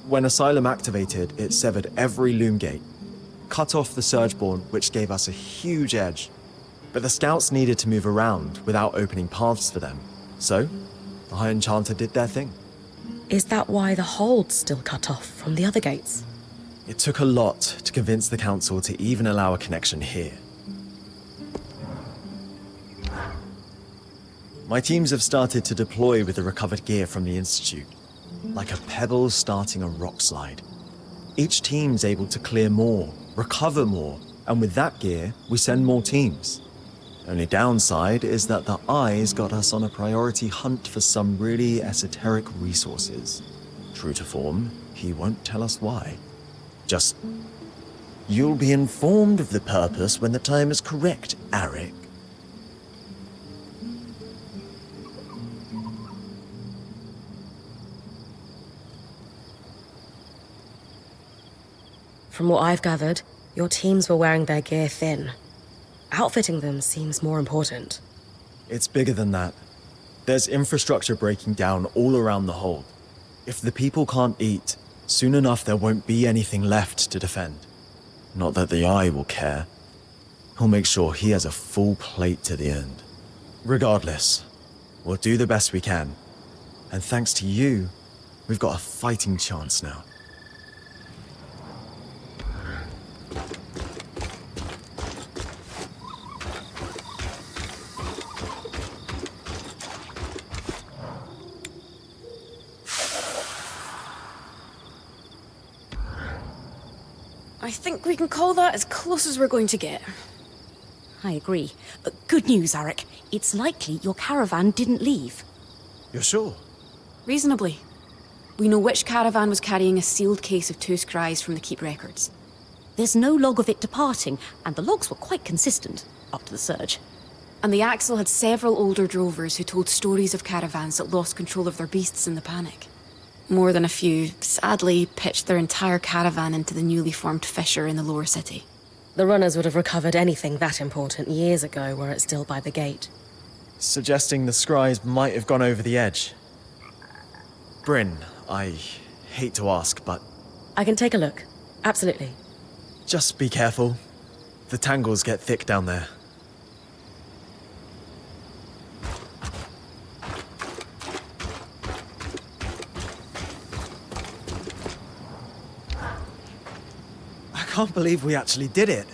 When Asylum activated, it severed every loom gate, cut off the Surgeborn, which gave us a huge edge. But the scouts needed to move around without opening paths for them. So, the High Enchanter did their thing. Is that why the hold's still cut off from the other gates? It took a lot to convince the Council to even allow a connection here. My teams have started to deploy with the recovered gear from the Institute, like a pebble starting a rock slide. Each team's able to clear more, recover more, and with that gear, we send more teams. Only downside is that the Eyes got us on a priority hunt for some really esoteric resources. True to form, he won't tell us why. Just, you'll be informed of the purpose when the time is correct, Arik. From what I've gathered, your teams were wearing their gear thin. Outfitting them seems more important. It's bigger than that. There's infrastructure breaking down all around the hold. If the people can't eat, soon enough there won't be anything left to defend. Not that the Eye will care. He'll make sure he has a full plate to the end. Regardless, we'll do the best we can. And thanks to you, we've got a fighting chance now. I think we can call that as close as we're going to get. I agree. But good news, Arik. It's likely your caravan didn't leave. You're sure? Reasonably. We know which caravan was carrying a sealed case of two scries from the Keep records. There's no log of it departing, and the logs were quite consistent, up to the surge. And the Axle had several older drovers who told stories of caravans that lost control of their beasts in the panic. More than a few, sadly, pitched their entire caravan into the newly formed fissure in the lower city. The runners would have recovered anything that important years ago were it still by the gate. Suggesting the scries might have gone over the edge. Bryn, I hate to ask, but... I can take a look. Absolutely. Just be careful. The tangles get thick down there. I can't believe we actually did it.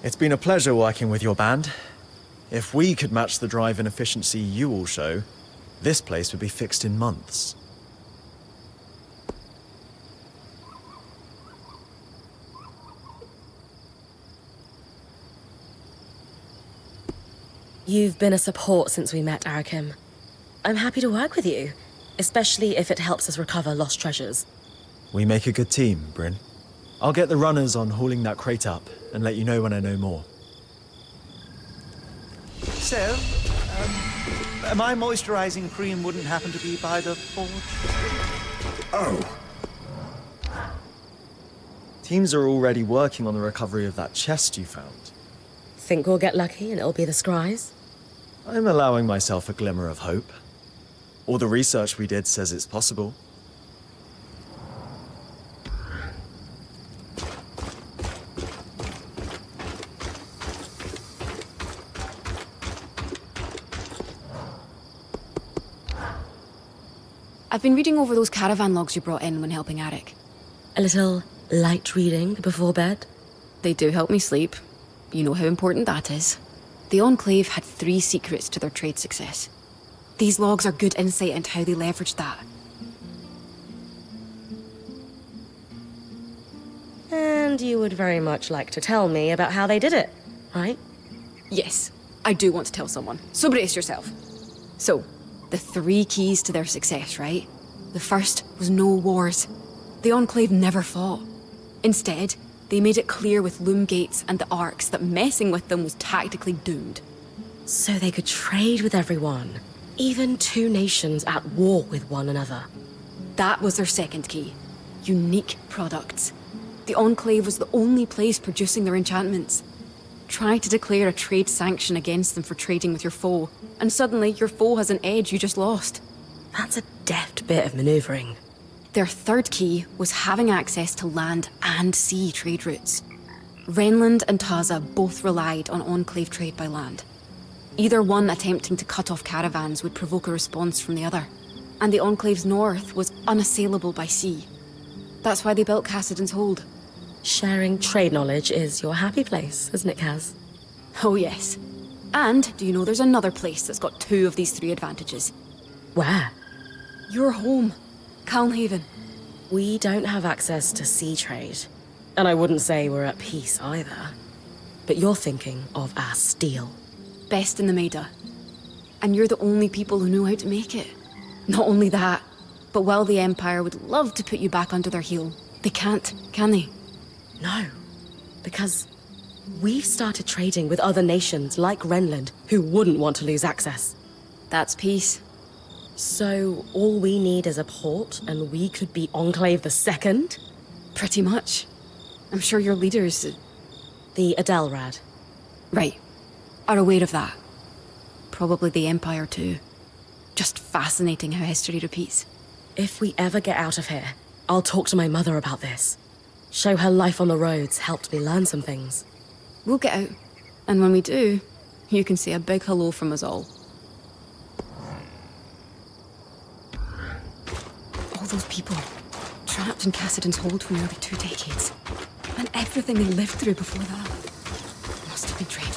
It's been a pleasure working with your band. If we could match the drive and efficiency you all show, this place would be fixed in months. You've been a support since we met, Arakim. I'm happy to work with you, especially if it helps us recover lost treasures. We make a good team, Bryn. I'll get the runners on hauling that crate up and let you know when I know more. So, my moisturizing cream wouldn't happen to be by the forge? Oh, Teams are already working on the recovery of that chest you found. Think we'll get lucky and it'll be the scries? I'm allowing myself a glimmer of hope. All the research we did says it's possible. I've been reading over those caravan logs you brought in when helping Arik. A little light reading before bed? They do help me sleep. You know how important that is. The Enclave had 3 secrets to their trade success. These logs are good insight into how they leveraged that. And you would very much like to tell me about how they did it, right? Yes, I do want to tell someone. So brace yourself. So, the 3 keys to their success, right? The first was no wars. The Enclave never fought. Instead, they made it clear with loom gates and the arcs that messing with them was tactically doomed. So they could trade with everyone, even 2 nations at war with one another. That was their second key. Unique products. The Enclave was the only place producing their enchantments. Try to declare a trade sanction against them for trading with your foe, and suddenly your foe has an edge you just lost. That's a deft bit of maneuvering. Their third key was having access to land and sea trade routes. Renland and Taza both relied on Enclave trade by land. Either one attempting to cut off caravans would provoke a response from the other, and the Enclave's north was unassailable by sea. That's why they built Cassidon's Hold. Sharing trade knowledge is your happy place, isn't it, Kaz? Oh yes. And do you know there's another place that's got 2 of these 3 advantages? Where? Your home, Calnhaven. We don't have access to sea trade. And I wouldn't say we're at peace either. But you're thinking of our steel. Best in the Maida. And you're the only people who know how to make it. Not only that, but while the Empire would love to put you back under their heel, they can't, can they? No, because we've started trading with other nations like Renland who wouldn't want to lose access. That's peace. So all we need is a port and we could be Enclave the Second? Pretty much. I'm sure your leaders... The Adelrad. Right. Are aware of that. Probably the Empire too. Just fascinating how history repeats. If we ever get out of here, I'll talk to my mother about this. Show her life on the roads helped me learn some things. We'll get out. And when we do, you can say a big hello from us all. All those people, trapped in Cassidon's Hold for nearly 2 decades. And everything they lived through before that. Must have been draining.